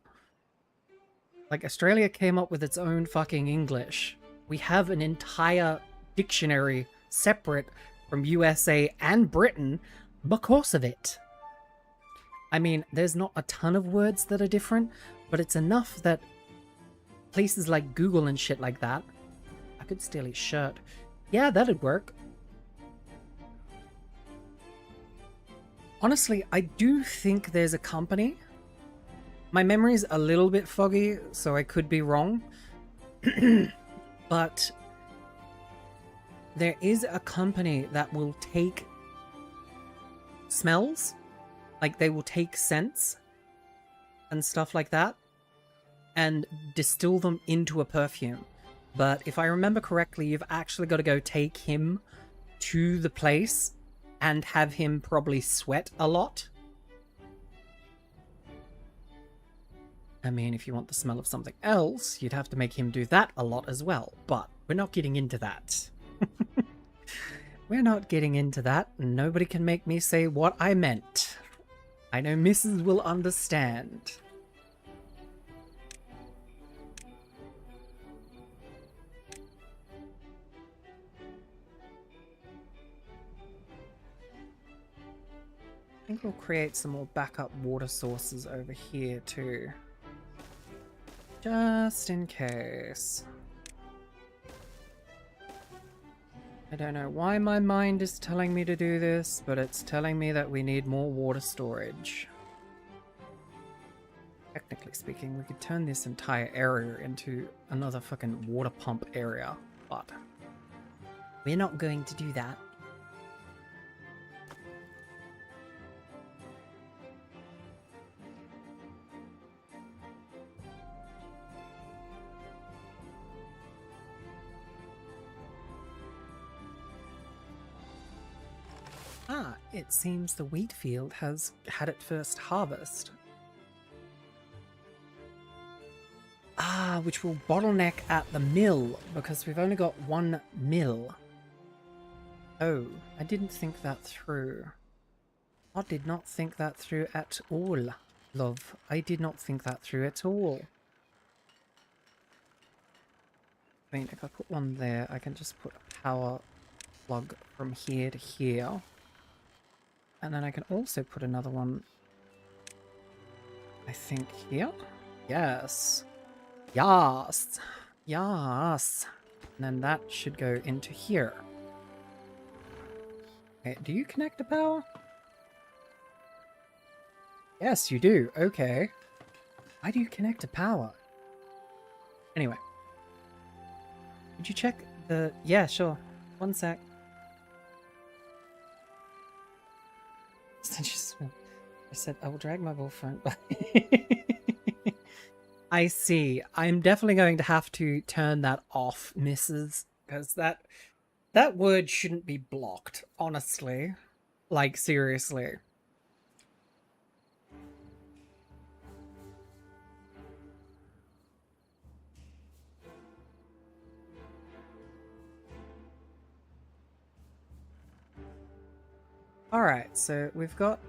Like, Australia came up with its own fucking English. We have an entire dictionary separate from USA and Britain because of it. I mean, there's not a ton of words that are different, but it's enough that places like Google and shit like that. I could steal his shirt. Yeah, that'd work. Honestly, I do think there's a company. My memory's a little bit foggy, so I could be wrong. But there is a company that will take smells, like they will take scents and stuff like that, and distill them into a perfume. But if I remember correctly, you've actually got to go take him to the place and have him probably sweat a lot. I mean, if you want the smell of something else, you'd have to make him do that a lot as well. But we're not getting into that. We're not getting into that. Nobody can make me say what I meant. I know Mrs. will understand. I think we'll create some more backup water sources over here too. Just in case. I don't know why my mind is telling me to do this, but it's telling me that we need more water storage. Technically speaking, we could turn this entire area into another fucking water pump area, but we're not going to do that. Ah, it seems the wheat field has had its first harvest. Ah, which will bottleneck at the mill, because we've only got one mill. Oh, I didn't think that through. I did not think that through at all, love. I did not think that through at all. I mean, if I put one there, I can just put a power plug from here to here. And then I can also put another one, I think, here? Yes. Yes. Yes. And then that should go into here. Okay, do you connect to power? Yes, you do. Okay. Why do you connect to power? Anyway. Did you check the... Yeah, sure. One sec. I said, I will drag my boyfriend. I see. I'm definitely going to have to turn that off, Mrs. Because that word shouldn't be blocked, honestly. Like, seriously. Alright, so we've got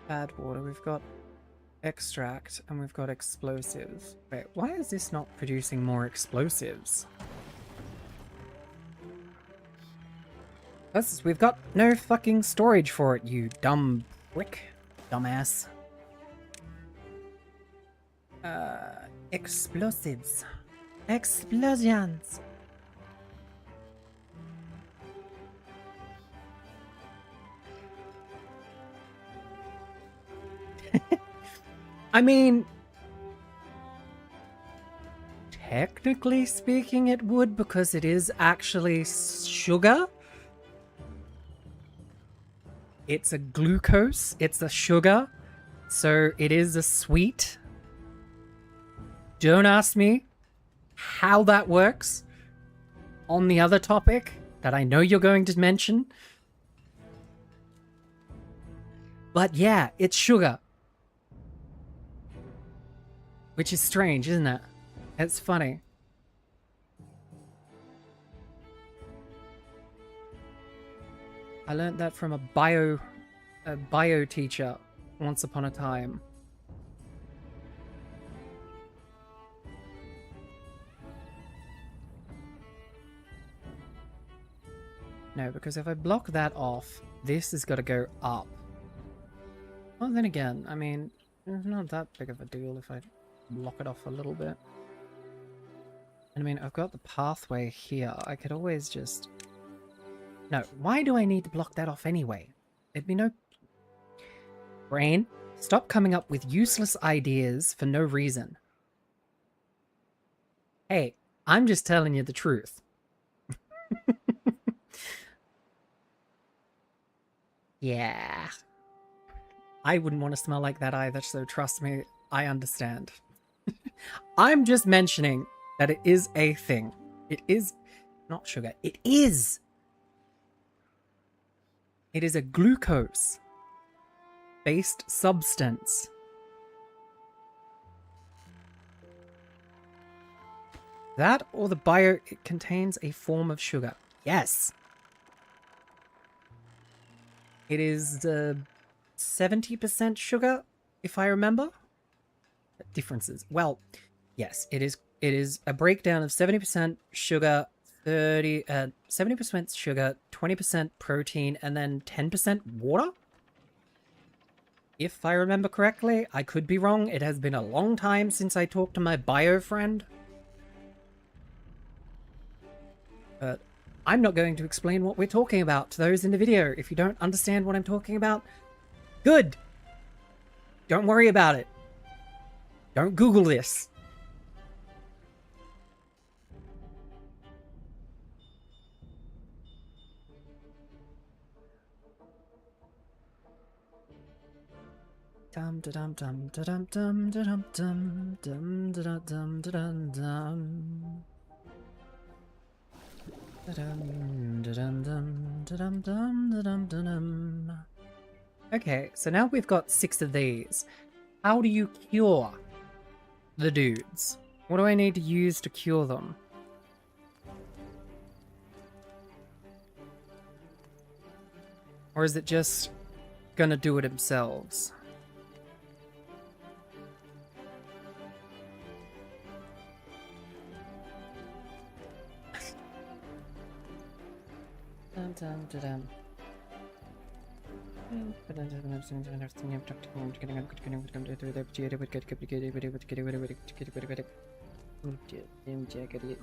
bad water, we've got extract, and we've got explosives. Wait, why is this not producing more explosives? We've got no fucking storage for it, you dumb prick. Dumbass. Explosives. Explosions! I mean, technically speaking, it would, because it is actually sugar. It's a glucose. It's a sugar. So it is a sweet. Don't ask me how that works on the other topic that I know you're going to mention. But yeah, it's sugar. Which is strange, isn't it? It's funny. I learned that from a bio teacher once upon a time. No, because if I block that off, this has got to go up. Well, then again, I mean, it's not that big of a deal if I block it off a little bit. And I mean, I've got the pathway here. I could always just... No, why do I need to block that off anyway? It'd be no... Rayne, stop coming up with useless ideas for no reason. Hey, I'm just telling you the truth. Yeah. I wouldn't want to smell like that either, so trust me, I understand. I'm just mentioning that it is a thing. It is not sugar. It is. It is a glucose-based substance. That or the bio, it contains a form of sugar. Yes. It is 70% sugar, if I remember. Differences. Well, yes, it is a breakdown of 70% sugar, 70% sugar, 20% protein, and then 10% water. If I remember correctly, I could be wrong. It has been a long time since I talked to my bio friend. But I'm not going to explain what we're talking about to those in the video. If you don't understand what I'm talking about, good. Don't worry about it. Don't Google this. Dum dum dum dum dum dum dum dum dum dum dum dum. Okay, so now we've got 6 of these. How do you cure the dudes? What do I need to use to cure them? Or is it just gonna do it themselves?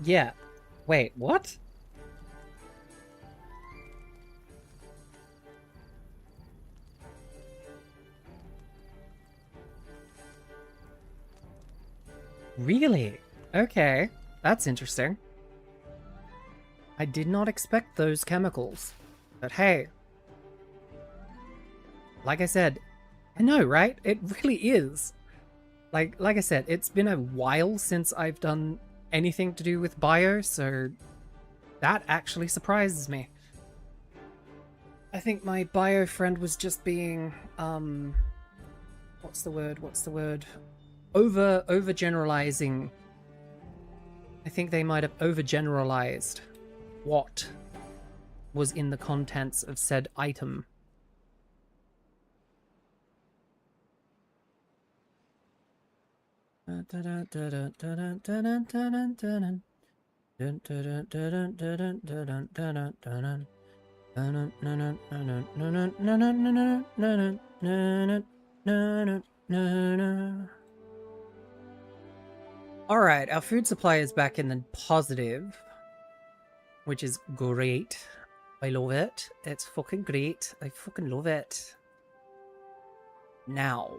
Yeah. Wait, what? Really? Okay. That's interesting. I did not expect those chemicals. But hey. Like I said, I know, right? It really is. Like I said, it's been a while since I've done anything to do with bio, so that actually surprises me. I think my bio friend was just being, what's the word? Overgeneralizing. I think they might have overgeneralized what was in the contents of said item. Alright, our food supply is back in the positive, which is great. I love it. It's fucking great. I fucking love it. Now,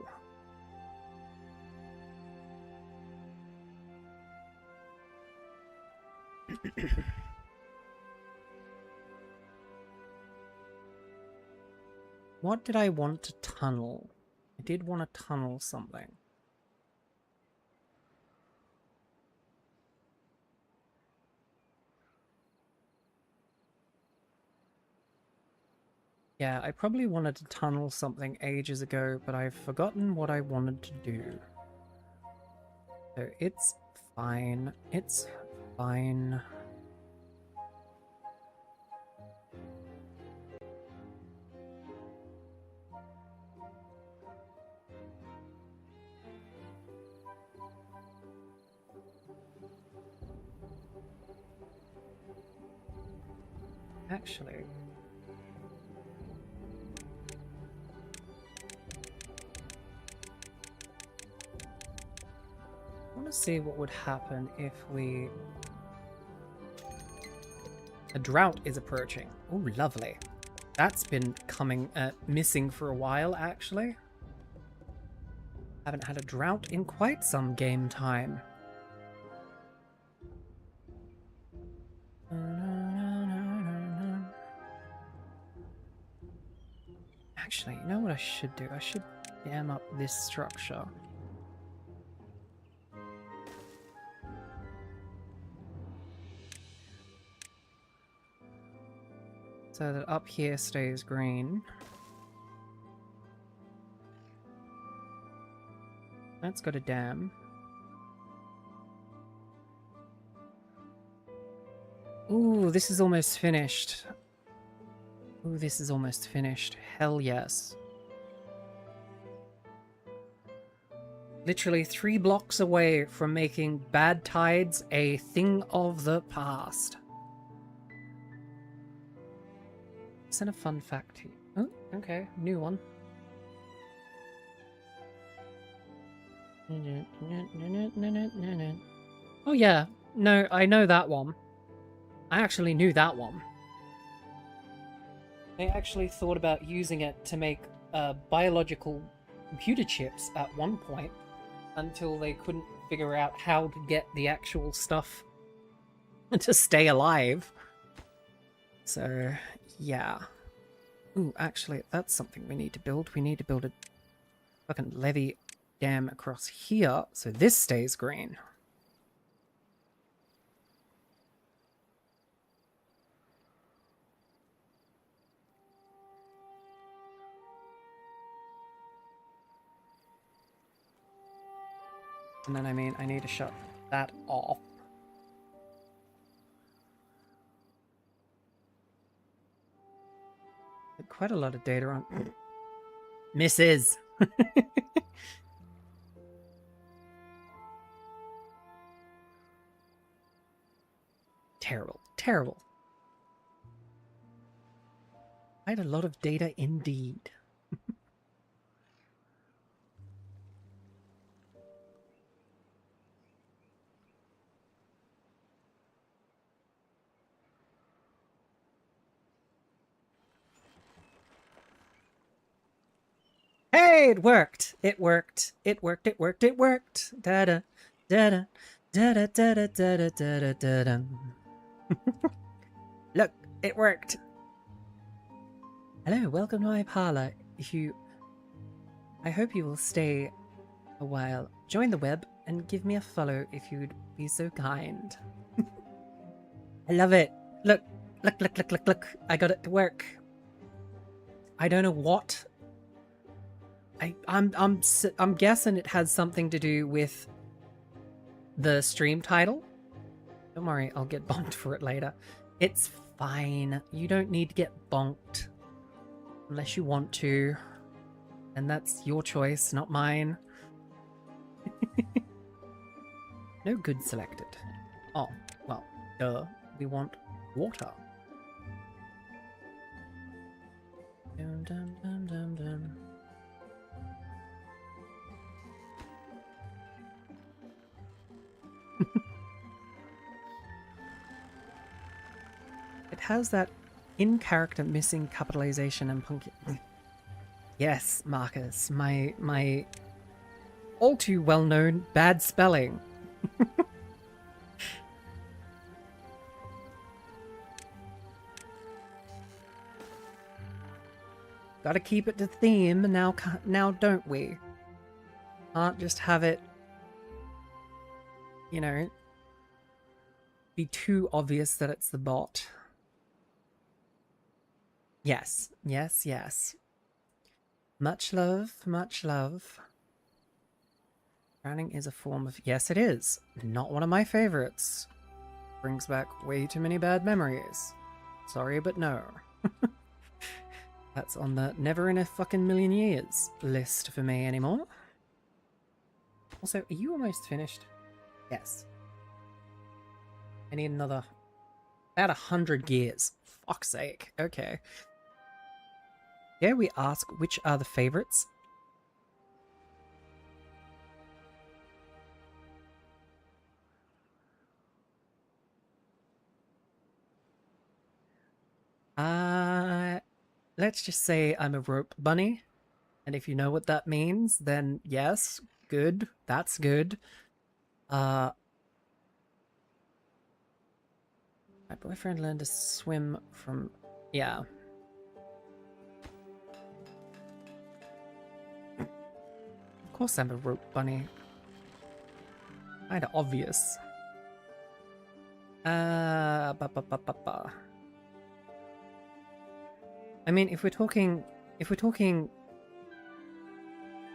What did I want to tunnel? I did want to tunnel something. Yeah, I probably wanted to tunnel something ages ago, but I've forgotten what I wanted to do. So it's fine. It's fine. Actually, I want to see what would happen if we... A drought is approaching. Oh, lovely. That's been missing for a while, actually. Haven't had a drought in quite some game time. Actually, you know what I should do? I should dam up this structure. So that up here stays green. That's got a dam. Ooh, this is almost finished. Ooh, this is almost finished. Hell yes. Literally 3 blocks away from making bad tides a thing of the past. Isn't a fun fact here? Oh, okay, new one. Oh yeah, no, I know that one. I actually knew that one. They actually thought about using it to make biological computer chips at one point until they couldn't figure out how to get the actual stuff to stay alive. So, yeah. Ooh, actually, that's something we need to build. We need to build a fucking levee dam across here so this stays green. And then, I mean, I need to shut that off. Quite a lot of data on... Misses! Terrible. Terrible. Quite a lot of data indeed. Hey, it worked. It worked. It worked. It worked. It worked. Da da da da da da da da da da da da. Look, it worked. Hello, welcome to my parlor. I hope you will stay a while. Join the web and give me a follow if you'd be so kind. I love it. Look, look, look, look, look, look. I got it to work. I don't know what. I'm guessing it has something to do with the stream title. Don't worry, I'll get bonked for it later. It's fine. You don't need to get bonked unless you want to, and that's your choice, not mine. No good selected. Oh, well, duh. We want water. Dum dum dum dum dum. It has that in-character missing capitalization and punctuation. Yes, Marcus, my all too well-known bad spelling. Gotta keep it to theme now, don't we? Can't just have it, you know, be too obvious that it's the bot. Yes, yes, yes. Much love, much love. Drowning is a form of... Yes, it is. Not one of my favorites. Brings back way too many bad memories. Sorry, but no. That's on the never in a fucking million years list for me anymore. Also, are you almost finished? Yes. I need another... About 100 gears. Fuck's sake. Okay. Dare we ask which are the favorites? Let's just say I'm a rope bunny. And if you know what that means, then yes, good. That's good. My boyfriend learned to swim from... Yeah. Of course I'm a rope bunny. Kinda obvious. I mean, if we're talking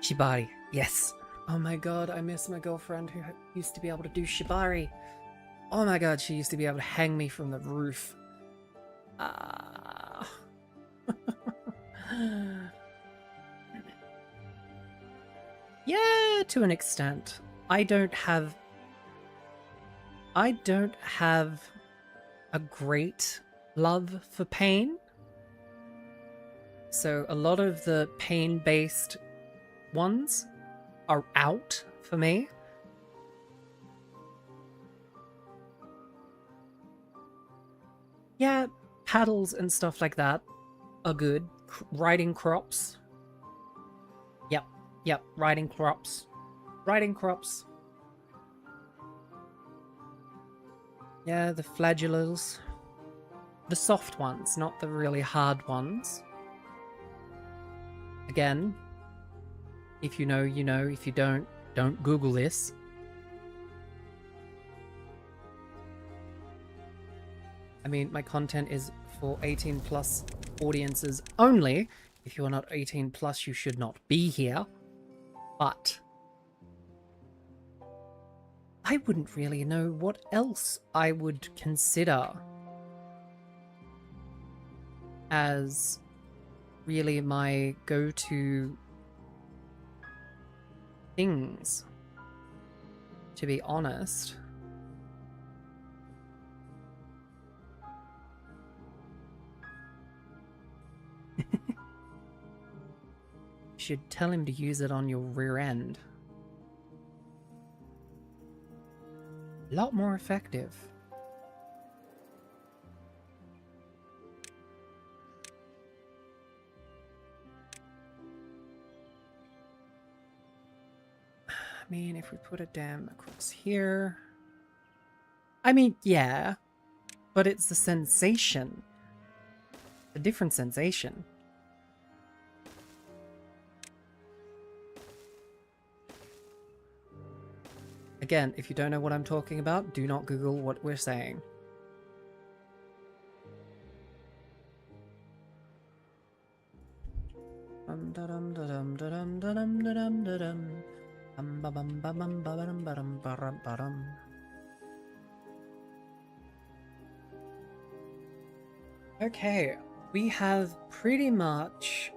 shibari, yes. Oh my god, I miss my girlfriend who used to be able to do shibari. Oh my god, she used to be able to hang me from the roof. Yeah, to an extent. I don't have a great love for pain. So a lot of the pain-based ones are out for me. Yeah, paddles and stuff like that are good. Riding crops. Yep, riding crops. Riding crops. Yeah, the flagellas. The soft ones, not the really hard ones. Again, if you know, you know. If you don't Google this. I mean, my content is for 18 plus audiences only. If you are not 18 plus, you should not be here. But I wouldn't really know what else I would consider as really my go-to things, to be honest. You should tell him to use it on your rear end. A lot more effective. I mean, if we put a dam across here... I mean, yeah, but it's the sensation. A different sensation. Again, if you don't know what I'm talking about, do not Google what we're saying. Okay, we have pretty much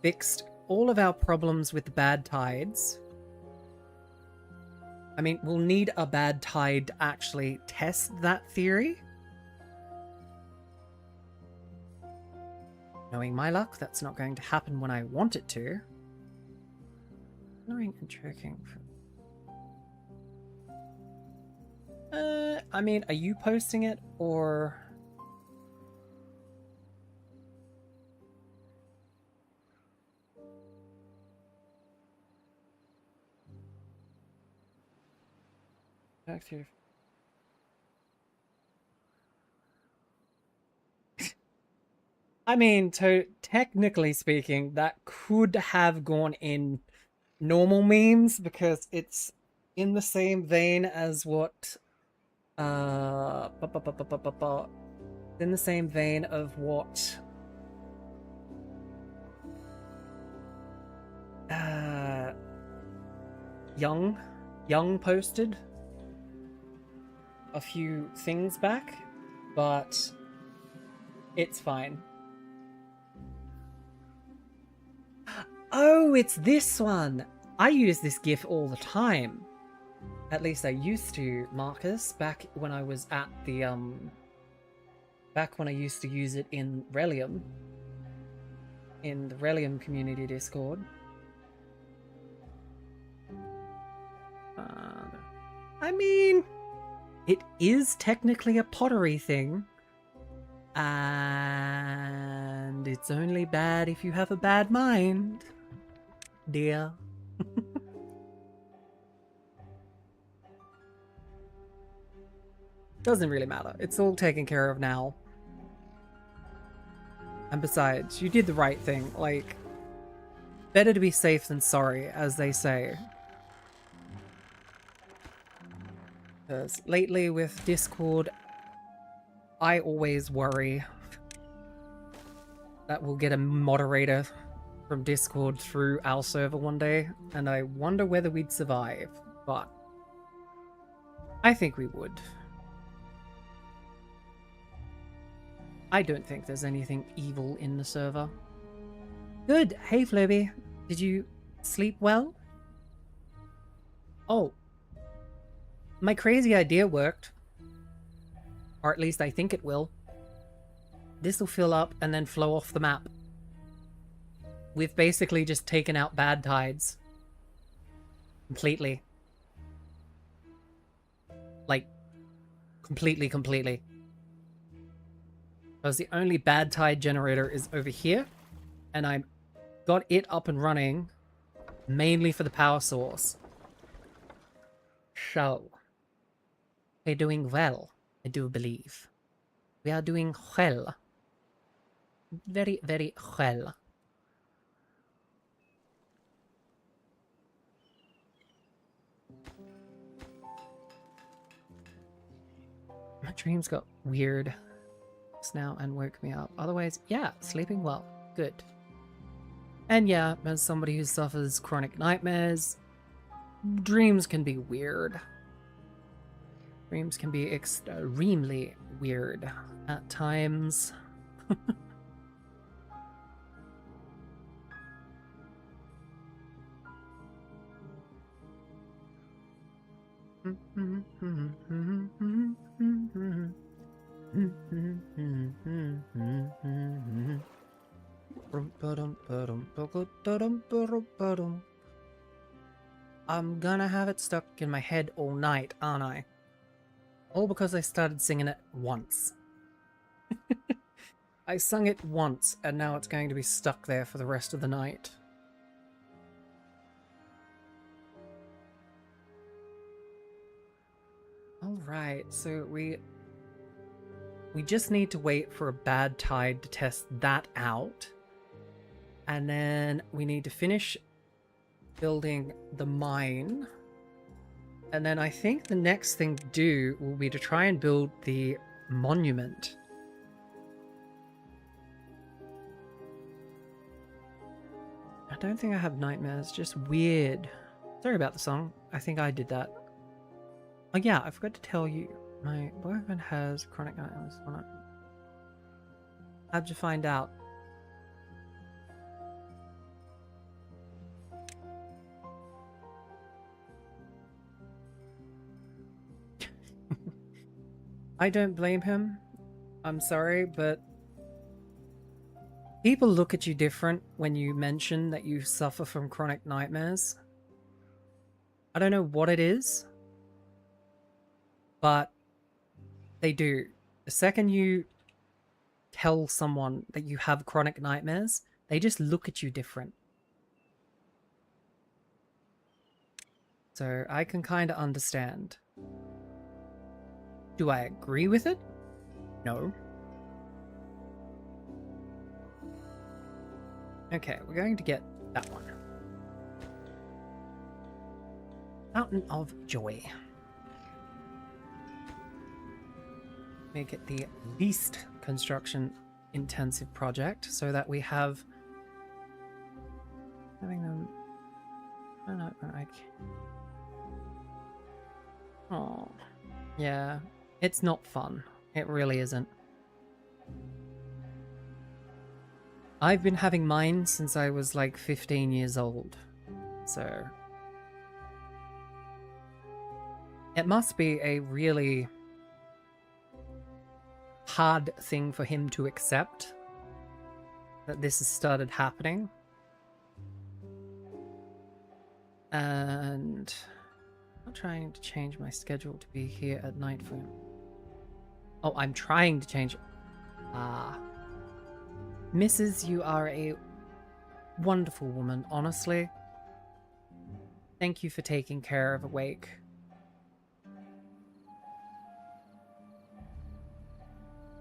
fixed all of our problems with the bad tides. I mean, we'll need a bad tide to actually test that theory. Knowing my luck, that's not going to happen when I want it to. Knowing and choking. I mean, are you posting it or... Active. I mean, technically speaking, that could have gone in normal memes because it's in the same vein as what in the same vein of what Young posted a few things back, but it's fine. Oh, it's this one. I use this GIF all the time. At least I used to, Marcus, back when I was at the back when I used to use it in Relium, in the Relium community Discord. I mean, it is technically a pottery thing, and it's only bad if you have a bad mind, dear. Doesn't really matter. It's all taken care of now. And besides, you did the right thing. Like, better to be safe than sorry, as they say. Because lately with Discord, I always worry that we'll get a moderator from Discord through our server one day, and I wonder whether we'd survive, but I think we would. I don't think there's anything evil in the server. Good. Hey, Floby. Did you sleep well? Oh. My crazy idea worked. Or at least I think it will. This will fill up and then flow off the map. We've basically just taken out bad tides. Completely. Like, completely. Because the only bad tide generator is over here, and I got it up and running mainly for the power source. So, we're doing well, I do believe. We are doing well. Very, very well. My dreams got weird now and woke me up. Otherwise, yeah, sleeping well. Good. And yeah, as somebody who suffers chronic nightmares, dreams can be weird. Dreams can be extremely weird at times. I'm gonna have it stuck in my head all night, aren't I? All because I started singing it once. I sung it once, and now it's going to be stuck there for the rest of the night. Alright, so we just need to wait for a bad tide to test that out. And then we need to finish building the mine. And then I think the next thing to do will be to try and build the monument. I don't think I have nightmares, just weird. Sorry about the song. I think I did that. Oh yeah, I forgot to tell you. My boyfriend has chronic nightmares. How'd you find out? I don't blame him. I'm sorry, but people look at you different when you mention that you suffer from chronic nightmares. I don't know what it is, but they do. The second you tell someone that you have chronic nightmares, they just look at you different. So I can kind of understand. Do I agree with it? No. Okay, we're going to get that one. Fountain of Joy. Make it the least construction intensive project so that we have having them. Oh, yeah, it's not fun. It really isn't. I've been having mine since I was like 15 years old, so it must be a really hard thing for him to accept that this has started happening. And I'm not trying to change my schedule to be here at night for him. Oh, I'm trying to change. Ah. Mrs., you are a wonderful woman, honestly. Thank you for taking care of Awake.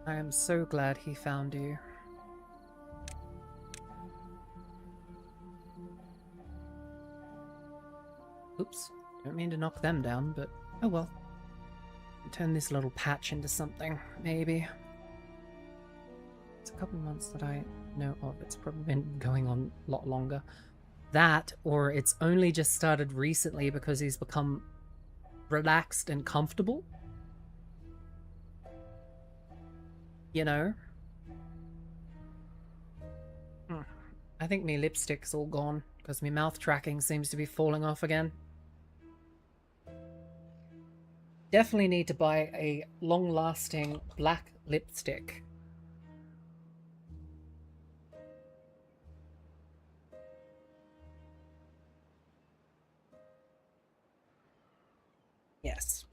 I am so glad he found you. Oops, don't mean to knock them down, but oh well. Turn this little patch into something, maybe. It's a couple months that I know of. It's probably been going on a lot longer. That, or it's only just started recently because he's become relaxed and comfortable. You know? I think my lipstick's all gone because my mouth tracking seems to be falling off again. Definitely need to buy a long-lasting black lipstick. Yes.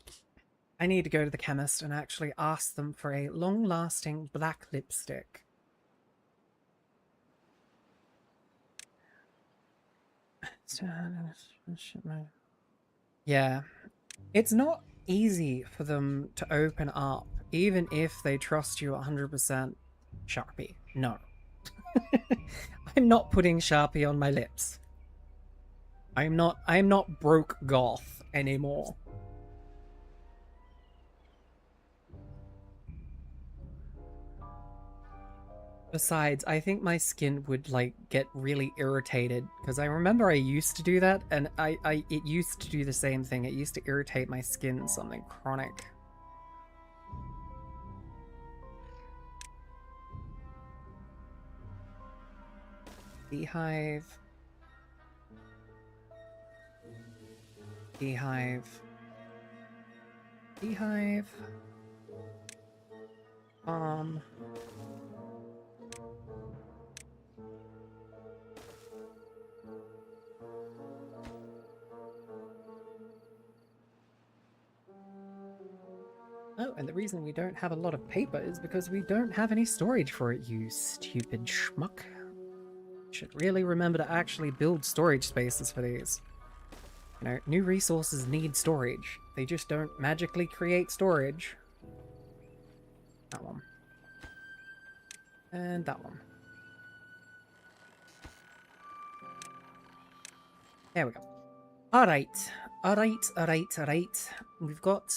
I need to go to the chemist and actually ask them for a long-lasting black lipstick. Yeah. It's not easy for them to open up, even if they trust you 100%. Sharpie. No. I'm not putting Sharpie on my lips. I'm not broke goth anymore. Besides, I think my skin would like get really irritated because I remember I used to do that, and it used to do the same thing. It used to irritate my skin, something chronic. Beehive. Beehive. Beehive. Oh, and the reason we don't have a lot of paper is because we don't have any storage for it, you stupid schmuck. Should really remember to actually build storage spaces for these. You know, new resources need storage. They just don't magically create storage. That one. And that one. There we go. Alright. Alright. We've got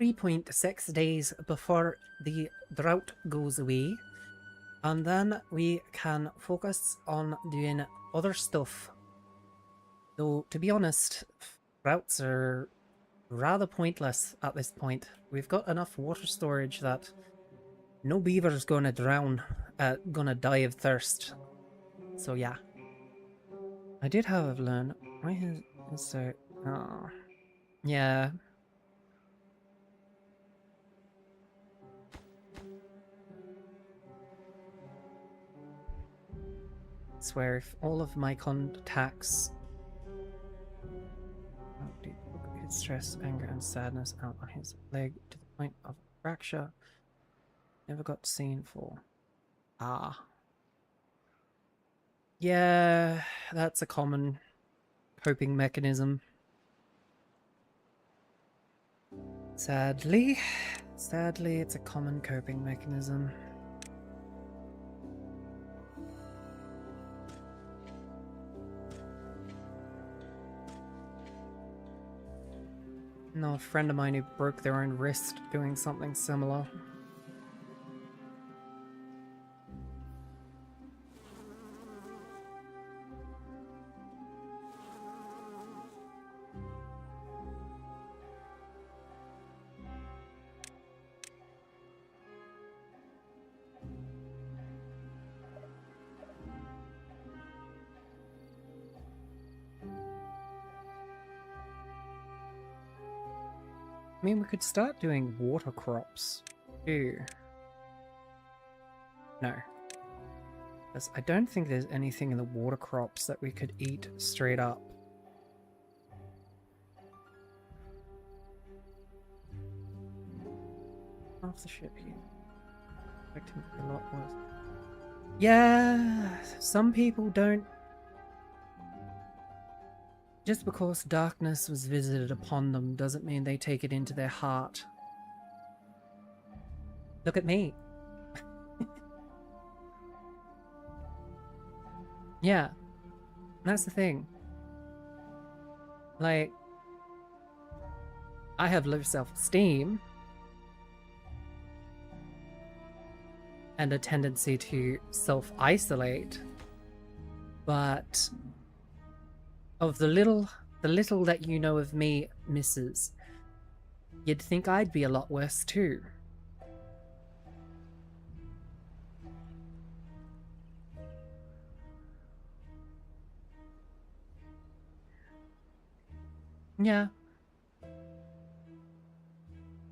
3.6 days before the drought goes away. And then we can focus on doing other stuff. Though, to be honest, droughts are rather pointless at this point. We've got enough water storage that no beaver's gonna drown, gonna die of thirst. So yeah. I did, however, learn. Why is there... Oh. Yeah. I swear, if all of my contacts... his stress, anger, and sadness out on his leg to the point of fracture. Never got seen for. Ah. Yeah, that's a common coping mechanism. Sadly, it's a common coping mechanism. No, a friend of mine who broke their own wrist doing something similar. I mean, we could start doing water crops, too. No. Because I don't think there's anything in the water crops that we could eat straight up. Off the ship here. Expect him to be a lot worse. Yeah, some people don't. Just because darkness was visited upon them doesn't mean they take it into their heart. Look at me. Yeah, that's the thing. Like, I have low self-esteem and a tendency to self-isolate, but of the little that you know of me, Mrs., you'd think I'd be a lot worse too. Yeah.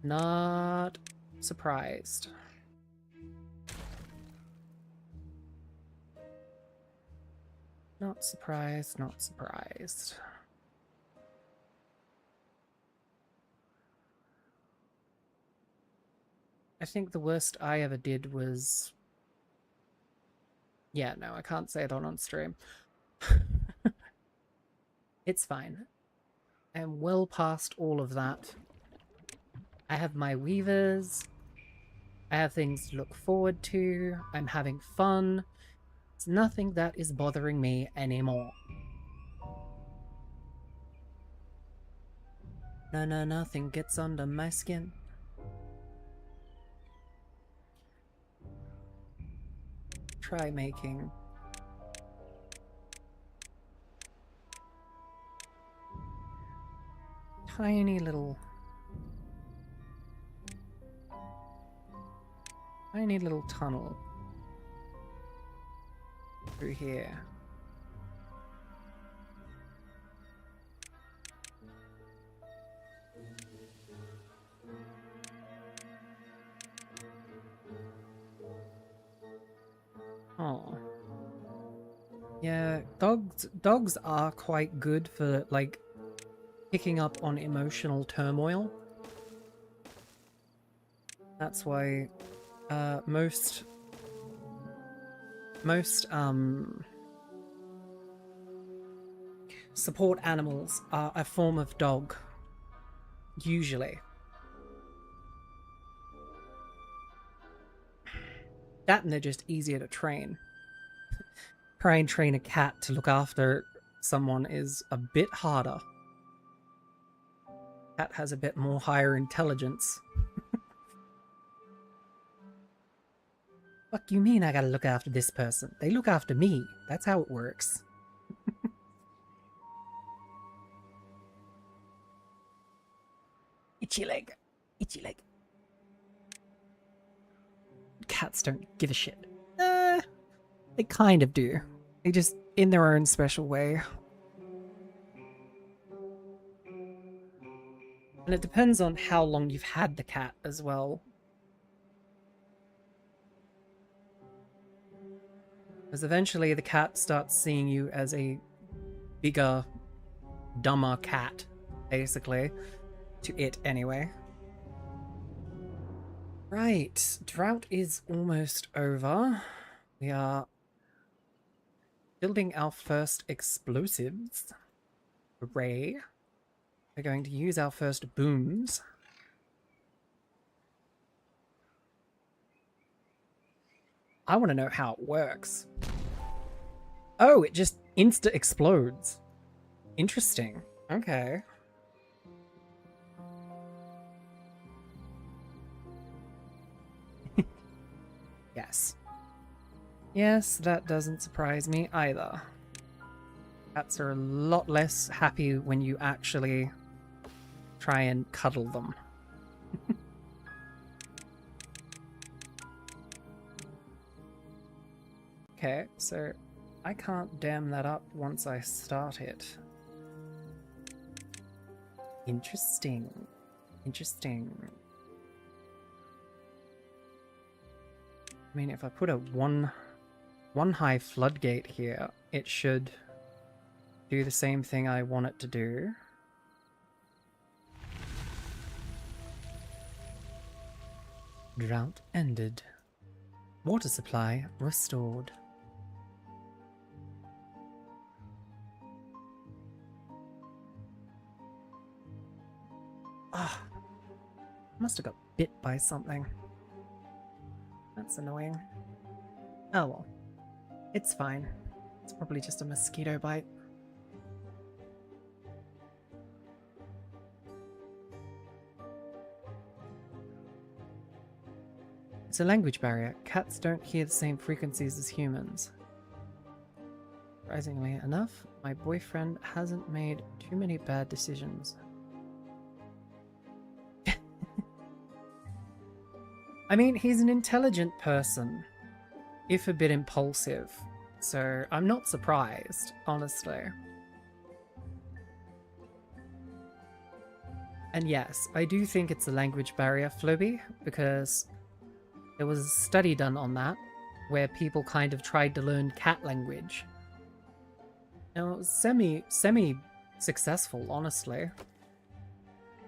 Not surprised. Not surprised, not surprised. I think the worst I ever did was... Yeah, no, I can't say it on stream. It's fine. I'm well past all of that. I have my weavers. I have things to look forward to. I'm having fun. It's nothing that is bothering me anymore. No, nothing gets under my skin. Try making tiny little tunnel through here. Oh. Yeah, dogs are quite good for, like, picking up on emotional turmoil. That's why most support animals are a form of dog, usually. That and they're just easier to train. Try and train a cat to look after someone is a bit harder. Cat has a bit more higher intelligence. What do you mean I gotta look after this person? They look after me. That's how it works. Itchy leg. Itchy leg. Cats don't give a shit. They kind of do. They just, in their own special way. And it depends on how long you've had the cat as well. Because eventually the cat starts seeing you as a bigger, dumber cat, basically. To it, anyway. Right, drought is almost over. We are building our first explosives. Hooray. We're going to use our first booms. I want to know how it works. Oh, it just insta-explodes. Interesting. Okay. Yes. Yes, that doesn't surprise me either. Cats are a lot less happy when you actually try and cuddle them. Okay, so I can't dam that up once I start it. Interesting. Interesting. I mean, if I put a one high floodgate here, it should do the same thing I want it to do. Drought ended. Water supply restored. Ah, must have got bit by something. That's annoying. Oh well, it's fine. It's probably just a mosquito bite. It's a language barrier. Cats don't hear the same frequencies as humans. Surprisingly enough, my boyfriend hasn't made too many bad decisions. I mean, he's an intelligent person, if a bit impulsive, so I'm not surprised, honestly. And yes, I do think it's a language barrier, Floby, because there was a study done on that, where people kind of tried to learn cat language. Now, it was semi-successful, honestly.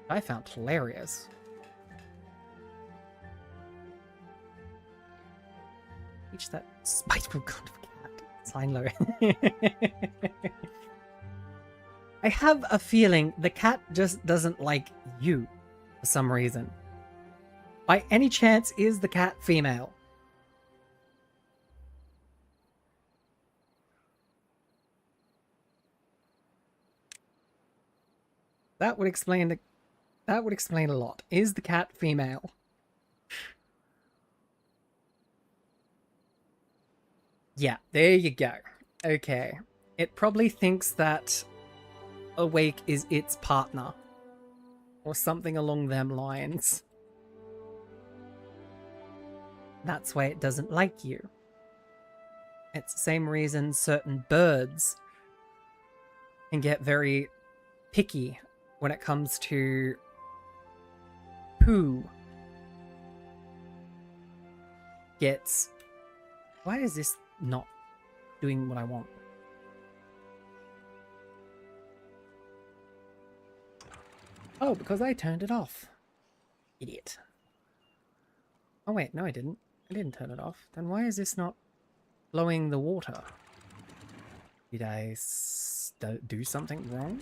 I found hilarious. Reach that spiteful kind of cat. Sign low. I have a feeling the cat just doesn't like you for some reason. By any chance, is the cat female? That would explain a lot. Is the cat female? Yeah, there you go. Okay. It probably thinks that Awake is its partner. Or something along them lines. That's why it doesn't like you. It's the same reason certain birds can get very picky when it comes to poo. Gets... Why is this not doing what I want? Oh, because I turned it off. Idiot. Oh wait, no I didn't. I didn't turn it off. Then why is this not blowing the water? Did I do something wrong?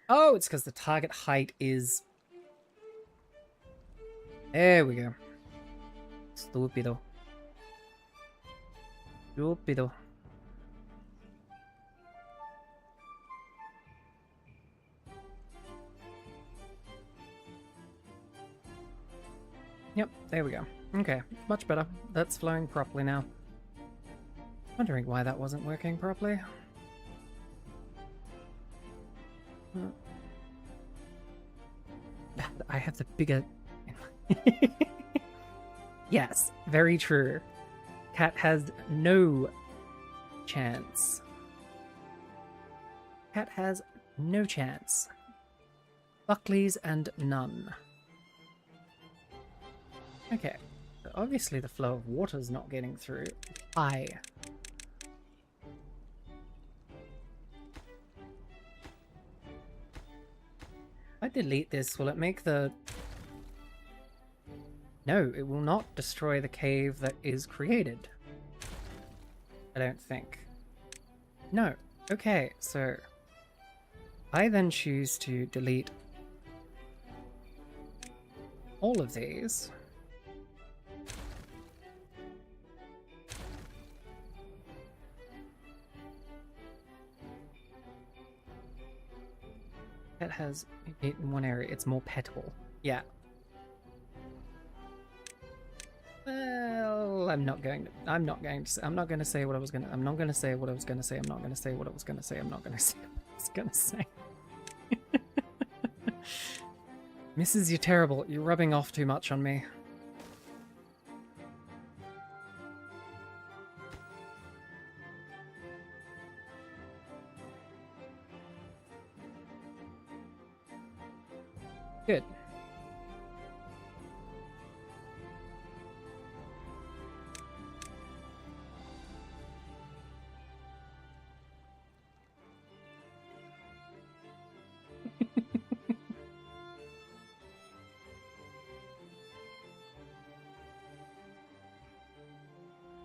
Oh, it's because the target height is... There we go. Stupido. Stupido. Yep, there we go. Okay, much better. That's flowing properly now. Wondering why that wasn't working properly. I have the bigger... Yes, very true. Cat has no chance. Cat has no chance. Buckley's and none. Okay, so obviously the flow of water is not getting through. If I delete this, will it make the... No, it will not destroy the cave that is created. I don't think. No. Okay, so... I then choose to delete all of these. It has it in one area, it's more petable. Yeah. I'm not going to say what I was going to, I'm not going to say what I was going to say, I'm not going to say what I was going to say, I'm not going to say what I was going to say, I'm not going to say what I was going to say. Mrs. You're terrible. You're rubbing off too much on me. Good.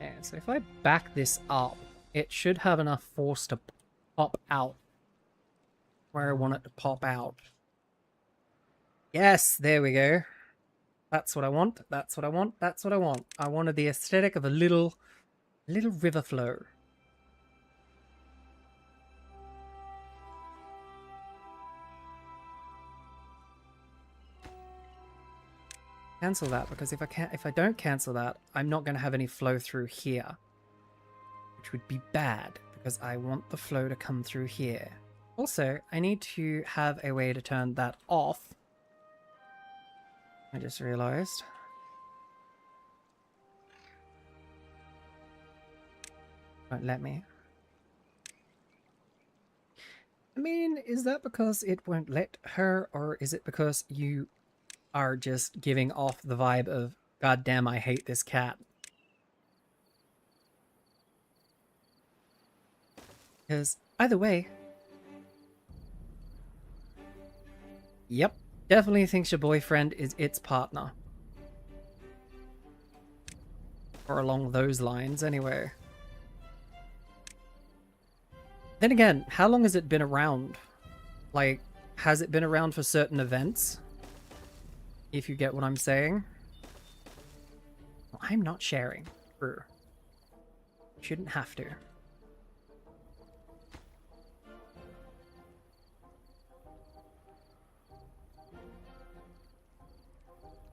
Okay, so if I back this up, it should have enough force to pop out where I want it to pop out. Yes, there we go. That's what I want. That's what I want. That's what I want. I wanted the aesthetic of a little river flow. Cancel that, because if I don't cancel that, I'm not going to have any flow through here, which would be bad because I want the flow to come through here. Also, I need to have a way to turn that off. I just realized. Won't let me. I mean, is that because it won't let her, or is it because you are just giving off the vibe of, God damn, I hate this cat? Because either way, yep, definitely thinks your boyfriend is its partner. Or along those lines, anyway. Then again, how long has it been around? Like, has it been around for certain events? If you get what I'm saying. Well, I'm not sharing. True. Shouldn't have to.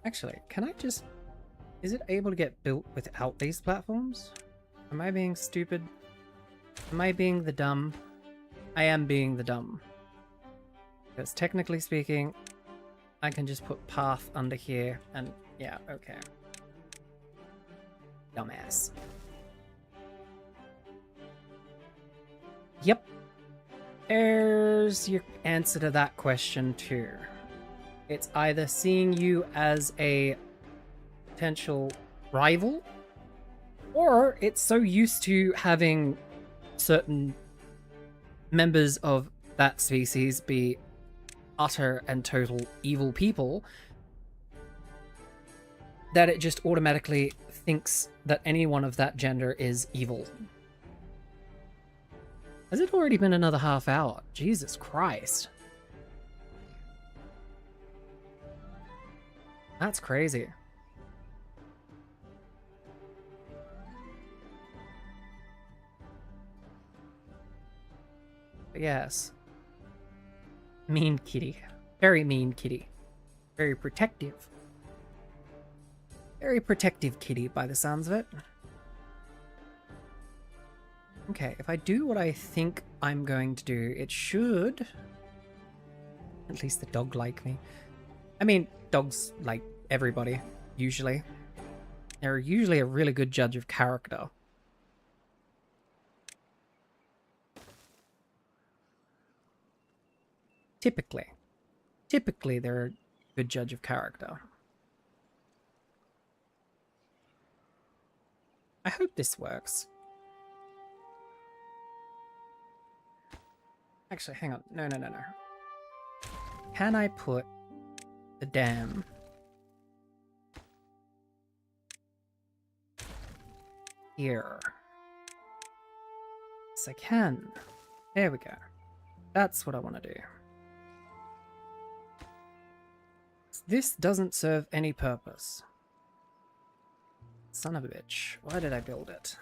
Actually, can I just... Is it able to get built without these platforms? Am I being stupid? Am I being the dumb? I am being the dumb. Because technically speaking, I can just put path under here and... Yeah, okay. Dumbass. Yep. There's your answer to that question too. It's either seeing you as a potential rival, or it's so used to having certain members of that species be utter and total evil people that it just automatically thinks that anyone of that gender is evil. Has it already been another half hour? Jesus Christ. That's crazy. But yes. Mean kitty. Very mean kitty. Very protective. Very protective kitty by the sounds of it. Okay, if I do what I think I'm going to do, it should... At least the dog like me. I mean, dogs like everybody, usually. They're usually a really good judge of character. Typically. Typically, they're a good judge of character. I hope this works. Actually, hang on. No. Can I put the dam here? Yes, I can. There we go. That's what I want to do. This doesn't serve any purpose. Son of a bitch. Why did I build it?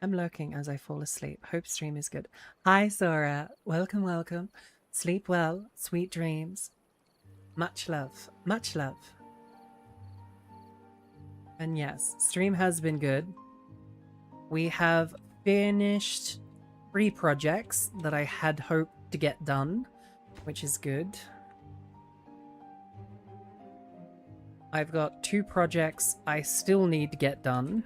I'm lurking as I fall asleep. Hope stream is good. Hi, Sora. Welcome, welcome. Sleep well. Sweet dreams. Much love. Much love. And yes, stream has been good. We have finished 3 projects that I had hoped to get done, which is good. I've got 2 projects I still need to get done.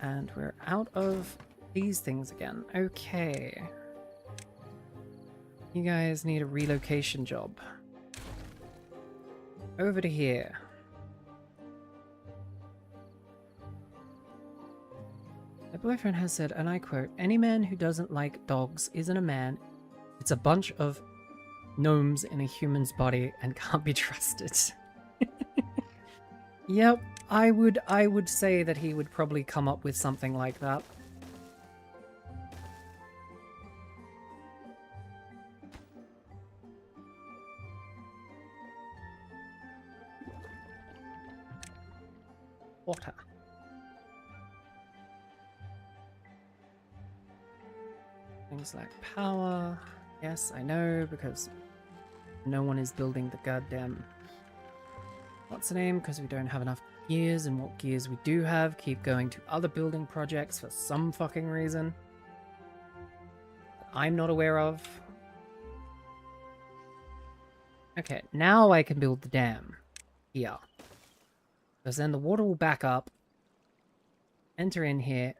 And we're out of these things again. Okay. You guys need a relocation job. Over to here. My boyfriend has said, and I quote, "Any man who doesn't like dogs isn't a man. It's a bunch of gnomes in a human's body and can't be trusted." Yep, I would say that he would probably come up with something like that. Water. Things like power. Yes, I know, because no one is building the goddamn... What's the name? Because we don't have enough gears, and what gears we do have keep going to other building projects for some fucking reason that I'm not aware of. Okay, now I can build the dam here. Because then the water will back up, enter in here.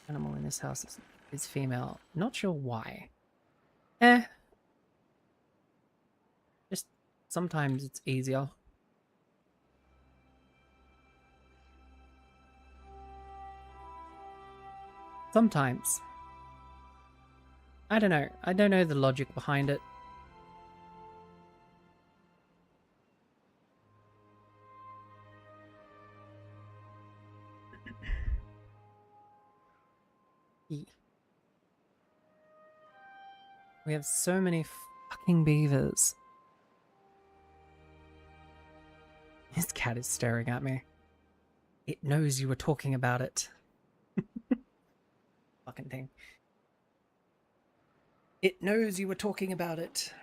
Animal in this house is female. Not sure why. Just sometimes it's easier. Sometimes. I don't know. I don't know the logic behind it. We have so many fucking beavers. This cat is staring at me. It knows you were talking about it. Fucking thing. It knows you were talking about it.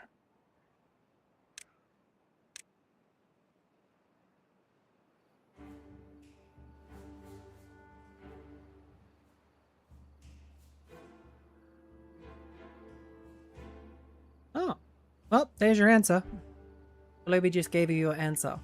Oh. Well, there's your answer. Lobby just gave you your answer.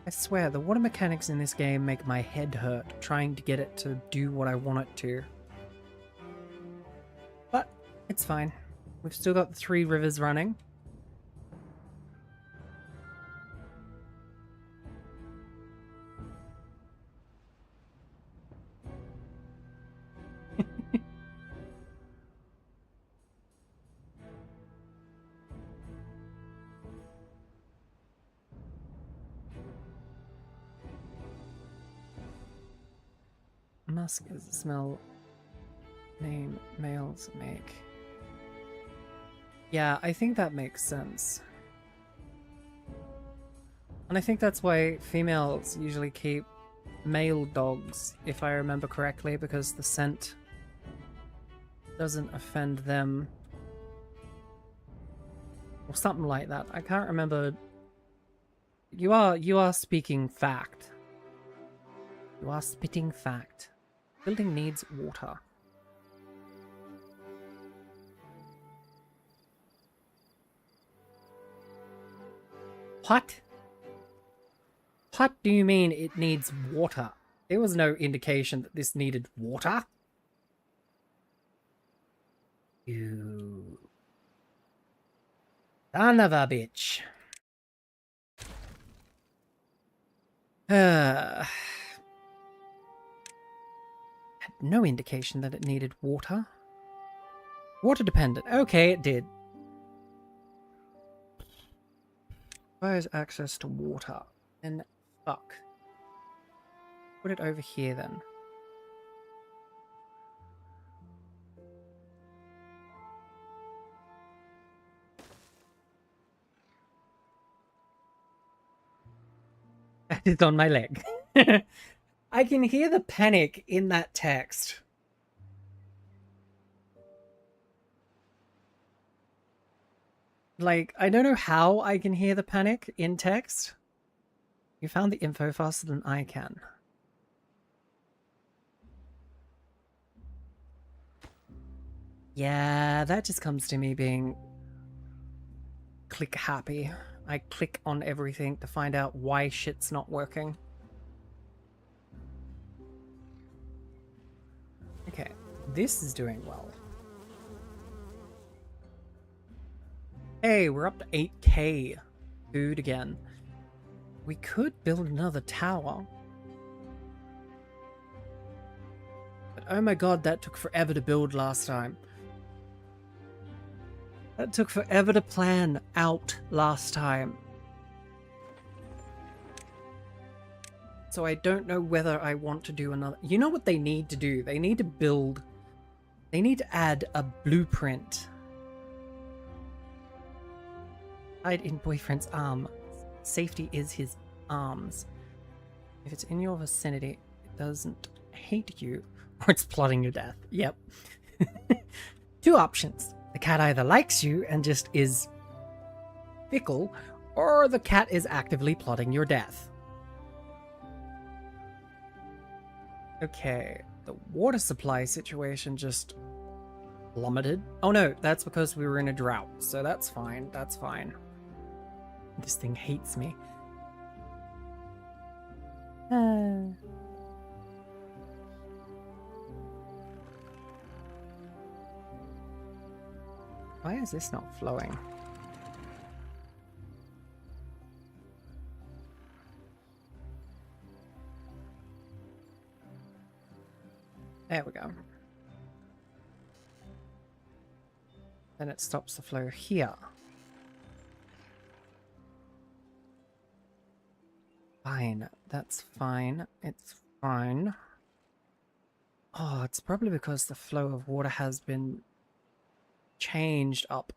I swear, the water mechanics in this game make my head hurt trying to get it to do what I want it to. But it's fine. We've still got the 3 rivers running. Musk is the smell name males make. Yeah, I think that makes sense. And I think that's why females usually keep male dogs, if I remember correctly, because the scent doesn't offend them. Or something like that. I can't remember. You are speaking fact. You are spitting fact. Building needs water. What? What do you mean it needs water? There was no indication that this needed water. You son of a bitch. had no indication that it needed water. Water dependent. Okay, it did. Requires access to water. And fuck. Put it over here then. That is on my leg. I can hear the panic in that text. Like, I don't know how I can hear the panic in text. You found the info faster than I can. Yeah, that just comes to me being click happy. I click on everything to find out why shit's not working. Okay, this is doing well. Hey, we're up to 8k food again. We could build another tower. But oh my god, that took forever to build last time. That took forever to plan out last time. So I don't know whether I want to do another... You know what they need to do? They need to build... They need to add a blueprint. Hide in boyfriend's arm. Safety is his arms. If it's in your vicinity, it doesn't hate you, or it's plotting your death. Yep. 2 options. The cat either likes you and just is fickle, or the cat is actively plotting your death. Okay, the water supply situation just plummeted. Oh no, that's because we were in a drought, so that's fine, that's fine. This thing hates me. Why is this not flowing? There we go. Then it stops the flow here. Fine, that's fine. It's fine. Oh, it's probably because the flow of water has been changed up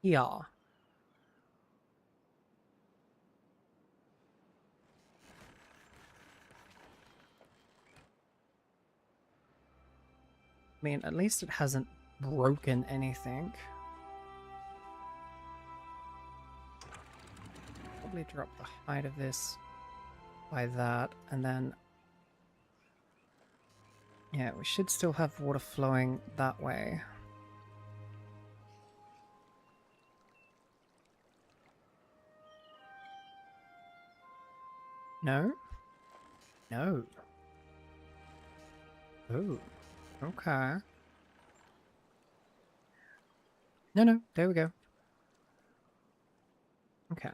here. I mean, at least it hasn't broken anything. Probably drop the height of this by that, and then yeah, we should still have water flowing that way. No? No. Oh, okay. No, there we go. Okay.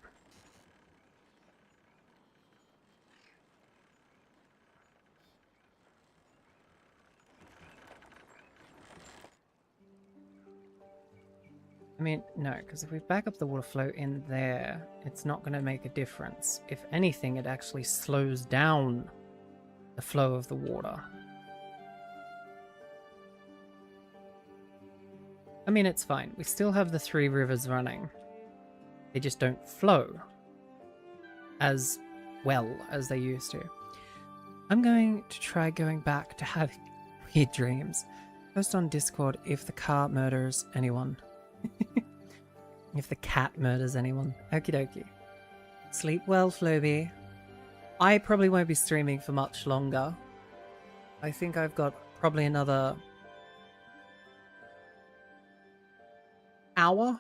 I mean, no, because if we back up the water flow in there, it's not going to make a difference. If anything, it actually slows down the flow of the water. I mean, it's fine. We still have the 3 rivers running. They just don't flow as well as they used to. I'm going to try going back to having weird dreams. Post on Discord if the car murders anyone. If the cat murders anyone. Okie dokie. Sleep well, Floby. I probably won't be streaming for much longer. I think I've got probably another hour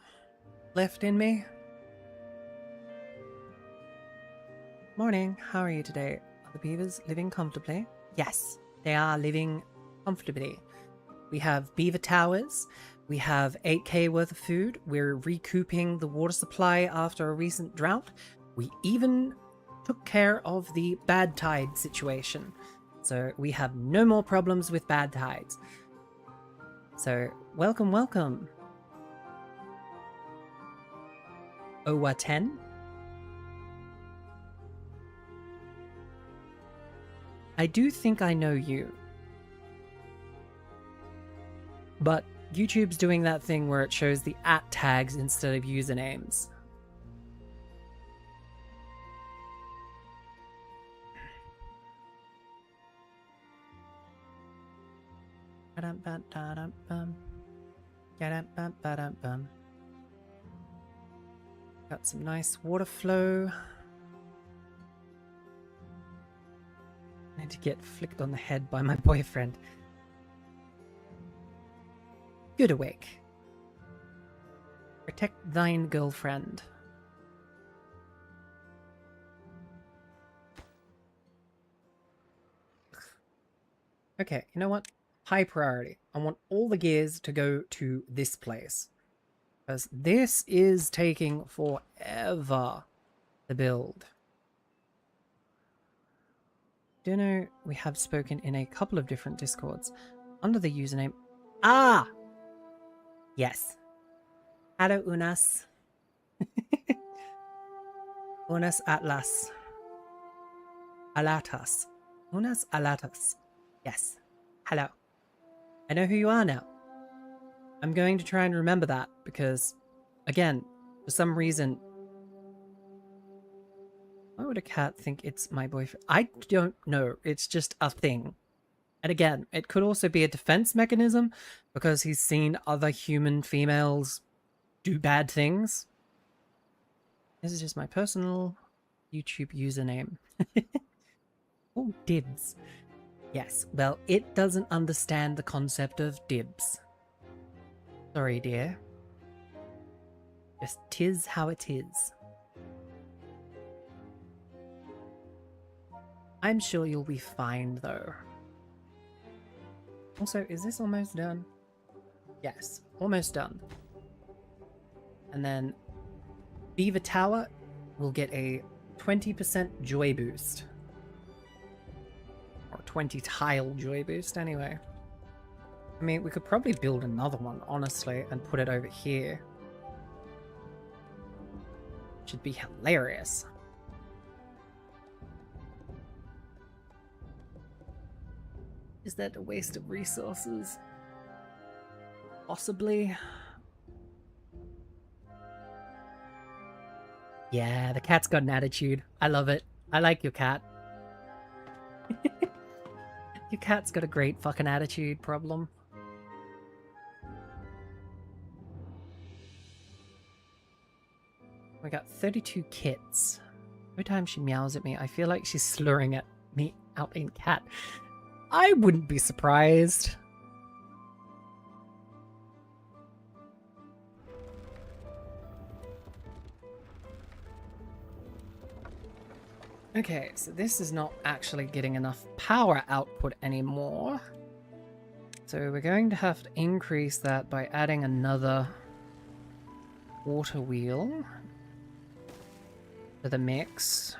left in me. Morning, how are you today? Are the beavers living comfortably? Yes, they are living comfortably. We have beaver towers. We have 8k worth of food. We're recouping the water supply after a recent drought. We even took care of the bad tide situation. So we have no more problems with bad tides. So welcome, welcome. Owa 10. I do think I know you. But YouTube's doing that thing where it shows the @ tags instead of usernames. Got some nice water flow. I need to get flicked on the head by my boyfriend. Good awake. Protect thine girlfriend. Okay, you know what? High priority. I want all the gears to go to this place. Because this is taking forever to build. Do you know we have spoken in a couple of different Discords under the username... Ah! Yes. Hello, Unas. Unas Atlas. Alatas. Unas Alatas. Yes. Hello. I know who you are now. I'm going to try and remember that because, again, for some reason... Why would a cat think it's my boyfriend? I don't know. It's just a thing. And again, it could also be a defense mechanism because he's seen other human females do bad things. This is just my personal YouTube username. Oh, dibs. Yes, well, it doesn't understand the concept of dibs. Sorry, dear. Just 'tis how it is. I'm sure you'll be fine, though. Also, is this almost done? Yes, almost done. And then Beaver Tower will get a 20% joy boost. Or 20 tile joy boost, anyway. I mean, we could probably build another one, honestly, and put it over here. Should be hilarious. Is that a waste of resources? Possibly. Yeah, the cat's got an attitude. I love it. I like your cat. Your cat's got a great fucking attitude problem. We got 32 kits. Every time she meows at me, I feel like she's slurring at me out in cat. I wouldn't be surprised. Okay, so this is not actually getting enough power output anymore. So we're going to have to increase that by adding another water wheel to the mix.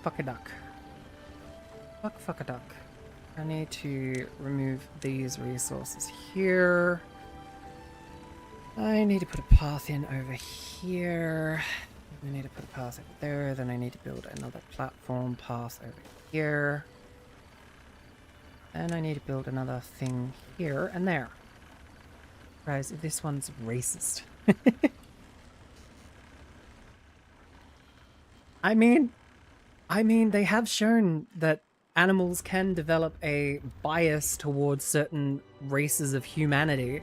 Fuck a duck. Fuck a duck. I need to remove these resources here. I need to put a path in over here. I need to put a path over there. Then I need to build another platform path over here. And I need to build another thing here and there. Guys, this one's racist. I mean, they have shown that animals can develop a bias towards certain races of humanity.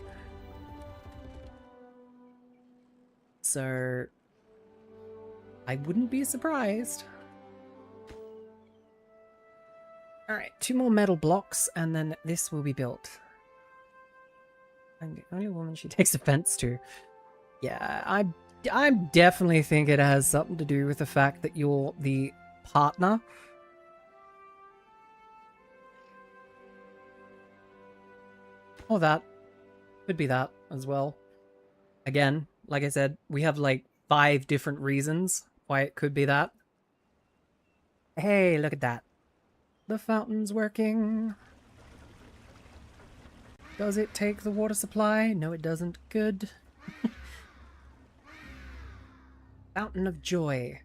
So, I wouldn't be surprised. Alright, 2 more metal blocks, and then this will be built. I'm the only woman she takes offense to. Yeah, I definitely think it has something to do with the fact that you're the partner. Or that. Could be that as well. Again, like I said, we have like 5 different reasons why it could be that. Hey, look at that. The fountain's working. Does it take the water supply? No, it doesn't. Good. Fountain of joy.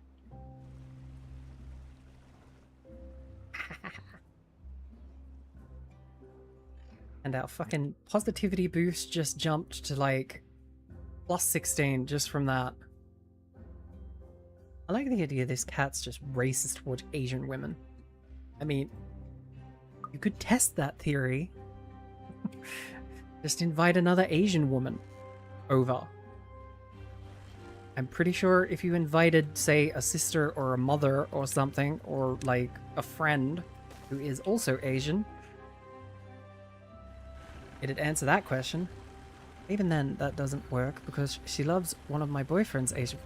And our fucking positivity boost just jumped to like plus 16 just from that. I like the idea this cat's just racist towards Asian women. I mean, you could test that theory. Just invite another Asian woman over. I'm pretty sure if you invited, say, a sister or a mother or something, or like a friend who is also Asian, it'd answer that question. Even then, that doesn't work because she loves one of my boyfriend's Asian.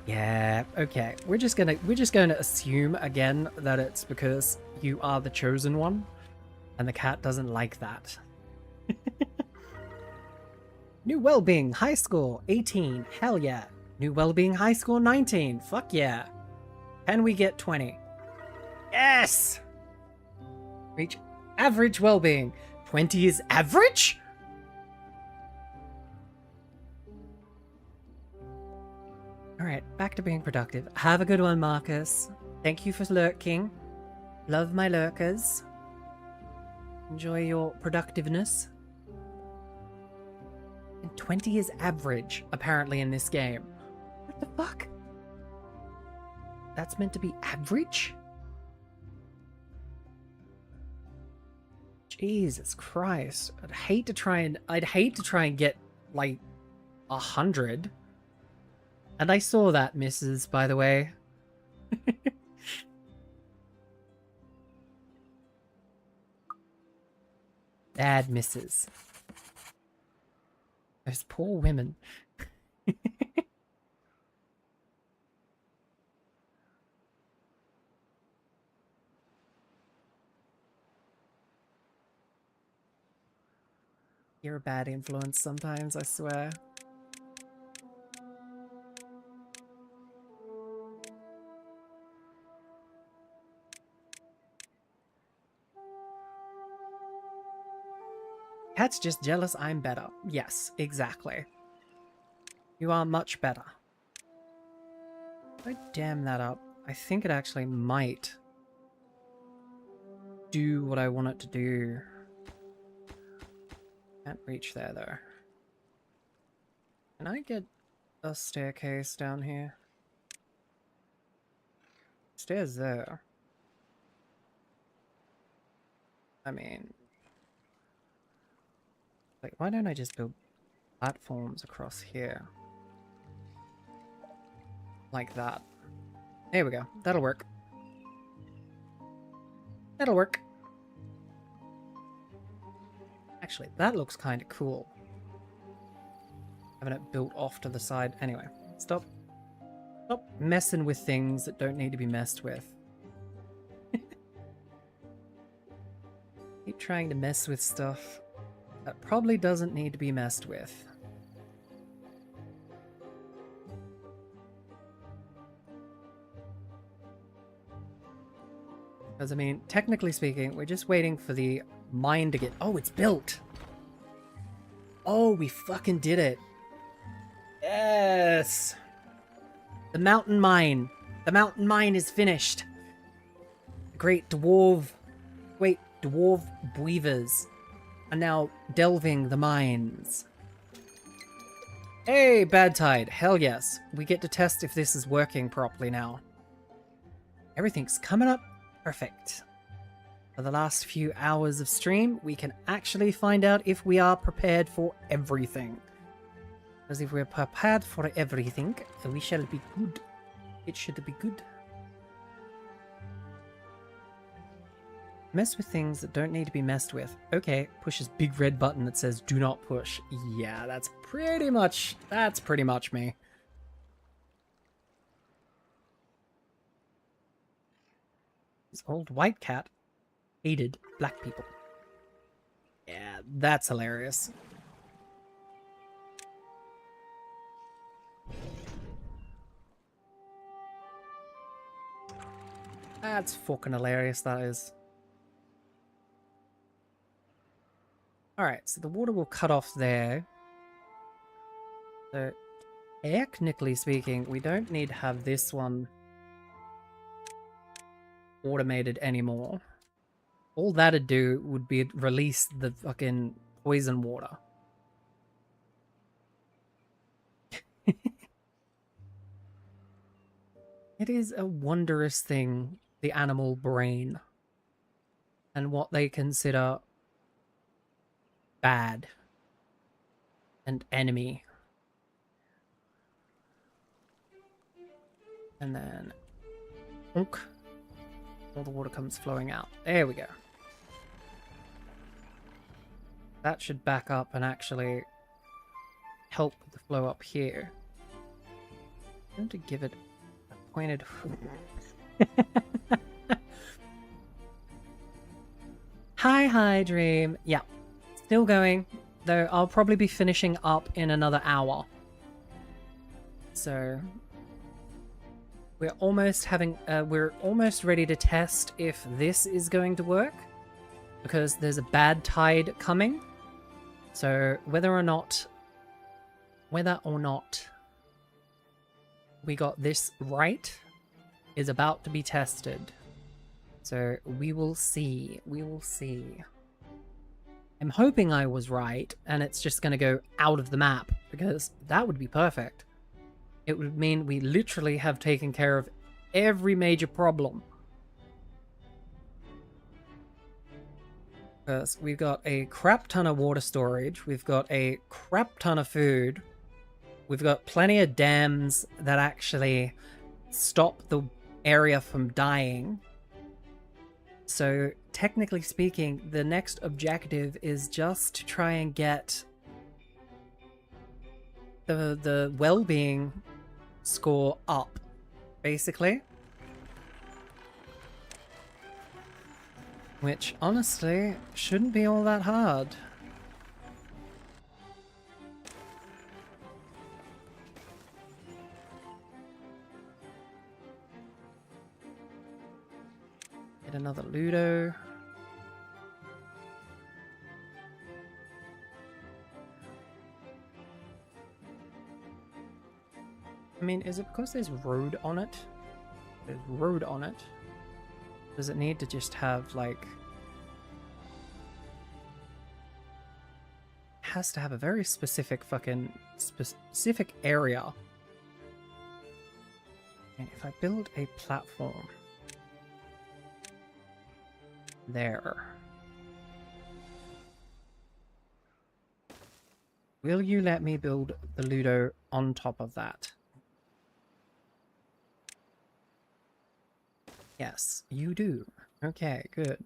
Yeah, okay. We're just gonna assume again that it's because you are the chosen one, and the cat doesn't like that. New Wellbeing High School 18. Hell yeah. New Wellbeing High School 19. Fuck yeah. Can we get 20? Yes! Reach average well-being. 20 is average? Alright, back to being productive. Have a good one, Marcus. Thank you for lurking. Love my lurkers. Enjoy your productiveness. And 20 is average, apparently, in this game. What the fuck? That's meant to be average? Jesus Christ. I'd hate to try and get, like, 100. And I saw that, missus, by the way. Bad misses. Those poor women. You're a bad influence sometimes, I swear. Cat's just jealous I'm better. Yes, exactly. You are much better. If I dam that up, I think it actually might do what I want it to do. Can't reach there, though. Can I get a staircase down here? Stairs there. I mean... like, why don't I just build platforms across here? Like that. There we go. That'll work. That'll work. Actually, that looks kind of cool. Having it built off to the side. Anyway, stop. Stop messing with things that don't need to be messed with. Keep trying to mess with stuff that probably doesn't need to be messed with. Because, I mean, technically speaking, we're just waiting for the mine to get... oh, it's built! Oh, we fucking did it! Yes! The mountain mine! The mountain mine is finished! The great dwarf weavers are now delving the mines. Hey, Bad Tide! Hell yes! We get to test if this is working properly now. Everything's coming up perfect. For the last few hours of stream, we can actually find out if we are prepared for everything. Because if we're prepared for everything, we shall be good. It should be good. Mess with things that don't need to be messed with. Okay, push this big red button that says do not push. Yeah, that's pretty much me. This old white cat hated black people. Yeah, That's hilarious. That's fucking hilarious, that is. Alright, so the water will cut off there. So, technically speaking, we don't need to have this one automated anymore. All that'd do would be release the fucking poison water. It is a wondrous thing, the animal brain, and what they consider bad and enemy. And then all the water comes flowing out. There we go. That should back up and actually help with the flow up here. I'm going to give it a pointed Hi, Dream. Yeah, still going. Though I'll probably be finishing up in another hour. So we're almost ready to test if this is going to work, because there's a bad tide coming. So whether or not we got this right is about to be tested. So we will see. We will see. I'm hoping I was right and it's just going to go out of the map, because that would be perfect. It would mean we literally have taken care of every major problem. Because we've got a crap ton of water storage, we've got a crap ton of food, we've got plenty of dams that actually stop the area from dying. So technically speaking, the next objective is just to try and get the well-being score up, basically. Which, honestly, shouldn't be all that hard. Get another Ludo. I mean, is it because there's road on it? There's road on it. Does it need to just have, like... It has to have a very specific fucking... specific area. And if I build a platform... There. Will you let me build the Ludo on top of that? Yes, you do. Okay, good.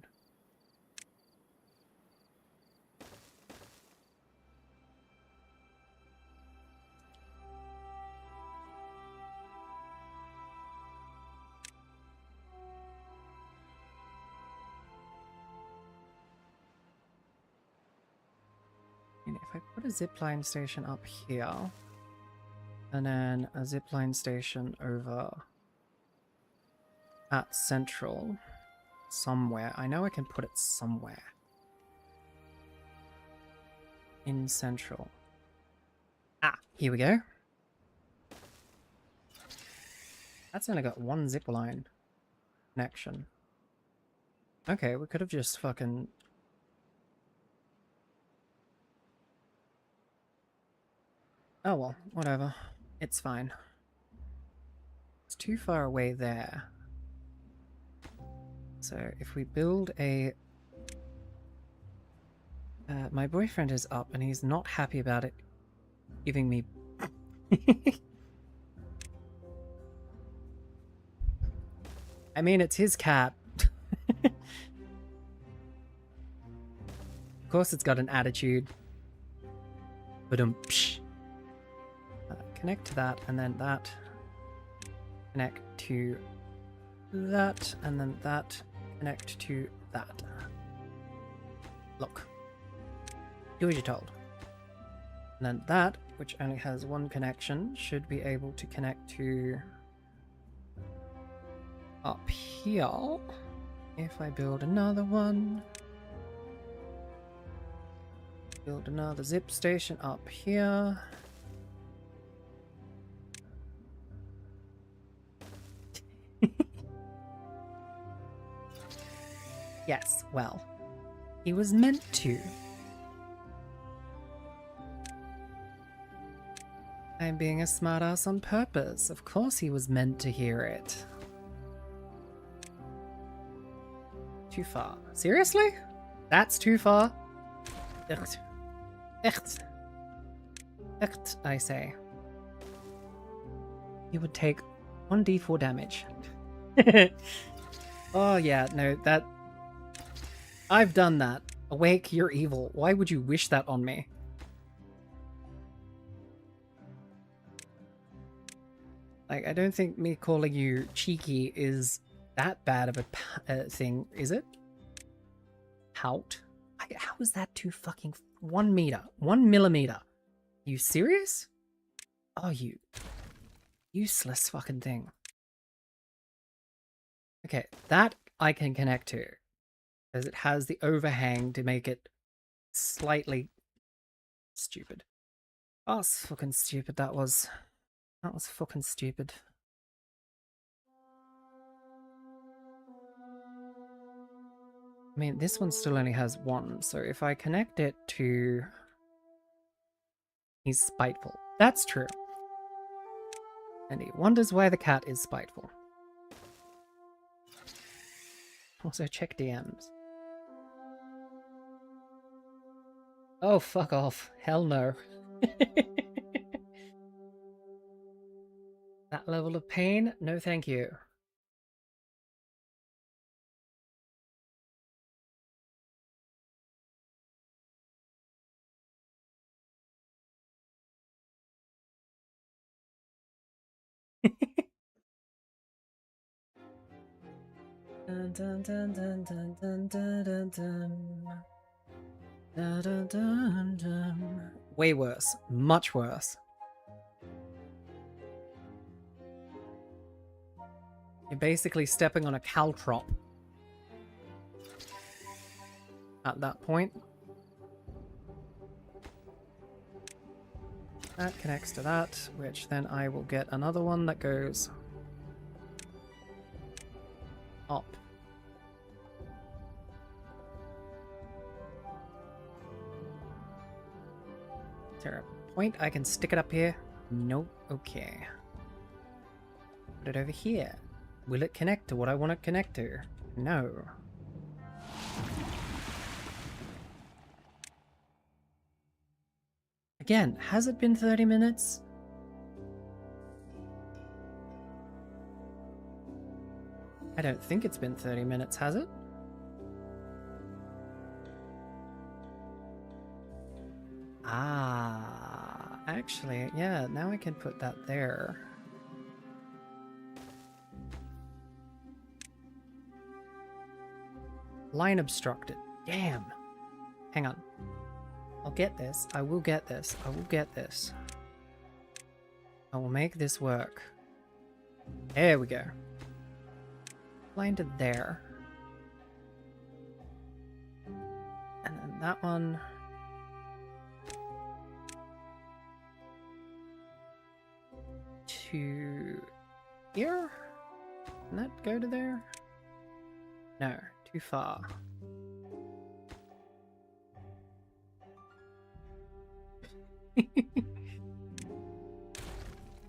And if I put a zipline station up here, and then a zipline station over at Central somewhere. I know I can put it somewhere. In Central. Ah, here we go. That's only got one zipline connection. Okay, we could have just fucking... Oh well, whatever. It's fine. It's too far away there. So if we build a... my boyfriend is up and he's not happy about it giving me... I mean, it's his cat. Of course it's got an attitude. But connect to that, and then that. Connect to that, and then that. Connect to that. Look. Do as you're told. And then that, which only has one connection, should be able to connect to up here. If I build another one, build another zip station up here. Yes, well, he was meant to. I'm being a smartass on purpose. Of course he was meant to hear it. Too far. Seriously? That's too far? Echt. Echt. Echt, I say. You would take 1d4 damage. Oh yeah, no, that... I've done that. Awake, you're evil. Why would you wish that on me? Like, I don't think me calling you cheeky is that bad of a thing, is it? Pout? How is that too fucking... 1 meter? 1 millimeter? You serious? Oh, you... useless fucking thing. Okay, that I can connect to. Because it has the overhang to make it slightly stupid. Oh, it's fucking stupid, that was. That was fucking stupid. I mean, this one still only has 1, so if I connect it to... He's spiteful. That's true. And he wonders why the cat is spiteful. Also, check DMs. Oh, fuck off. Hell no. That level of pain? No thank you. Dun, dun, dun, dun, dun, dun, dun, dun, dun. Dun, dun, dun, dun. Way worse. Much worse. You're basically stepping on a caltrop. At that point. That connects to that, which then I will get another one that goes up. Is there a point I can stick it up here? Nope. Okay. Put it over here. Will it connect to what I want to connect to? No. Again, has it been 30 minutes? I don't think it's been 30 minutes, has it? Ah, actually, yeah, now I can put that there. Line obstructed. Damn. Hang on. I'll get this. I will get this. I will get this. I will make this work. There we go. Line to there. And then that one. To here? Can that go to there? No, too far.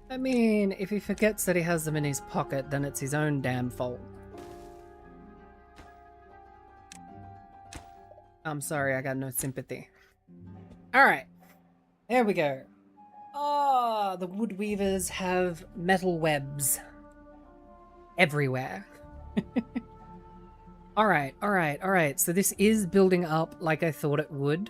I mean, if he forgets that he has them in his pocket, then it's his own damn fault. I'm sorry, I got no sympathy. Alright, there we go. Oh, the wood weavers have metal webs everywhere. Alright, so this is building up like I thought it would.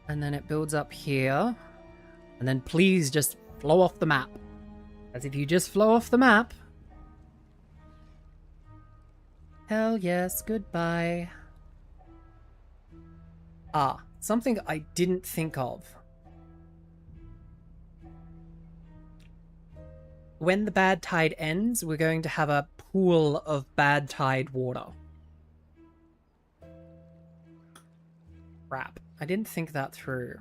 And then it builds up here. And then please just flow off the map. As if you just flow off the map. Hell yes, goodbye. Ah, something I didn't think of. When the bad tide ends, we're going to have a pool of bad tide water. Crap. I didn't think that through.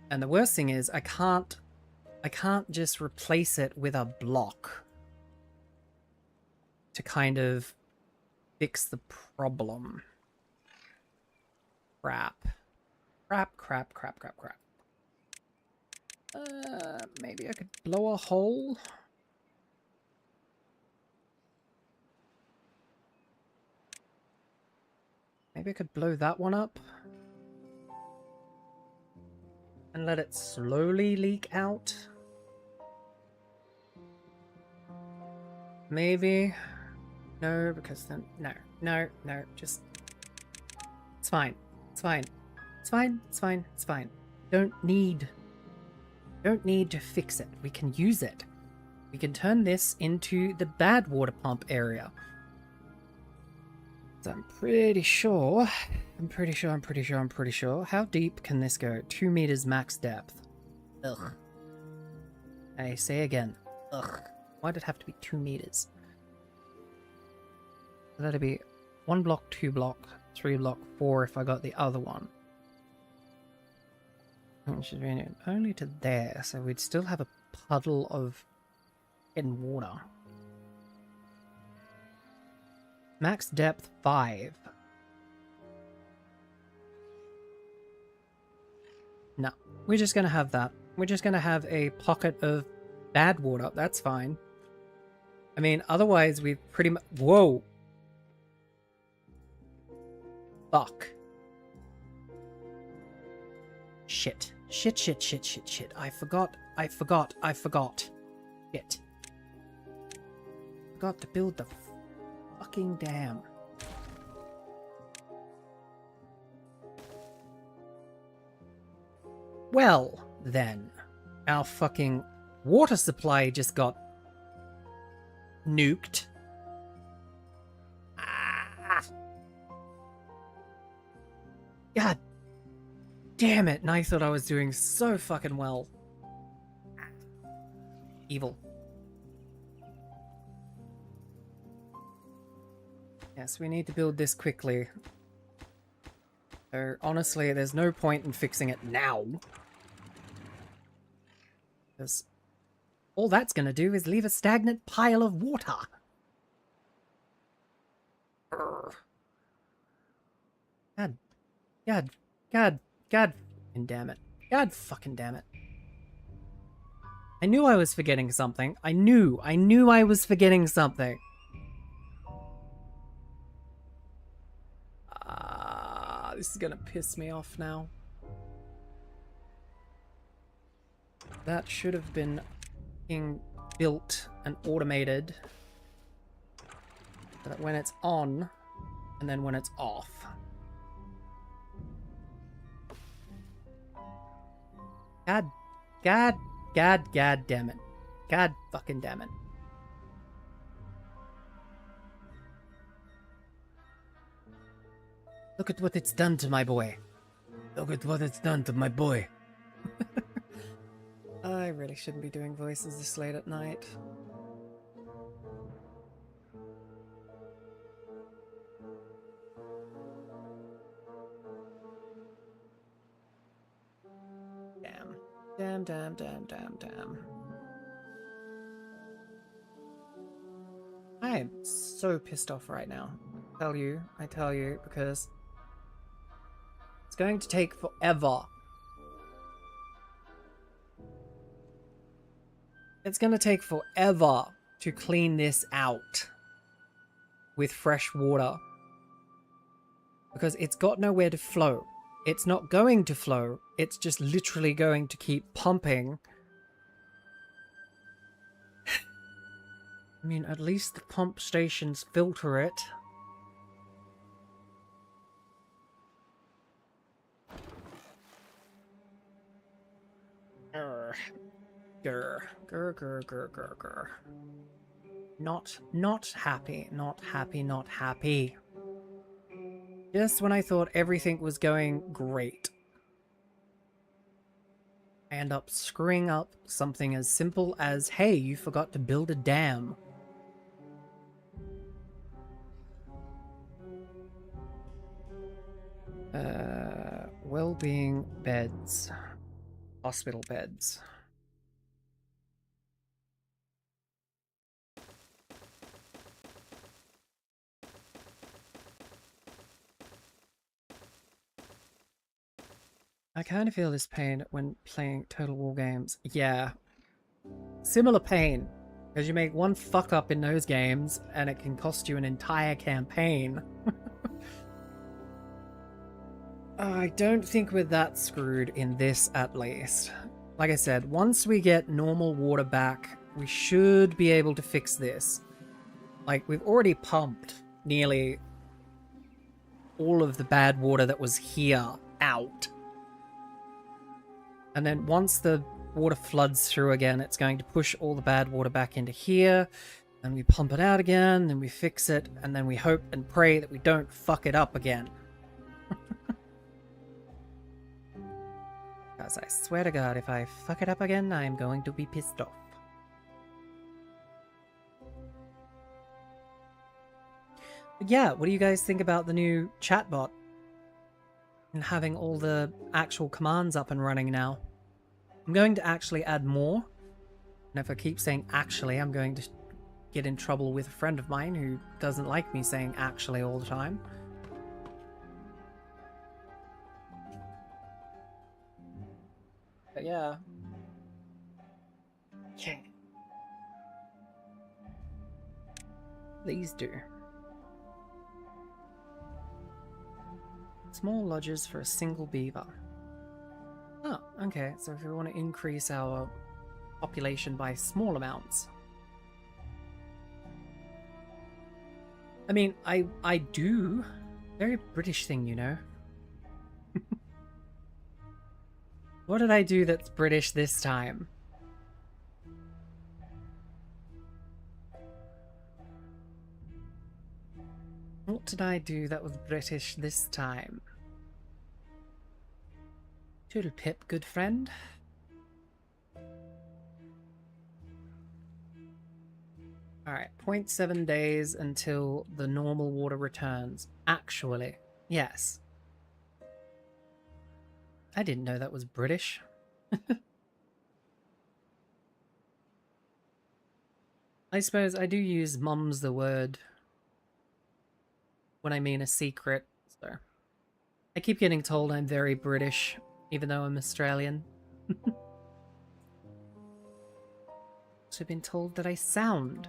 And the worst thing is I can't just replace it with a block to kind of fix the problem. Crap. Crap. Maybe I could blow a hole? Maybe I could blow that one up? And let it slowly leak out? Maybe? No, because then... No, just... It's fine. Don't need to fix it. We can use it. We can turn this into the bad water pump area. So I'm pretty sure. How deep can this go? 2 meters max depth. Ugh. I say again. Ugh. Why'd it have to be 2 meters? That'd be 1 block, 2 block, 3 block, 4 if I got the other one. It should be only to there, so we'd still have a puddle of hidden water. Max depth 5. No, we're just gonna have that. We're just gonna have a pocket of bad water. That's fine. I mean, otherwise we've pretty much... Whoa! Fuck. Shit. I forgot. Shit. Forgot to build the fucking dam. Well, then. Our fucking water supply just got nuked. Ah. God damn it, and I thought I was doing so fucking well. Evil. Yes, we need to build this quickly. So, honestly, there's no point in fixing it now. Because all that's gonna do is leave a stagnant pile of water. Urgh. God fucking damn it. God fucking damn it. I knew I was forgetting something. I knew I was forgetting something. This is gonna piss me off now. That should have been being built and automated so that when it's on and then when it's off. God damn it. God fucking damn it. Look at what it's done to my boy. Look at what it's done to my boy. I really shouldn't be doing voices this late at night. Damn. I am so pissed off right now. I tell you, because it's going to take forever. It's going to take forever to clean this out with fresh water. Because it's got nowhere to flow. It's not going to flow. It's just literally going to keep pumping. I mean, at least the pump stations filter it. Grr. Not happy, not happy, not happy. Just when I thought everything was going great, I end up screwing up something as simple as, hey, you forgot to build a dam. Well-being beds. Hospital beds. I kind of feel this pain when playing Total War games. Yeah. Similar pain. Because you make one fuck up in those games, and it can cost you an entire campaign. I don't think we're that screwed in this, at least. Like I said, once we get normal water back, we should be able to fix this. Like, we've already pumped nearly all of the bad water that was here out. And then once the water floods through again, it's going to push all the bad water back into here. And we pump it out again, and we fix it, and then we hope and pray that we don't fuck it up again. Because I swear to God, if I fuck it up again, I'm going to be pissed off. But yeah, what do you guys think about the new chatbot? And having all the actual commands up and running now. I'm going to actually add more. And if I keep saying actually, I'm going to get in trouble with a friend of mine who doesn't like me saying actually all the time. But yeah. Yeah. Please do. Small lodges for a single beaver. Oh, okay. So if we want to increase our population by small amounts. I mean, I do. Very British thing, you know. What did I do that's British this time? What did I do that was British this time? Toodle pip, good friend. Alright, 0.7 days until the normal water returns. Actually, yes. I didn't know that was British. I suppose I do use mum's the word when I mean a secret, so. I keep getting told I'm very British, even though I'm Australian. Also been told that I sound.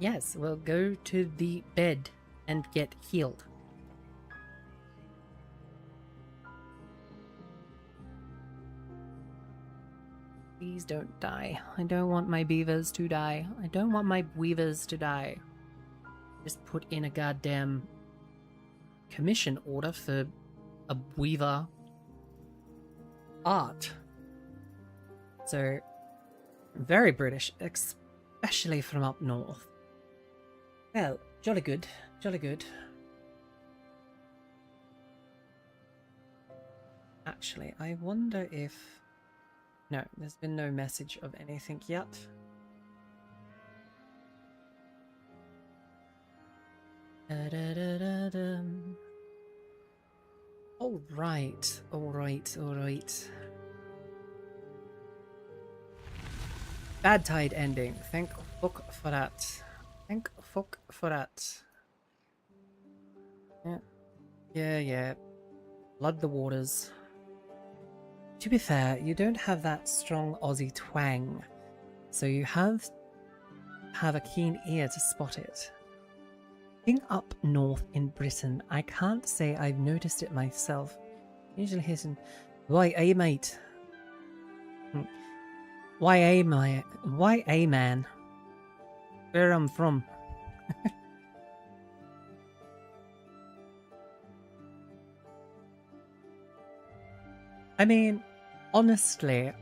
Yes, well, go to the bed and get healed. Please don't die. I don't want my beavers to die. I don't want my weavers to die. Just put in a goddamn commission order for a weaver art. So, very British, especially from up north. Well, jolly good, jolly good. Actually, I wonder if... No, there's been no message of anything yet. Alright, alright, alright. Bad tide ending. Thank fuck for that. Thank fuck for that. Yeah. Yeah. Flood the waters. To be fair, you don't have that strong Aussie twang, so you have a keen ear to spot it. Being up north in Britain, I can't say I've noticed it myself. Usually hitting, why, eh, mate? Why, eh, man? Where I'm from. I mean, honestly,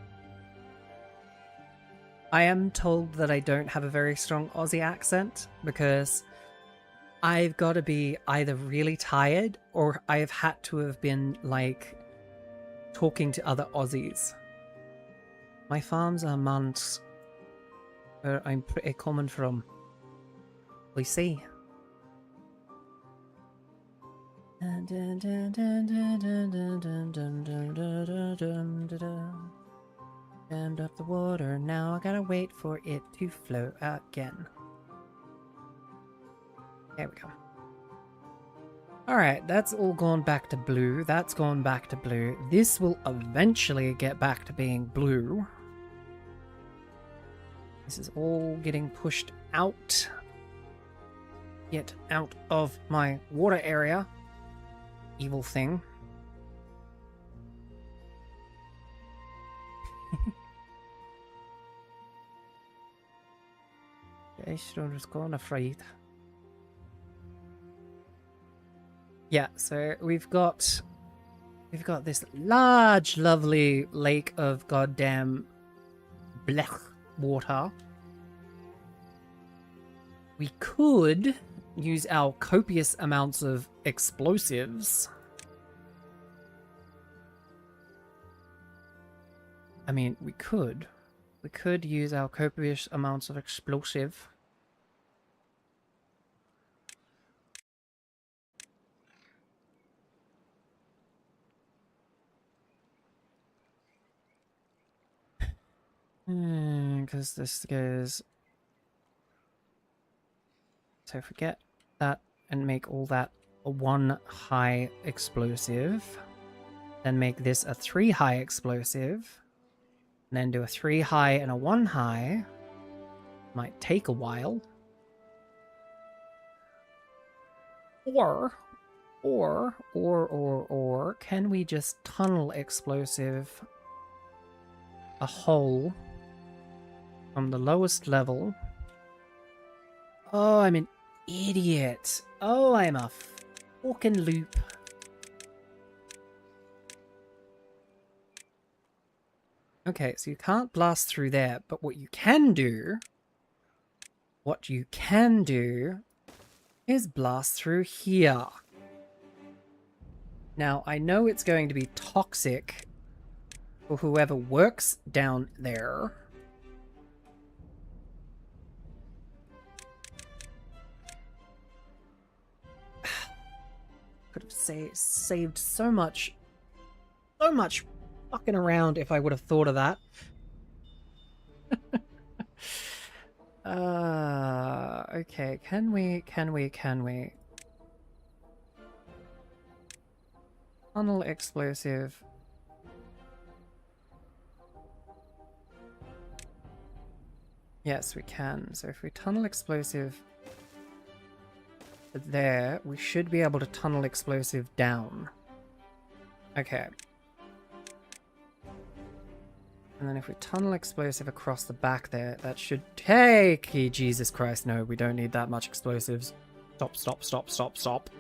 I am told that I don't have a very strong Aussie accent because I've got to be either really tired or I've had to have been, like, talking to other Aussies. My farms are months where I'm pretty coming from. We see. Dammed up the water, now I gotta wait for it to flow again. There we go. Alright, that's all gone back to blue. That's gone back to blue. This will eventually get back to being blue. This is all getting pushed out. Get out of my water area. Evil thing. Just gone afraid. Yeah, so we've got this large, lovely lake of goddamn blech water. We could use our copious amounts of explosives. I mean, we could use our copious amounts of explosive. Because this goes... So forget that and make all that a 1 high explosive. Then make this a 3 high explosive. And then do a 3 high and a 1 high. Might take a while. Or, can we just tunnel explosive a hole from the lowest level? Oh, I'm an idiot. Oh, I'm a fucking loop. Okay, so you can't blast through there, but what you can do is blast through here. Now, I know it's going to be toxic for whoever works down there. Could have saved so much fucking around if I would have thought of that. Okay, can we tunnel explosive? Yes, we can. So if we tunnel explosive there, we should be able to tunnel explosive down. Okay. And then if we tunnel explosive across the back there, that should take... Jesus Christ, no, we don't need that much explosives. Stop.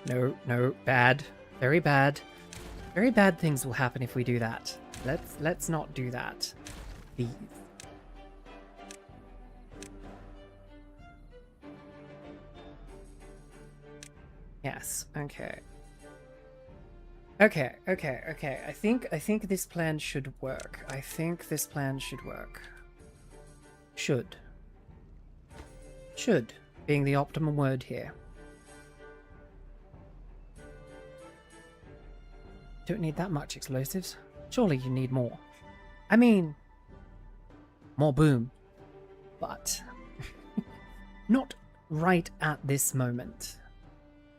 No, bad. Very bad. Very bad things will happen if we do that. Let's not do that. Please. Yes, okay. Okay. I think this plan should work. Should. Should being the optimum word here. Don't need that much explosives. Surely you need more. I mean, more boom. But not right at this moment.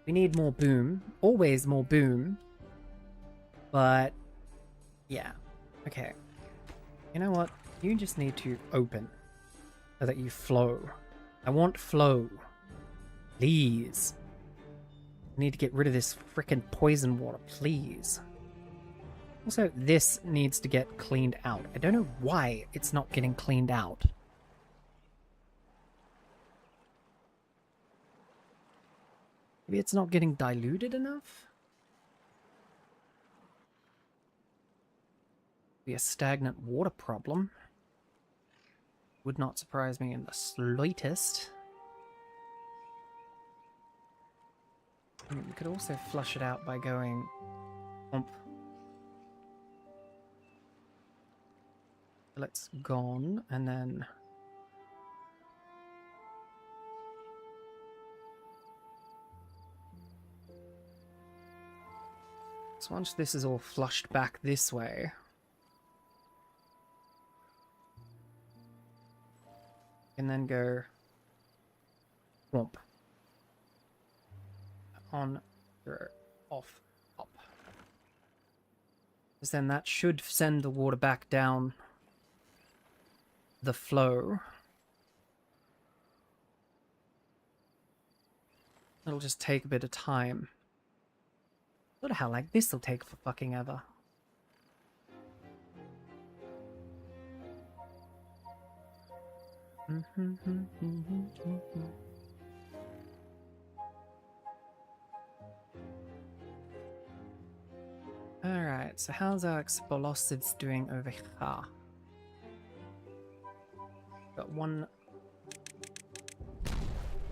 We need more boom. Always more boom. But, yeah. Okay. You know what? You just need to open so that you flow. I want flow. Please. I need to get rid of this frickin' poison water, please. Also, this needs to get cleaned out. I don't know why it's not getting cleaned out. Maybe it's not getting diluted enough? Be a stagnant water problem. Would not surprise me in the slightest. We could also flush it out by going ump. Let's gone and then so once this is all flushed back this way, and then go whomp on, off, up. Because then that should send the water back down the flow. It'll just take a bit of time. What the hell, like this will take for fucking ever. Alright, so how's our explosives doing over here? Got one.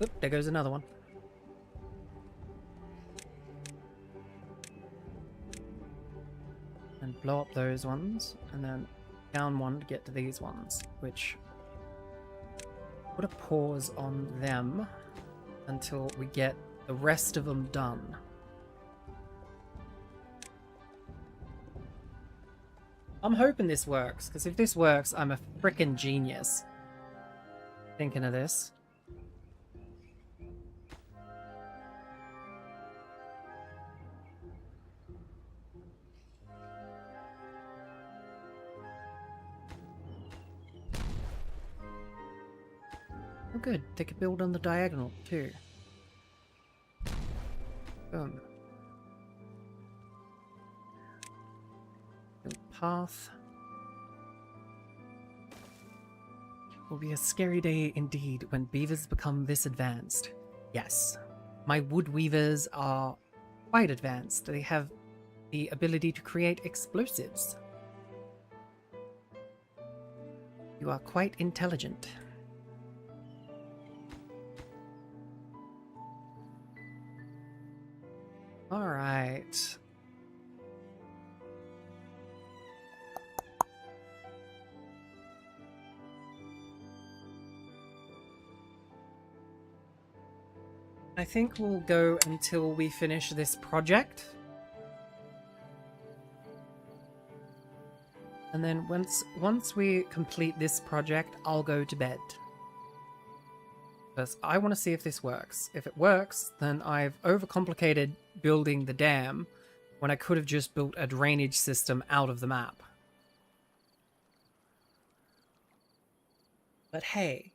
Oop, there goes another one. And blow up those ones, and then down one to get to these ones, which put a pause on them until we get the rest of them done. I'm hoping this works, because if this works, I'm a frickin' genius. Thinking of this. Oh good, they could build on the diagonal too. Boom. Build path. It will be a scary day indeed when beavers become this advanced. Yes, my wood weavers are quite advanced. They have the ability to create explosives. You are quite intelligent. Alright. I think we'll go until we finish this project. And then once we complete this project, I'll go to bed. Because I want to see if this works. If it works, then I've overcomplicated building the dam when I could have just built a drainage system out of the map. But hey,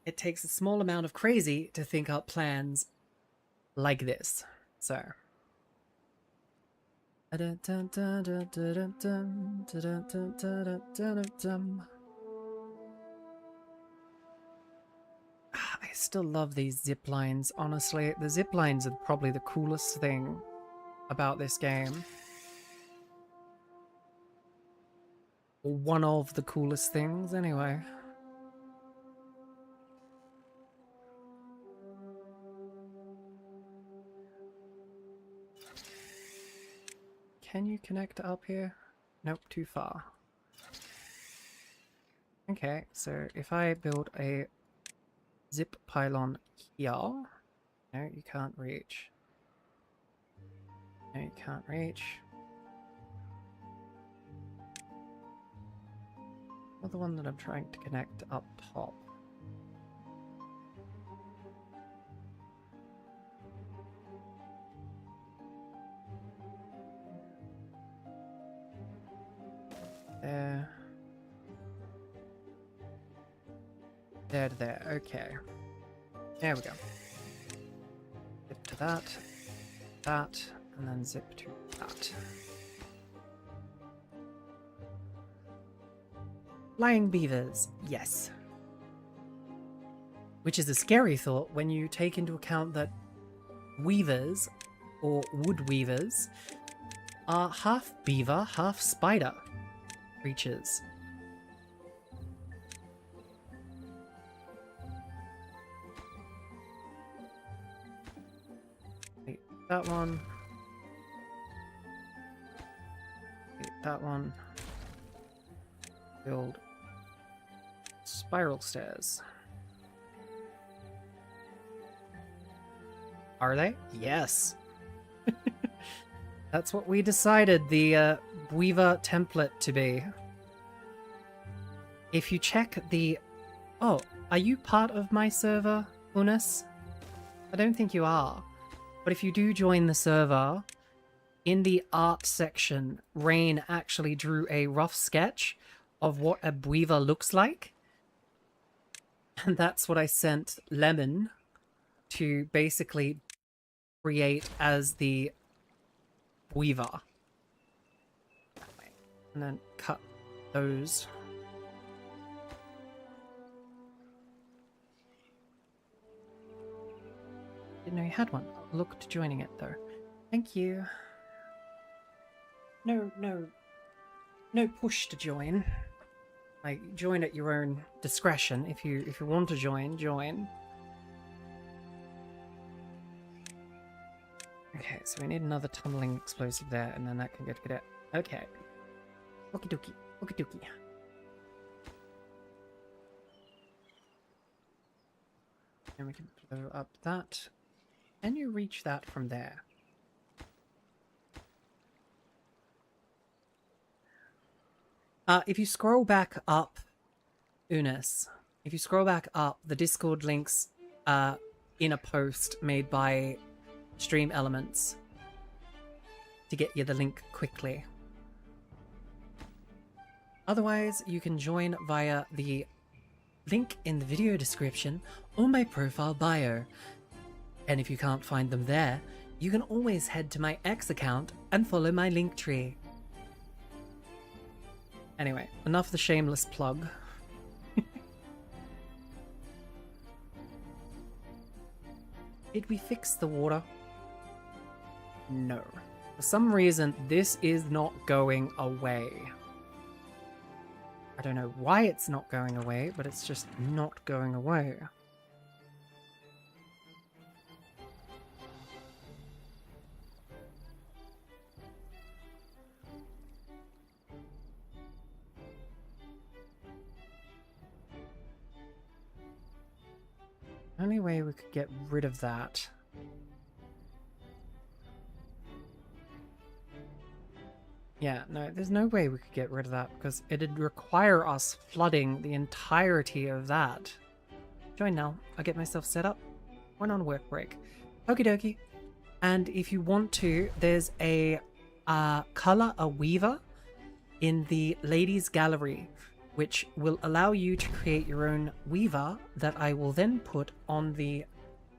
it takes a small amount of crazy to think up plans like this. So. I still love these zip lines, honestly. The zip lines are probably the coolest thing about this game. Or one of the coolest things, anyway. Can you connect up here? Nope, too far. Okay, so if I build a zip pylon here. No, you can't reach. No, you can't reach. Another one that I'm trying to connect up top. There. There to there. Okay. There we go. Zip to that, that, and then zip to that. Flying beavers, yes. Which is a scary thought when you take into account that weavers, or wood weavers, are half beaver, half spider creatures. That one. That one. Build spiral stairs. Are they? Yes. That's what we decided the Weaver template to be. If you check the... Oh, are you part of my server, Unis? I don't think you are. But if you do join the server, in the art section, Rayne actually drew a rough sketch of what a Weaver looks like. And that's what I sent Lemon to basically create as the Weaver. And then cut those. Didn't know you had one. I'll look to joining it though. Thank you. No push to join. Like, join at your own discretion. If you want to join, join. Okay, so we need another tunneling explosive there, and then that can get it. Okay. Okie dokie. Okie dokie. And we can blow up that. Can you reach that from there? If you scroll back up, Unis, if you scroll back up, the Discord links in a post made by Stream Elements to get you the link quickly. Otherwise, you can join via the link in the video description or my profile bio. And if you can't find them there, you can always head to my X account and follow my link tree. Anyway, enough the shameless plug. Did we fix the water? No. For some reason, this is not going away. I don't know why it's not going away, but it's just not going away. Only way we could get rid of that. Yeah, no, there's no way we could get rid of that because it'd require us flooding the entirety of that. Join now. I'll get myself set up. Went on a work break. Okie dokie. And if you want to, there's a color a weaver in the ladies gallery, which will allow you to create your own weaver that I will then put on the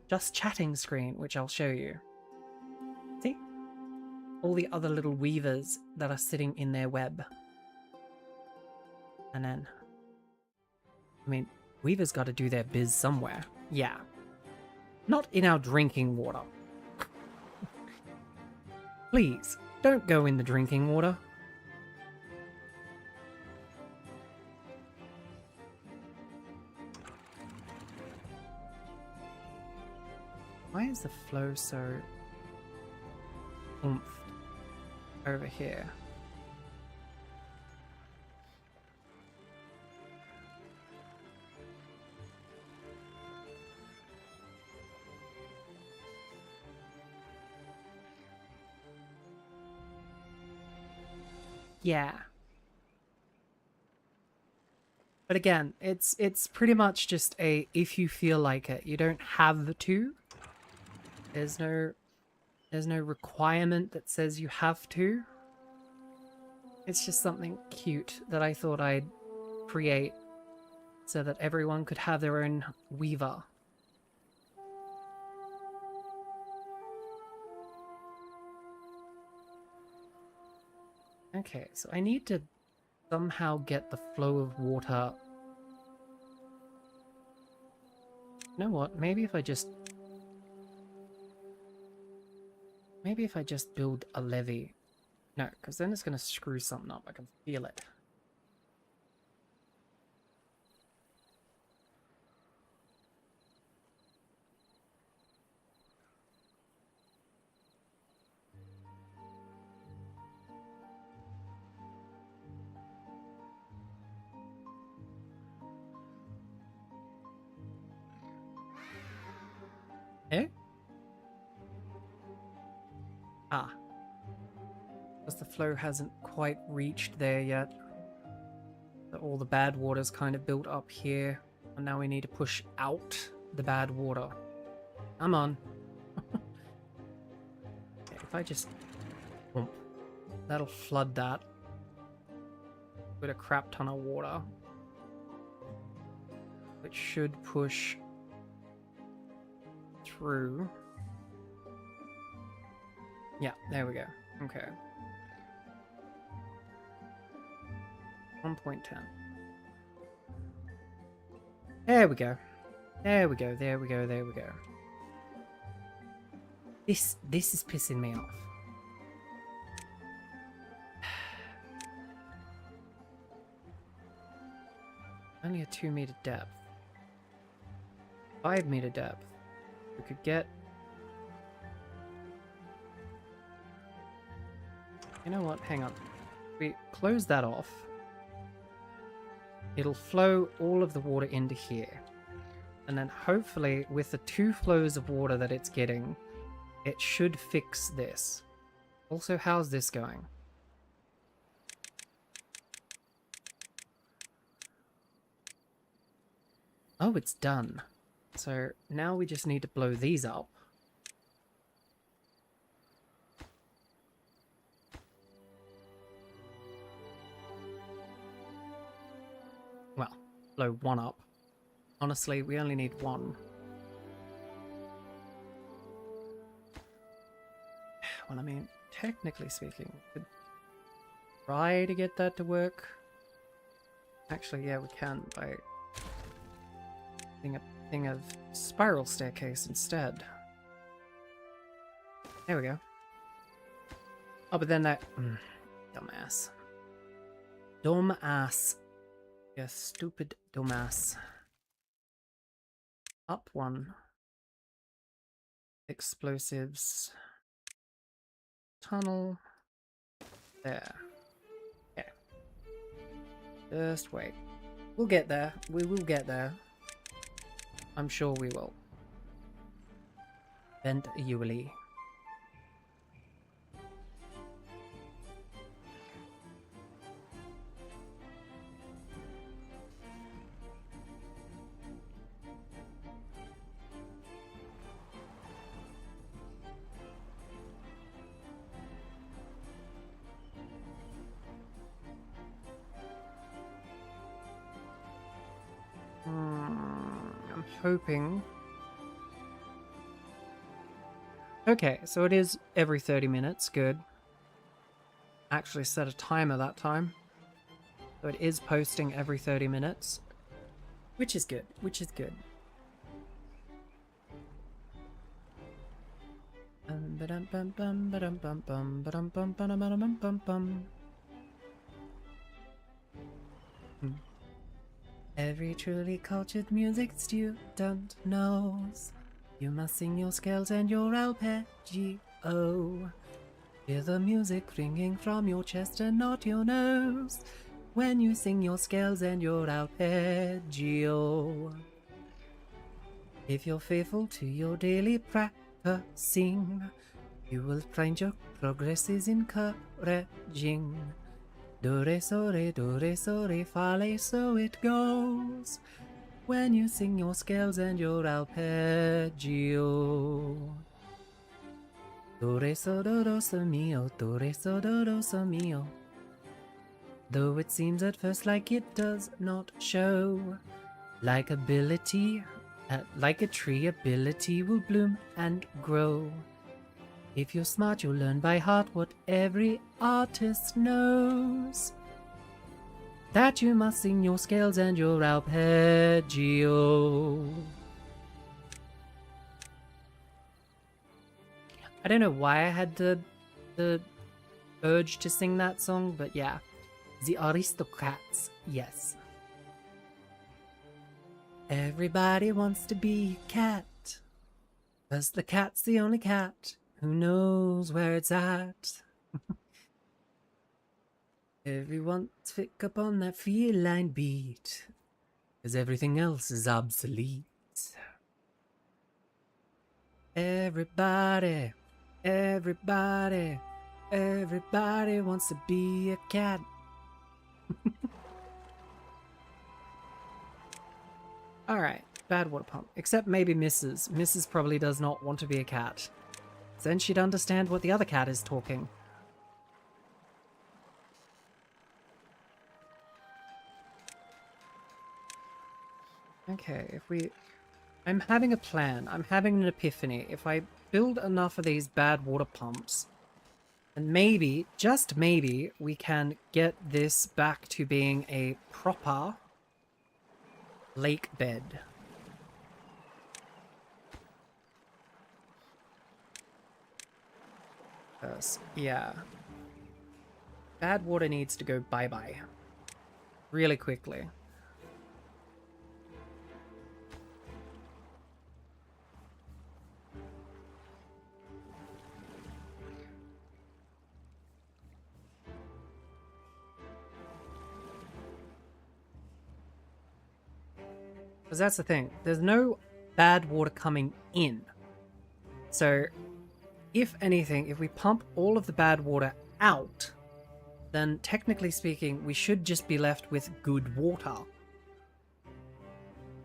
just chatting screen, which I'll show you. See? All the other little weavers that are sitting in their web. And then, I mean, weavers got to do their biz somewhere. Yeah. Not in our drinking water. Please, don't go in the drinking water. Why is the flow so oomphed over here? Yeah. But again, it's pretty much just a if you feel like it. You don't have to. There's no requirement that says you have to. It's just something cute that I thought I'd create so that everyone could have their own weaver. Okay, so I need to somehow get the flow of water. You know what? Maybe if I just build a levee. No, because then it's going to screw something up. I can feel it. Eh? Ah. Because the flow hasn't quite reached there yet. All the bad water's kind of built up here. And now we need to push out the bad water. Come on. Okay, if I just... That'll flood that. With a crap ton of water. It should push through. Yeah, there we go. Okay. 1.10. There we go. There we go, there we go, there we go. This is pissing me off. Only a 2-meter depth. 5-meter depth. We could get... You know what? Hang on. We close that off. It'll flow all of the water into here. And then hopefully with the 2 flows of water that it's getting, it should fix this. Also, how's this going? Oh, it's done. So now we just need to blow these up. Well, blow one up. Honestly, we only need one. Well, I mean, technically speaking, we could try to get that to work. Actually, yeah, we can by doing a thing of spiral staircase instead. There we go. Oh, but then that... dumbass. Dumbass. You stupid dumbass. Up one. Explosives. Tunnel. There. Okay. Just wait. We'll get there. We will get there. I'm sure we will. Bent Ewely. I'm hoping. Okay, so it is every 30 minutes. Good. Actually set a timer that time. So it is posting every 30 minutes. Which is good. Which is good. Every truly cultured music student knows you must sing your scales and your arpeggio. Hear the music ringing from your chest and not your nose when you sing your scales and your arpeggio. If you're faithful to your daily practicing, you will find your progress is encouraging. Do re so re fa le, so it goes when you sing your scales and your arpeggio. Do re so mio, do re so mio. Though it seems at first like it does not show, like a tree, ability will bloom and grow. If you're smart, you'll learn by heart what every artist knows. That you must sing your scales and your arpeggio. I don't know why I had the urge to sing that song, but yeah. The Aristocrats, yes. Everybody wants to be a cat, 'cause the cat's the only cat who knows where it's at. Everyone's pick up on that feline beat, 'cause everything else is obsolete. Everybody, everybody, everybody wants to be a cat. Alright, bad water pump. Except maybe Mrs. Mrs. probably does not want to be a cat. Then she'd understand what the other cat is talking. Okay, if we... I'm having a plan. I'm having an epiphany. If I build enough of these bad water pumps, then maybe, just maybe, we can get this back to being a proper lake bed. Yeah. Bad water needs to go bye-bye. Really quickly. Because that's the thing. There's no bad water coming in. So, if anything, if we pump all of the bad water out, then technically speaking, we should just be left with good water.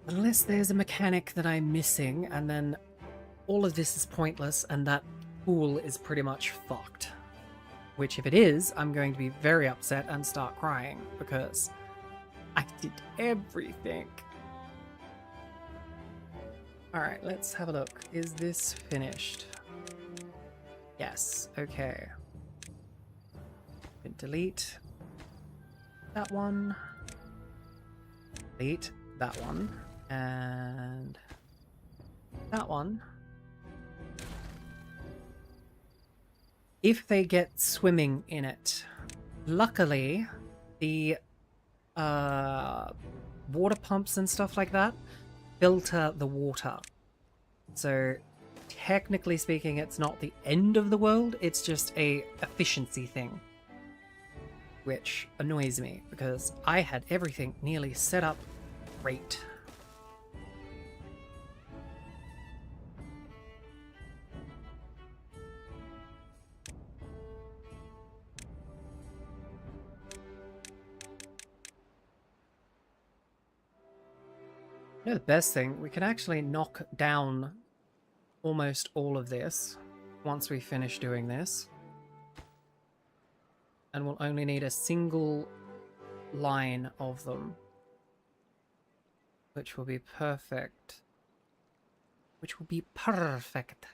Unless there's a mechanic that I'm missing, and then all of this is pointless, and that pool is pretty much fucked. Which, if it is, I'm going to be very upset and start crying, because I did everything. Alright, let's have a look. Is this finished? Yes, okay. Delete that one. Delete that one. And that one. If they get swimming in it. Luckily, the water pumps and stuff like that filter the water. So technically speaking, it's not the end of the world, it's just a efficiency thing. Which annoys me, because I had everything nearly set up great. You know the best thing? We can actually knock down almost all of this once we finish doing this. And we'll only need a single line of them. Which will be perfect. Which will be perfect.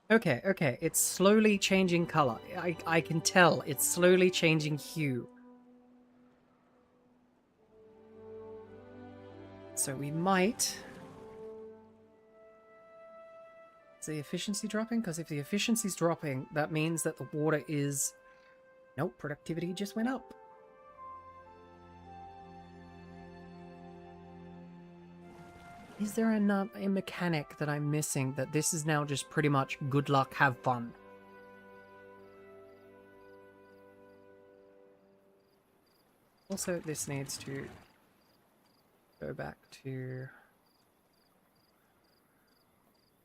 Okay, okay, it's slowly changing color. I can tell it's slowly changing hue. So we might... Is the efficiency dropping? Because if the efficiency's dropping, that means that the water is... Nope, productivity just went up. Is there a mechanic that I'm missing that this is now just pretty much good luck, have fun? Also, this needs to go back to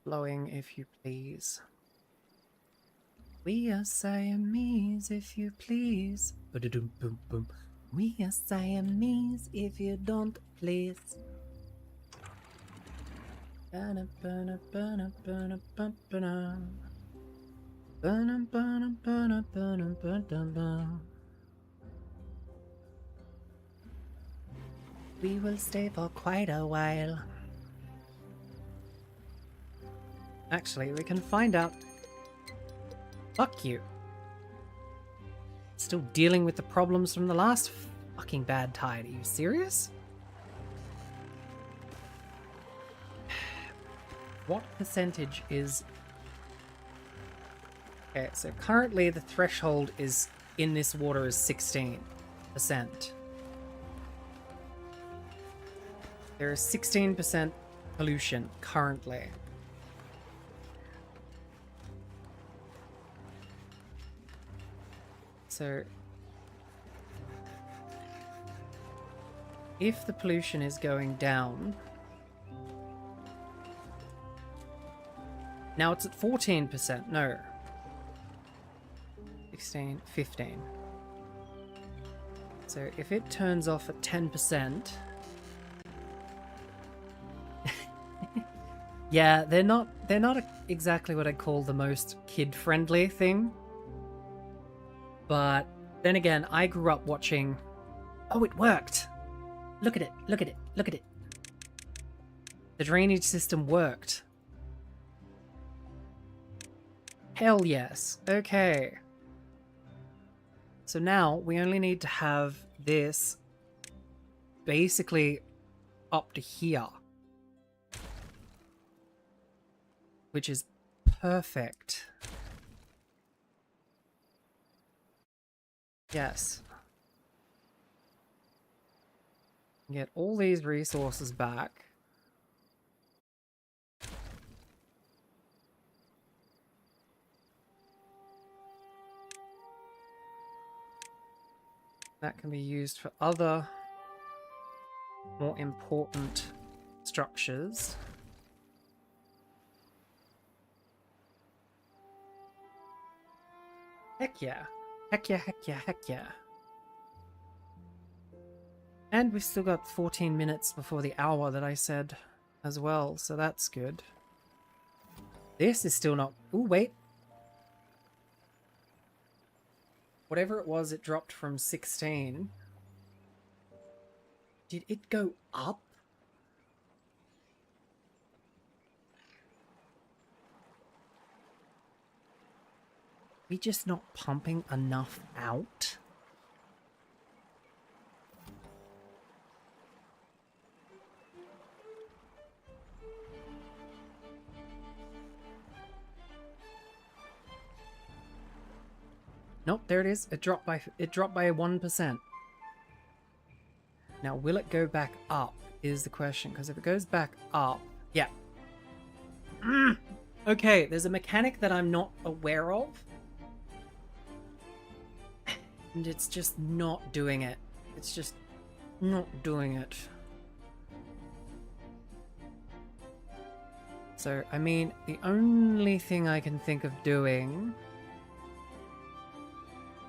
blowing, if you please. We are Siamese, if you please. Ba-da-dum-bum-bum. We are Siamese, if you don't please. We will stay for quite a while. Actually, we can find out. Fuck you. Still dealing with the problems from the last fucking bad tide. Are you serious? What percentage is... Okay, so currently the threshold is in this water is 16%. There is 16% pollution currently. So if the pollution is going down... Now it's at 14%. No. 16, 15. So if it turns off at 10%... Yeah, they're not exactly what I call the most kid-friendly thing. But then again, I grew up watching... Oh, it worked! Look at it, look at it, look at it. The drainage system worked. Hell yes. Okay. So now we only need to have this basically up to here. Which is perfect. Yes. Get all these resources back. That can be used for other more important structures. Heck yeah. Heck yeah, heck yeah, heck yeah. And we've still got 14 minutes before the hour that I said as well, so that's good. This is still not... Ooh, wait. Whatever it was, it dropped from 16. Did it go up? We just not pumping enough out? Nope, there it is. It dropped by 1%. Now, will it go back up is the question, because if it goes back up, yeah. Okay, there's a mechanic that I'm not aware of. And it's just not doing it. It's just not doing it. So, I mean, the only thing I can think of doing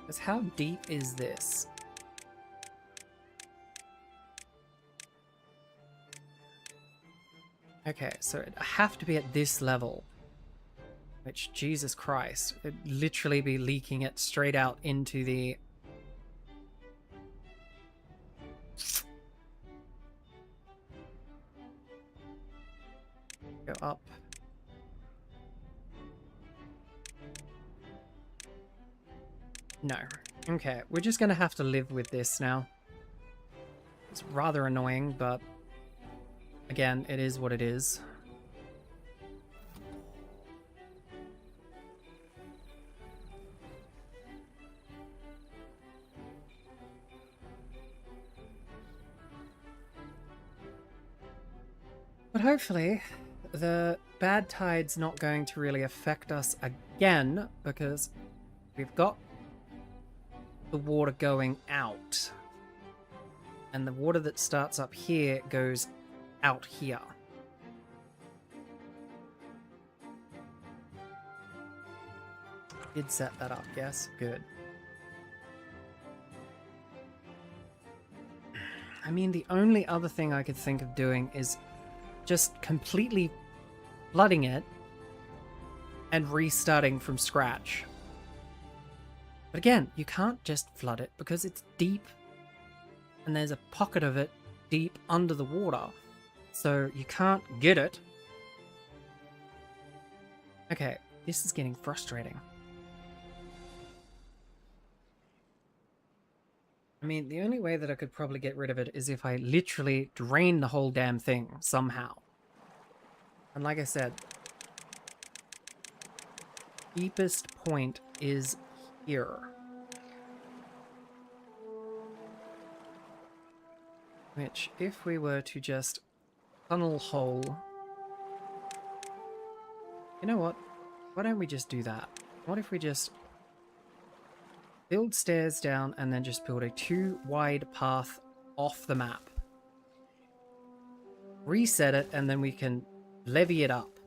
is how deep is this? Okay, so I have to be at this level. Which, Jesus Christ, it'd literally be leaking it straight out into the... Go up. No. Okay, we're just gonna have to live with this now. It's rather annoying, but... Again, it is what it is. But hopefully, the bad tide's not going to really affect us again, because we've got the water going out. And the water that starts up here goes out here. Did set that up, yes? Good. I mean, the only other thing I could think of doing is just completely flooding it and restarting from scratch. But again, you can't just flood it because it's deep and there's a pocket of it deep under the water. So you can't get it. Okay, this is getting frustrating. I mean, the only way that I could probably get rid of it is if I literally drain the whole damn thing somehow. And like I said, deepest point is here. Which, if we were to just tunnel hole... You know what? Why don't we just do that? What if we just build stairs down and then just build a 2 wide path off the map? reset it, and then we can levy it up.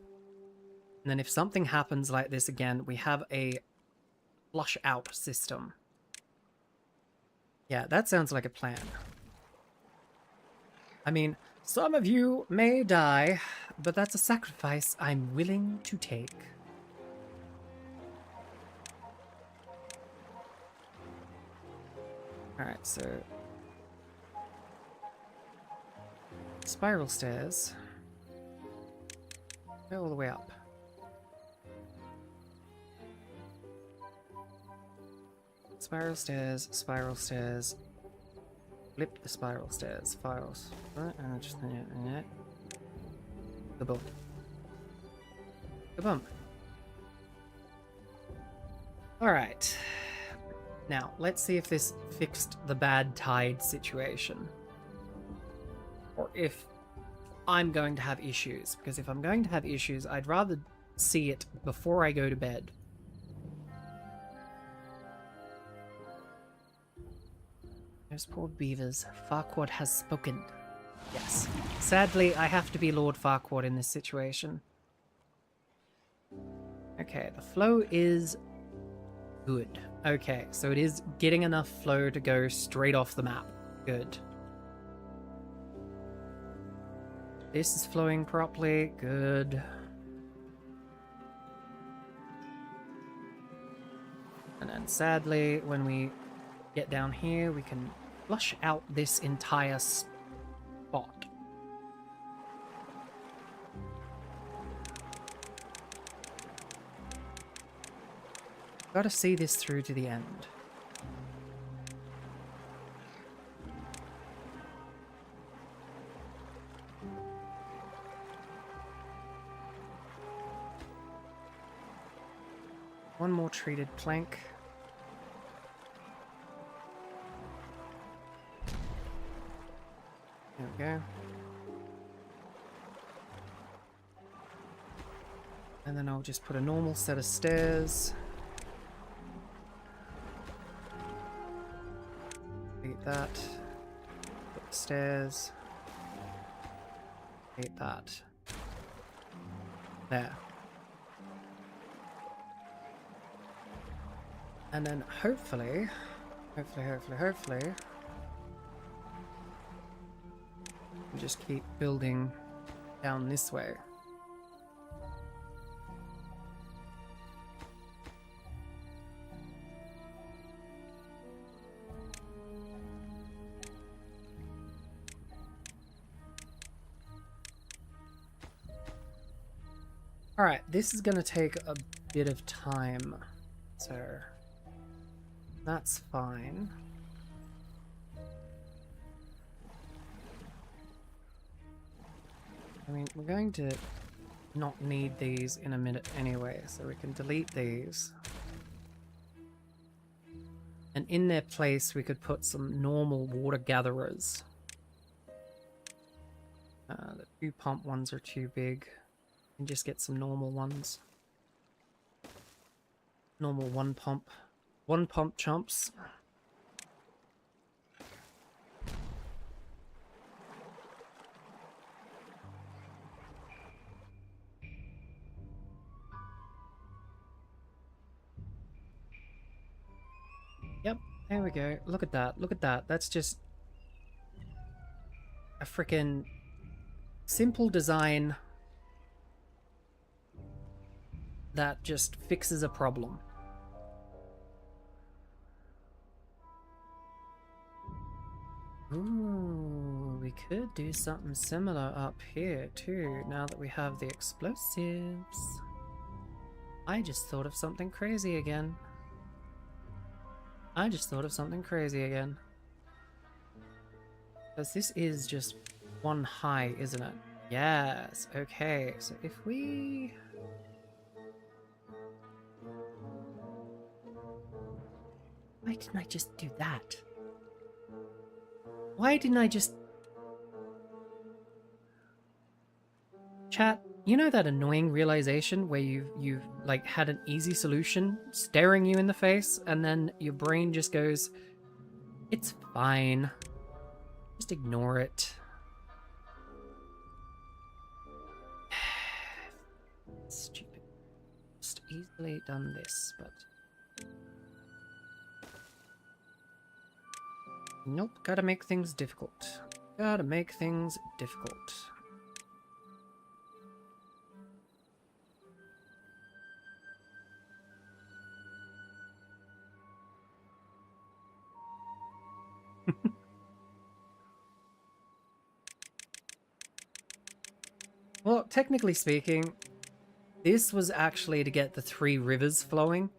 And then if something happens like this again, we have a flush out system. Yeah, that sounds like a plan. I mean, some of you may die, but that's a sacrifice I'm willing to take. Alright, so... spiral stairs. Go all the way up. Spiral stairs, flip the spiral stairs, spirals. Right, and just yeah. Kaboom. Kaboom. Alright. Now, let's see if this fixed the bad tide situation. Or if I'm going to have issues. Because if I'm going to have issues, I'd rather see it before I go to bed. Those poor beavers. Farquaad has spoken. Yes. Sadly, I have to be Lord Farquaad in this situation. Okay, the flow is good. Okay, so it is getting enough flow to go straight off the map. Good. This is flowing properly. Good. And then sadly, when we get down here, we can flush out this entire spot. Gotta see this through to the end. One more treated plank. There we go. And then I'll just put a normal set of stairs. Delete that. Put the stairs. Delete that. There. And then hopefully, we just keep building down this way. Alright, this is going to take a bit of time, so that's fine. I mean, we're going to not need these in a minute anyway, so we can delete these. And in their place, we could put some normal water gatherers. The 2-pump ones are too big. And just get some normal ones. Normal 1-pump chumps. Yep, there we go. Look at that. Look at that. That's just a freaking simple design that just fixes a problem. Ooh, we could do something similar up here too, now that we have the explosives. I just thought of something crazy again. Because this is just one high, isn't it? Yes, okay, so if we... Why didn't I just do that? Why didn't I just... Chat, you know that annoying realization where you've like had an easy solution staring you in the face and then your brain just goes, it's fine. Just ignore it. Stupid. Just easily done this, but... Nope, gotta make things difficult. Gotta make things difficult. Well, technically speaking, this was actually to get the 3 rivers flowing,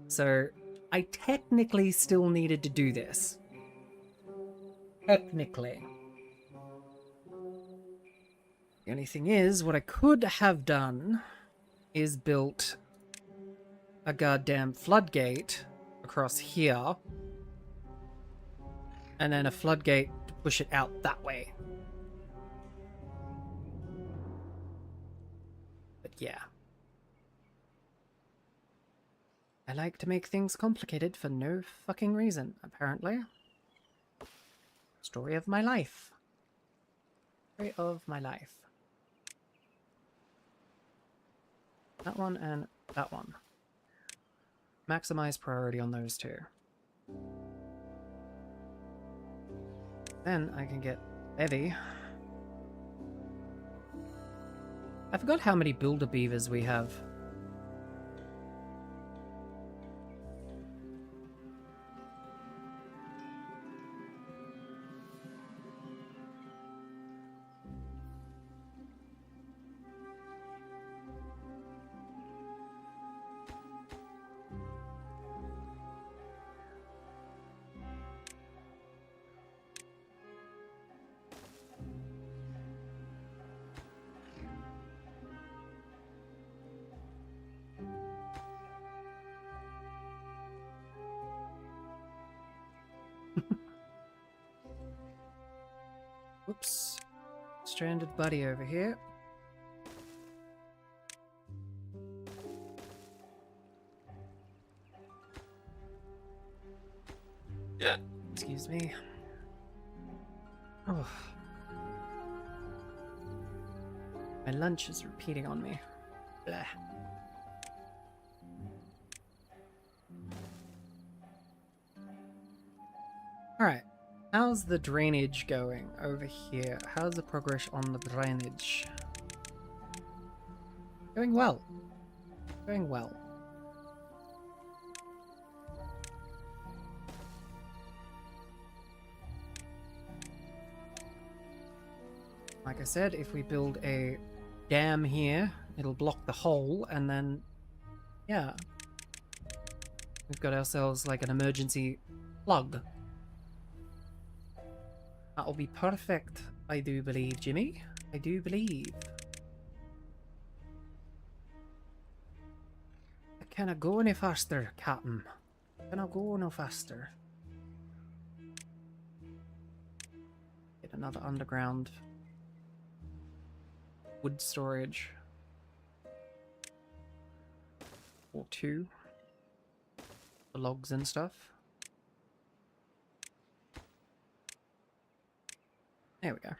so I technically still needed to do this. Technically. The only thing is, what I could have done is built a goddamn floodgate across here, and then a floodgate to push it out that way. But yeah. I like to make things complicated for no fucking reason, apparently. Story of my life. Story of my life. That one and that one. Maximize priority on those 2. Then I can get heavy. I forgot how many builder beavers we have. Whoops. Stranded buddy over here. Yeah. Excuse me. Oh. My lunch is repeating on me. Blah. Alright. How's the drainage going over here? How's the progress on the drainage? Going well. Going well. Like I said, if we build a dam here, it'll block the hole, and then, yeah. We've got ourselves like an emergency plug. That'll be perfect, I do believe, Jimmy. I do believe. Can I go any faster, Captain? Can I go no faster? Get another underground wood storage. Or 2. The logs and stuff. There we go.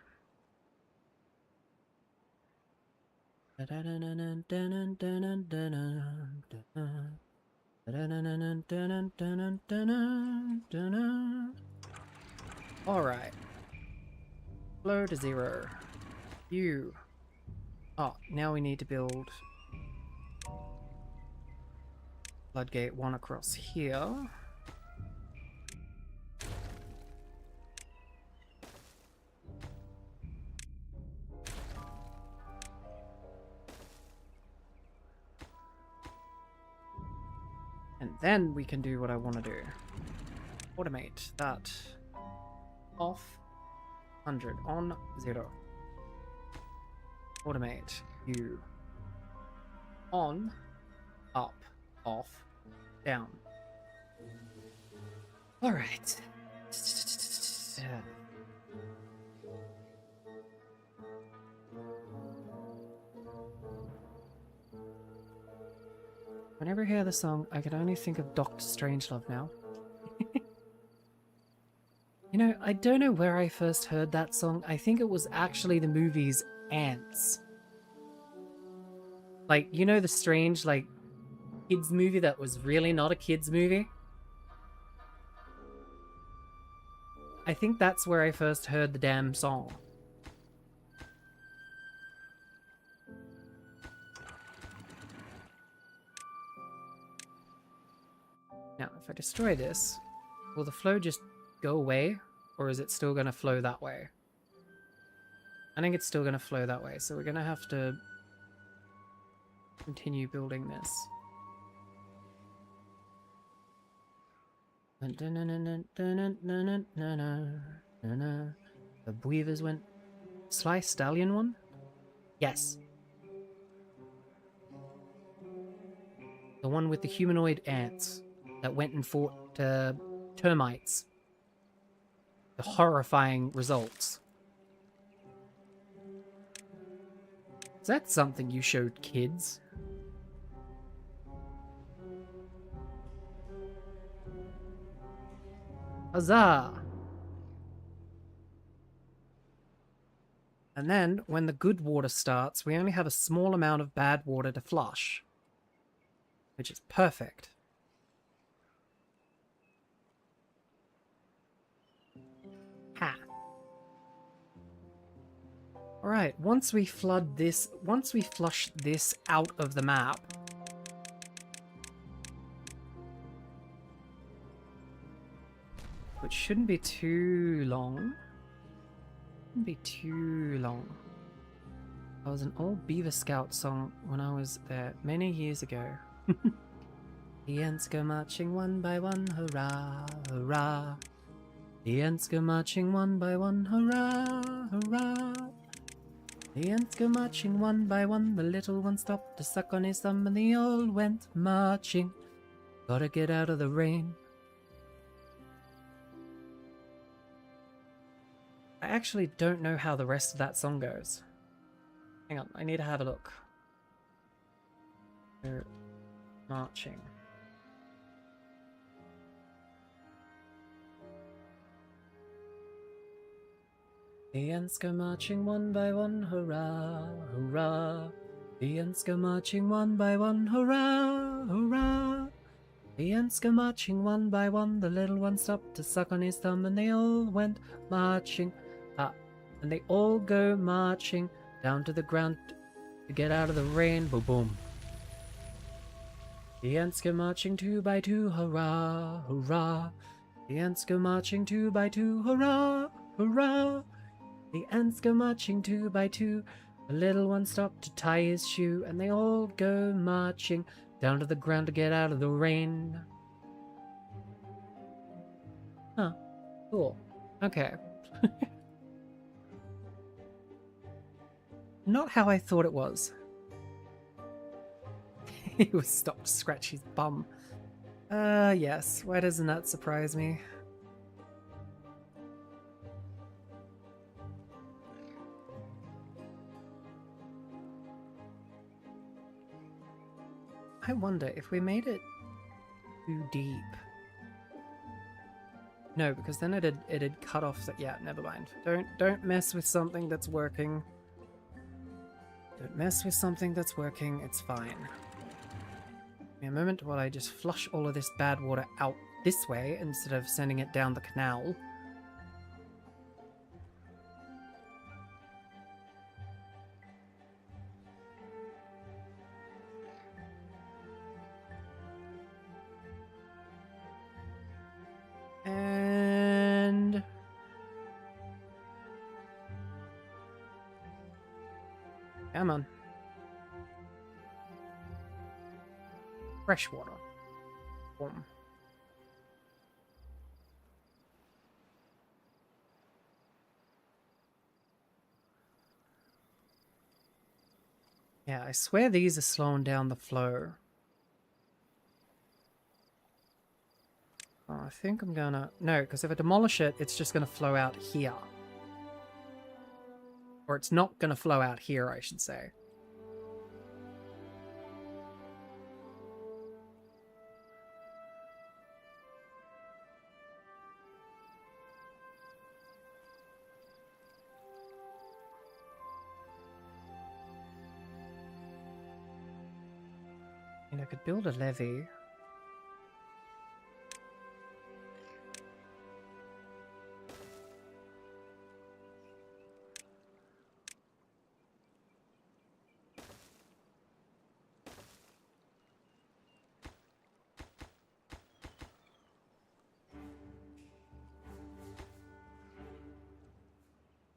Alright. Flow to 0. You. Oh, now we need to build floodgate 1 across here. And then we can do what I want to do. Automate that. Off. 100. On. 0. Automate. You. On. Up. Off. Down. Alright. Yeah. Whenever I hear the song, I can only think of Dr. Strangelove now. You know, I don't know where I first heard that song. I think it was actually the movie's Ants. Like, you know the strange, like, kids movie that was really not a kids movie? I think that's where I first heard the damn song. Now, if I destroy this, will the flow just go away? Or is it still going to flow that way? I think it's still going to flow that way, so we're going to have to continue building this. The weavers went... Sly Stallion one? Yes. The one with the humanoid ants that went and fought termites. The horrifying results. Is that something you showed kids? Huzzah! And then, when the good water starts, we only have a small amount of bad water to flush. Which is perfect. Ha! Alright, once we flush this out of the map, which shouldn't be too long. Shouldn't be too long. That was an old Beaver Scout song when I was there many years ago. The ants go marching one by one, hurrah, hurrah. The ants go marching one by one, hurrah, hurrah. The ants go marching one by one, the little one stopped to suck on his thumb and they all went marching. Gotta get out of the rain. I actually don't know how the rest of that song goes. Hang on, I need to have a look. They're marching. The ants go marching one by one, hurrah, hurrah. The ants go marching one by one, hurrah, hurrah. The ants go marching one by one, the little one stopped to suck on his thumb and they all went marching. And they all go marching down to the ground to get out of the rain. Boom, boom. The ants go marching two by two, hurrah, hurrah. The ants go marching two by two, hurrah, hurrah. The ants go marching two by two. The little one stopped to tie his shoe, and they all go marching down to the ground to get out of the rain. Huh. Cool. Okay. Not how I thought it was. He was stopped to scratch his bum. Yes. Why doesn't that surprise me? I wonder if we made it too deep. No, because then it'd cut off that. Yeah, never mind. Don't mess with something that's working. Don't mess with something that's working. It's fine. Give me a moment while I just flush all of this bad water out this way instead of sending it down the canal. And come on. Fresh water. Boom. Yeah, I swear these are slowing down the flow. Oh, I think I'm gonna... No, because if I demolish it, it's just gonna flow out here. Or it's not gonna flow out here, I should say. And I could build a levee.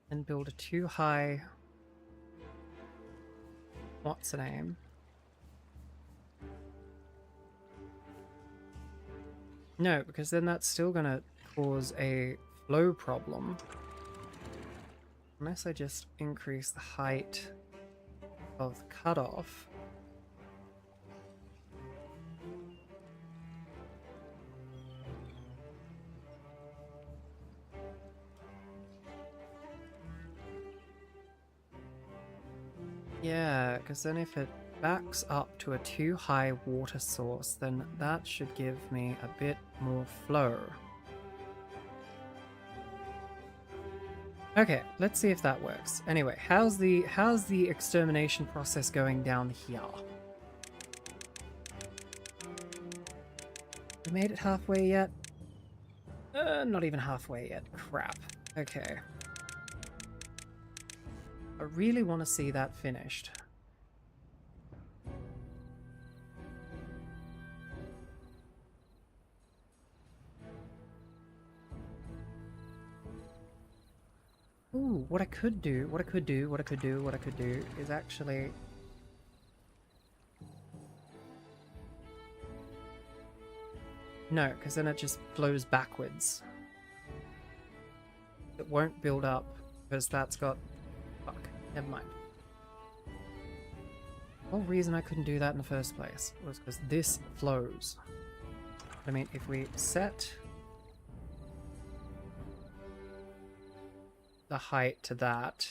And build a too high... What's the name? No, because then that's still gonna cause a flow problem. Unless I just increase the height of the cutoff. Yeah, because then if it backs up to a too high water source, then that should give me a bit more flow. Okay, let's see if that works. Anyway, how's the extermination process going down here? We made it halfway yet? Not even halfway yet. Crap. Okay. I really want to see that finished. Ooh, what I could do is actually... No, because then it just flows backwards. It won't build up, because that's got... Fuck, never mind. The whole reason I couldn't do that in the first place was because this flows. I mean, if we set the height to that...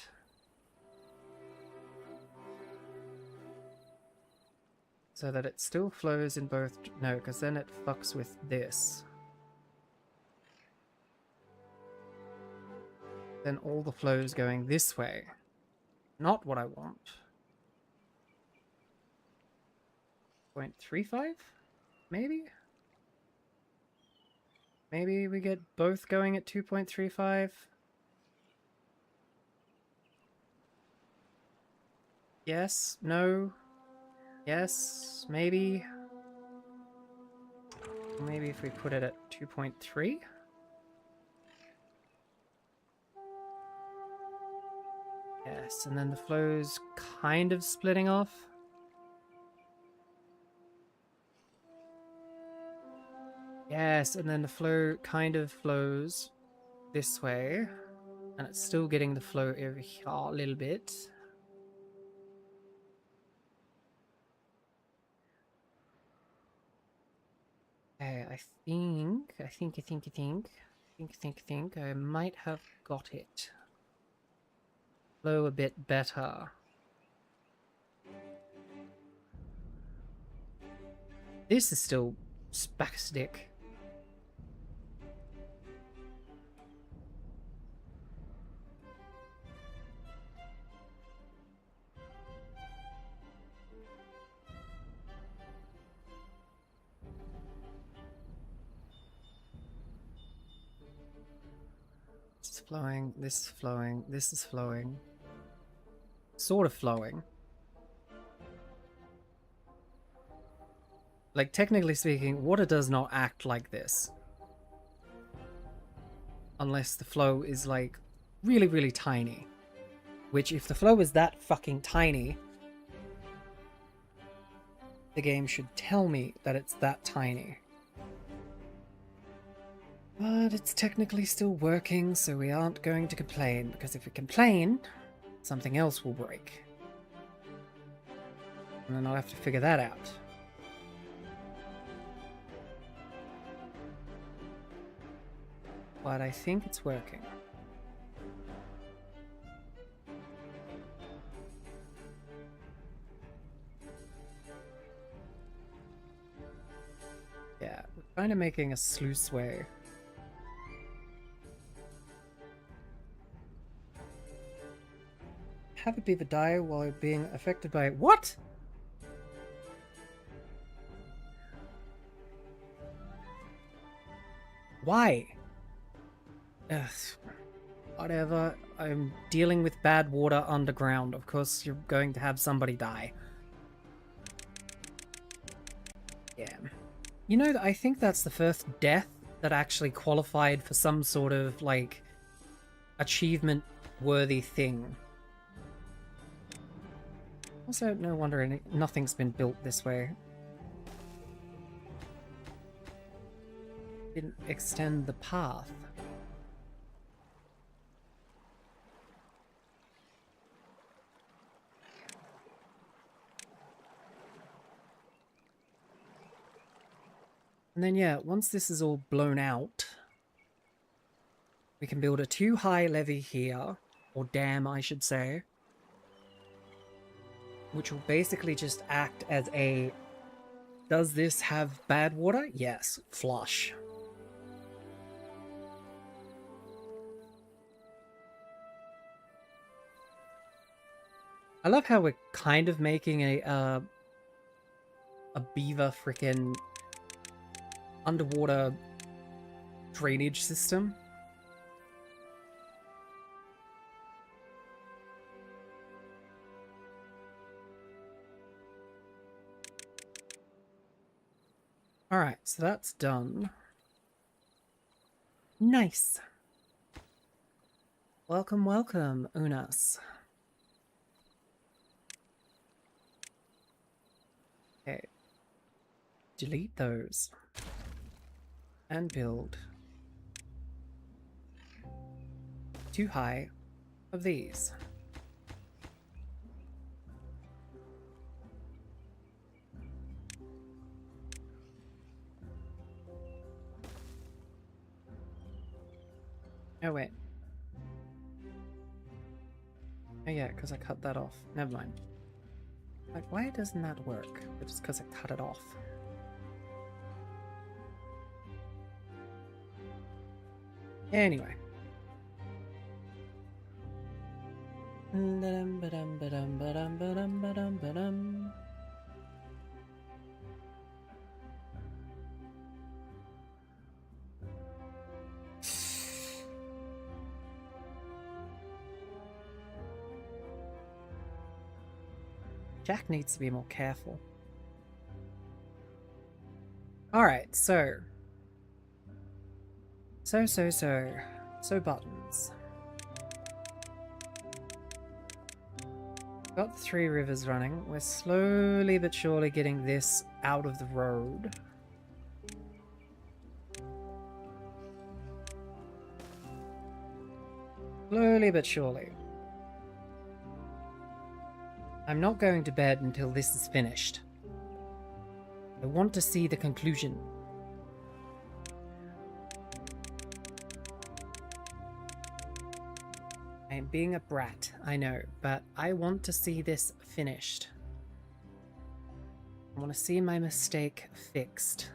So that it still flows in both... No, because then it fucks with this. Then all the flow's going this way. Not what I want. 0.35? Maybe? Maybe we get both going at 2.35? Yes? No? Yes, maybe. Maybe if we put it at 2.3? Yes, and then the flow's kind of splitting off. Yes, and then the flow kind of flows this way. And it's still getting the flow over here a little bit. Okay, I think I might have got it. Flow a bit better. This is still spastic. Flowing, this is flowing, this is flowing. Sort of flowing. Like, technically speaking, water does not act like this. Unless the flow is, like, really, really tiny. Which, if the flow is that fucking tiny, the game should tell me that it's that tiny. But it's technically still working, so we aren't going to complain, because if we complain, something else will break. And then I'll have to figure that out. But I think it's working. Yeah, we're kind of making a sluice way. Have a beaver die while being affected by... What? Why? Ugh. Whatever. I'm dealing with bad water underground. Of course, you're going to have somebody die. Yeah. You know, I think that's the first death that actually qualified for some sort of, like, achievement-worthy thing. Also, no wonder nothing's been built this way. Didn't extend the path. And then, yeah, once this is all blown out, we can build a too-high levee here, or dam, I should say, which will basically just act as a, does this have bad water? Yes, flush. I love how we're kind of making a beaver frickin' underwater drainage system. Alright, so that's done. Nice. Welcome, welcome, Unas. Okay. Delete those. And build too high of these. Oh wait. Oh yeah, because I cut that off. Never mind. Like, why doesn't that work? It's because I cut it off. Anyway. Jack needs to be more careful. Alright, so buttons. Got 3 rivers running. We're slowly but surely getting this out of the road. Slowly but surely. I'm not going to bed until this is finished. I want to see the conclusion. I am being a brat, I know, but I want to see this finished. I want to see my mistake fixed.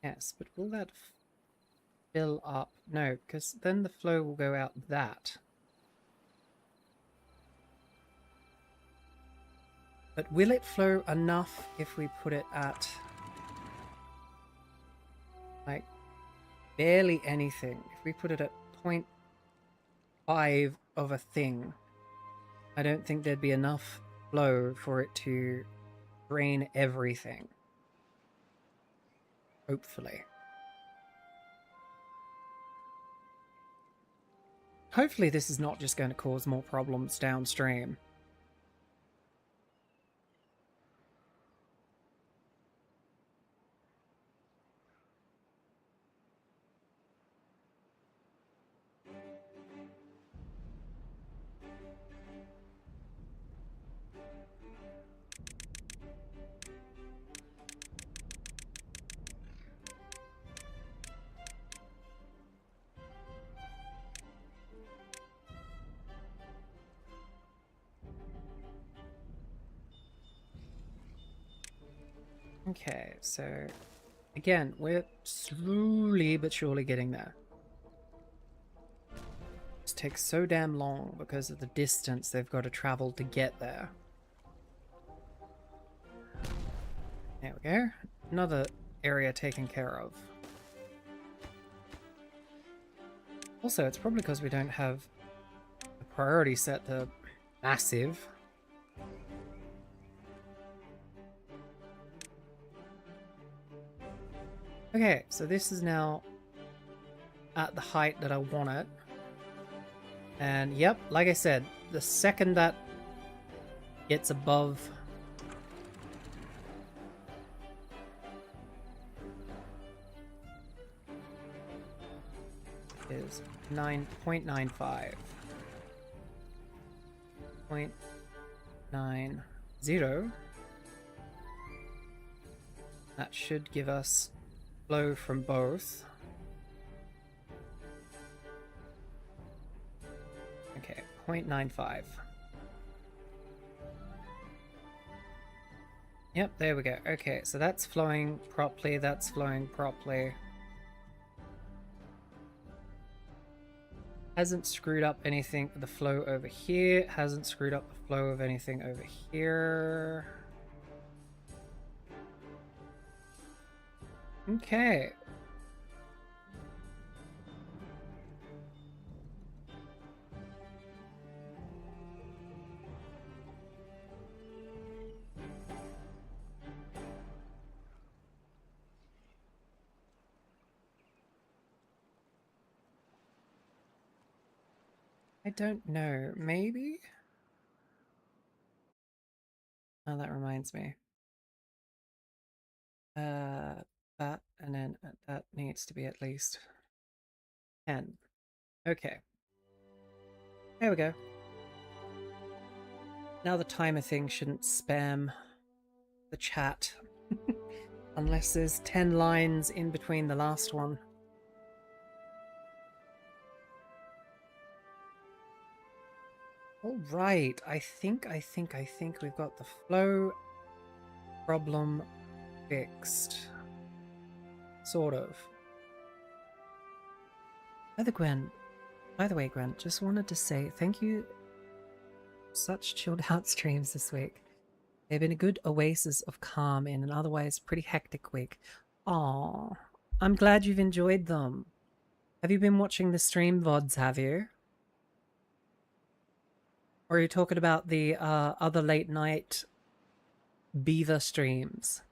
Yes, but will that fill up? No, because then the flow will go out that. But will it flow enough if we put it at, like, barely anything? If we put it at 0.5 of a thing, I don't think there'd be enough flow for it to drain everything. Hopefully. Hopefully this is not just going to cause more problems downstream. Okay, so again, we're slowly but surely getting there. It takes so damn long because of the distance they've got to travel to get there. There we go. Another area taken care of. Also, it's probably because we don't have the priority set to massive. Okay, so this is now at the height that I want it. And yep, like I said, the second that gets above is 9.95. 0.90. That should give us flow from both. Okay, 0.95. Yep, there we go. Okay, so that's flowing properly, that's flowing properly. Hasn't screwed up anything for the flow over here. Hasn't screwed up the flow of anything over here. Okay. I don't know. Maybe? Oh, that reminds me. That, and then that needs to be at least 10. Okay. There we go. Now the timer thing shouldn't spam the chat. Unless there's 10 lines in between the last one. All right, I think we've got the flow problem fixed. Sort of. By the way, Gwen, just wanted to say thank you. Such chilled out streams this week. They've been a good oasis of calm in an otherwise pretty hectic week. Aww, I'm glad you've enjoyed them. Have you been watching the stream VODs, have you? Or are you talking about the other late night beaver streams?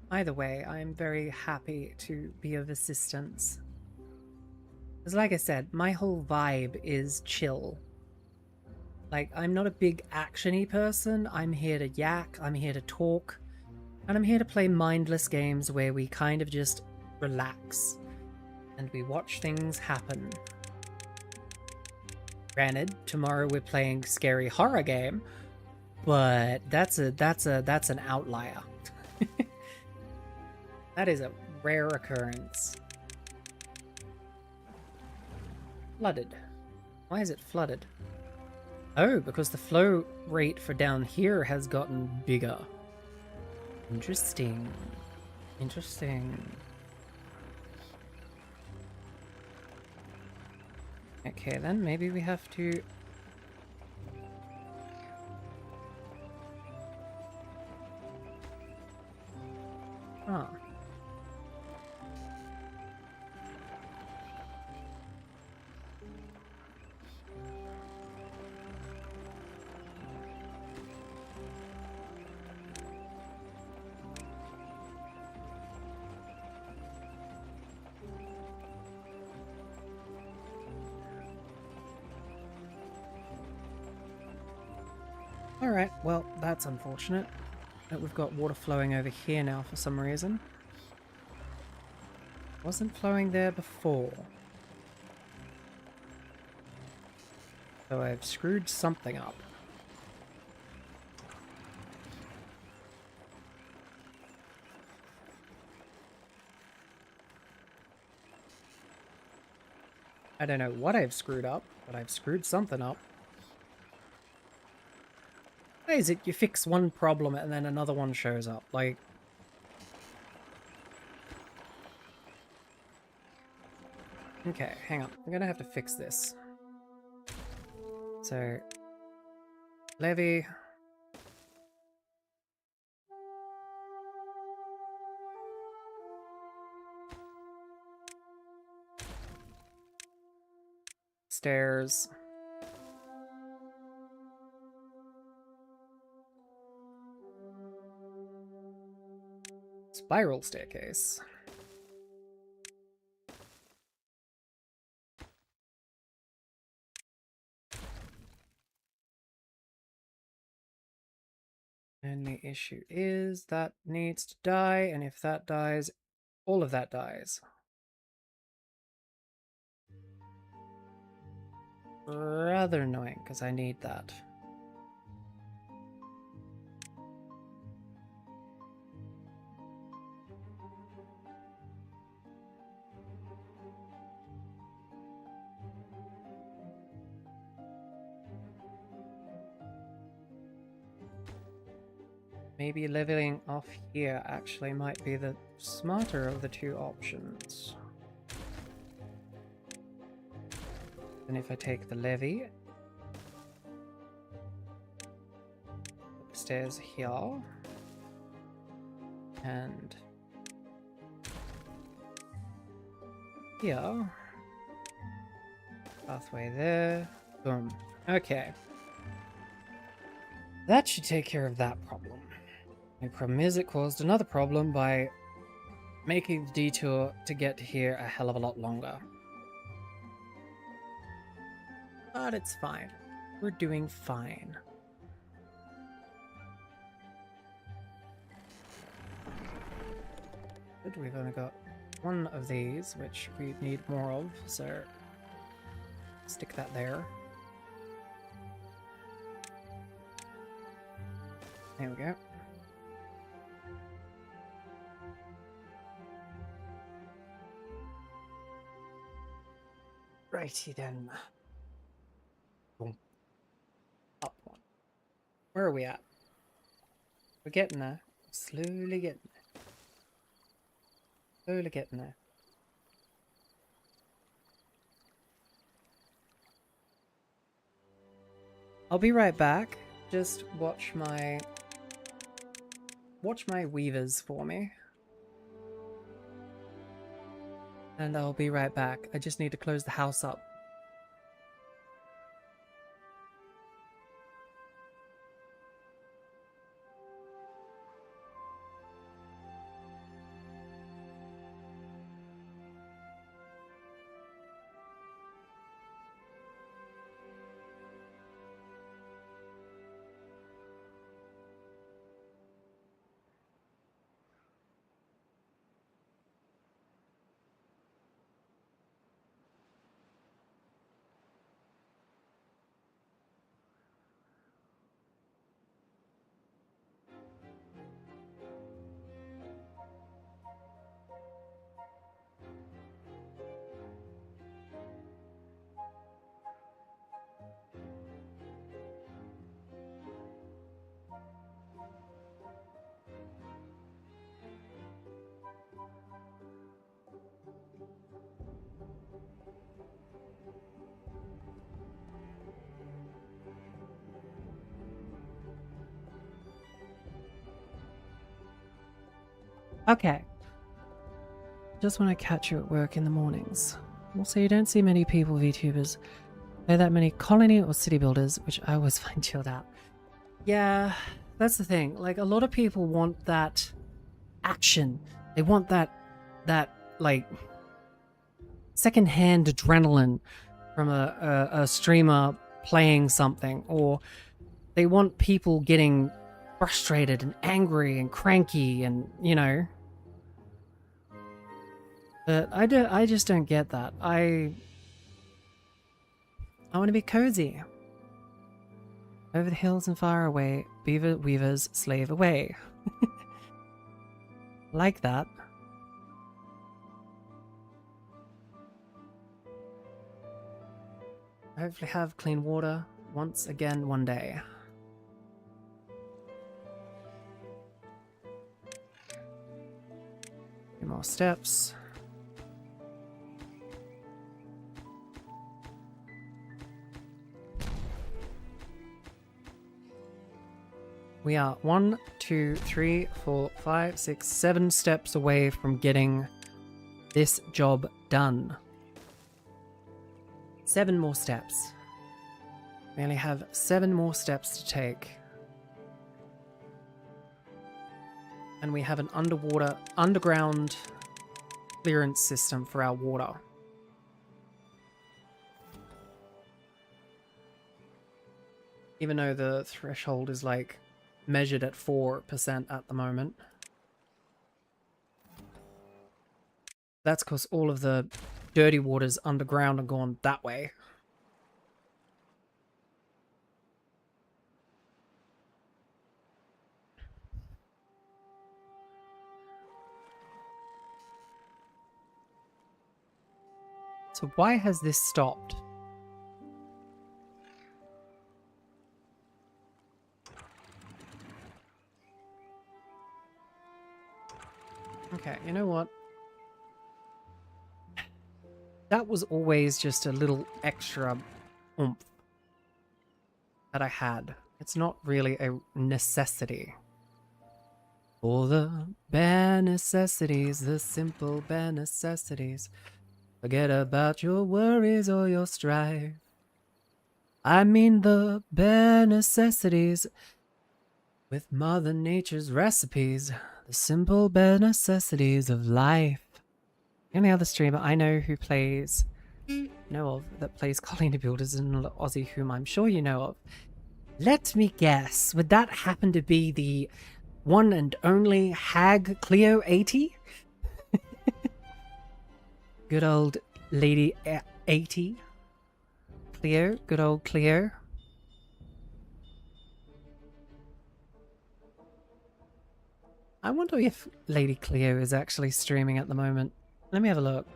Either way, I'm very happy to be of assistance. Because like I said, my whole vibe is chill. Like, I'm not a big action-y person. I'm here to yak, I'm here to talk, and I'm here to play mindless games where we kind of just relax and we watch things happen. Granted, tomorrow we're playing scary horror game, but that's an outlier. That is a rare occurrence. Flooded. Why is it flooded? Oh, because the flow rate for down here has gotten bigger. Interesting. Interesting. Okay, then maybe we have to... Ah. Alright, well, that's unfortunate that we've got water flowing over here now for some reason. Wasn't flowing there before. So I've screwed something up. I don't know what I've screwed up, but I've screwed something up. Why is it you fix one problem and then another one shows up? Like... Okay, hang on. I'm gonna have to fix this. So... Levy... Stairs... Spiral staircase. Only issue is that needs to die, and if that dies, all of that dies. Rather annoying, because I need that. Maybe leveling off here actually might be the smarter of the two options. And if I take the levy upstairs here and here, pathway there, boom. Okay. That should take care of that problem. The problem is it caused another problem by making the detour to get here a hell of a lot longer. But it's fine. We're doing fine. Good, we've only got one of these, which we need more of, so stick that there. There we go. Righty then. Boom. Up one. Where are we at? We're getting there. Slowly getting there. Slowly getting there. I'll be right back. Just watch my weavers for me. And I'll be right back. I just need to close the house up. Okay. Just want to catch you at work in the mornings. Also, you don't see many people VTubers. There that many colony or city builders, which I always find chilled out. Yeah, that's the thing. Like, a lot of people want that action. They want that like, secondhand adrenaline from a streamer playing something, or they want people getting frustrated and angry and cranky and, you know. But I just don't get that. I want to be cozy. Over the hills and far away, beaver weavers slave away. Like that. Hopefully have clean water once again one day. Few more steps. We are 1, 2, 3, 4, 5, 6, 7 steps away from getting this job done. 7 more steps. We only have 7 more steps to take. And we have an underground clearance system for our water. Even though the threshold is like measured at 4% at the moment. That's because all of the dirty waters underground are gone that way. So why has this stopped? Okay, you know what? That was always just a little extra oomph that I had. It's not really a necessity. For the bare necessities, the simple bare necessities. Forget about your worries or your strife. I mean the bare necessities. With Mother Nature's recipes. The simple bare necessities of life. The only other streamer I know who plays... that plays Colony Builders is an Aussie whom I'm sure you know of. Let me guess, would that happen to be the one and only Hag Cleo 80? Good old Lady 80. Cleo, good old Cleo. I wonder if Lady Cleo is actually streaming at the moment. Let me have a look.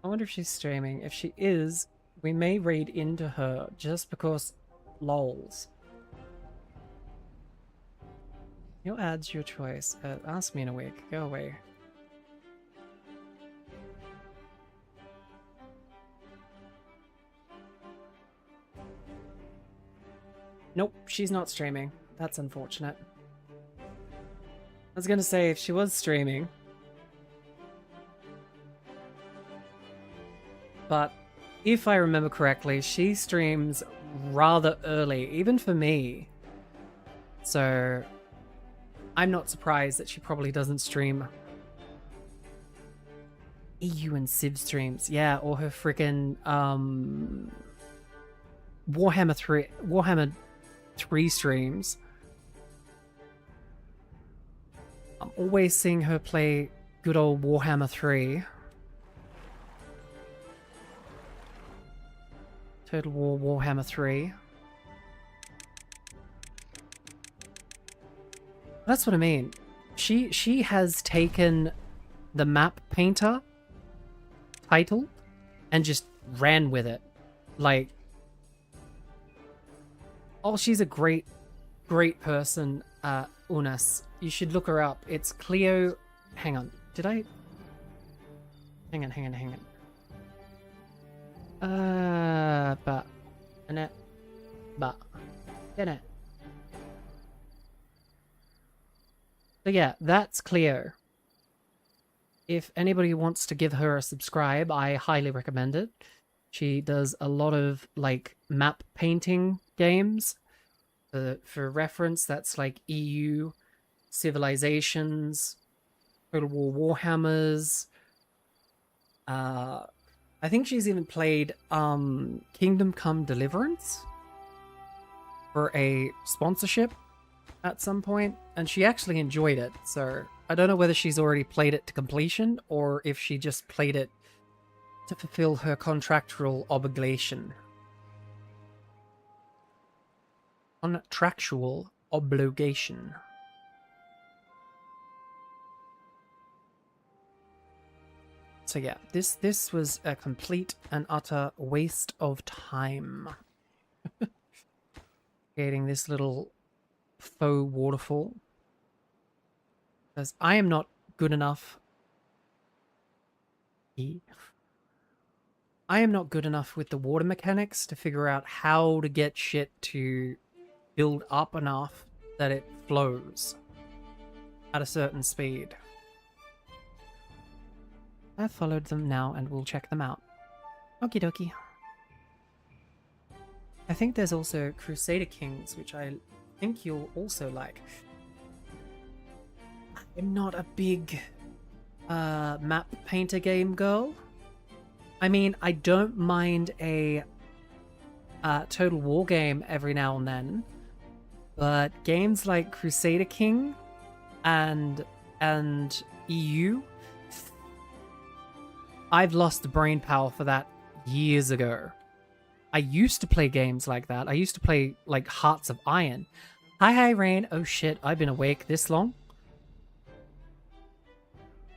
I wonder if she's streaming. If she is, we may raid into her just because lols. Your ads, your choice. Ask me in a week. Go away. Nope, she's not streaming. That's unfortunate. I was gonna say, if she was streaming... But if I remember correctly, she streams rather early, even for me. So I'm not surprised that she probably doesn't stream EU and Civ streams. Yeah, or her freaking Warhammer 3 streams. I'm always seeing her play good old Warhammer 3. Total War Warhammer 3. That's what I mean. She has taken the map painter title and just ran with it. Like, oh, she's a great person, Unas. You should look her up. It's Cleo... Hang on. Did I... Hang on. So yeah, that's Cleo. If anybody wants to give her a subscribe, I highly recommend it. She does a lot of, like, map painting games. For reference, that's like EU, Civilizations, Total War Warhammers. I think she's even played Kingdom Come Deliverance for a sponsorship at some point, and she actually enjoyed it. So I don't know whether she's already played it to completion or if she just played it to fulfill her contractual obligation. Contractual obligation. So yeah, this was a complete and utter waste of time. Creating this little faux waterfall. Because I am not good enough. I am not good enough with the water mechanics to figure out how to get shit to build up enough that it flows at a certain speed. I've followed them now and we'll check them out. Okie dokie. I think there's also Crusader Kings, which I think you'll also like. I'm not a big map painter game girl. I mean, I don't mind a Total War game every now and then, but games like Crusader King and EU, I've lost the brain power for that years ago. I used to play games like that. I used to play like Hearts of Iron. Hi, Rayne. Oh shit, I've been awake this long.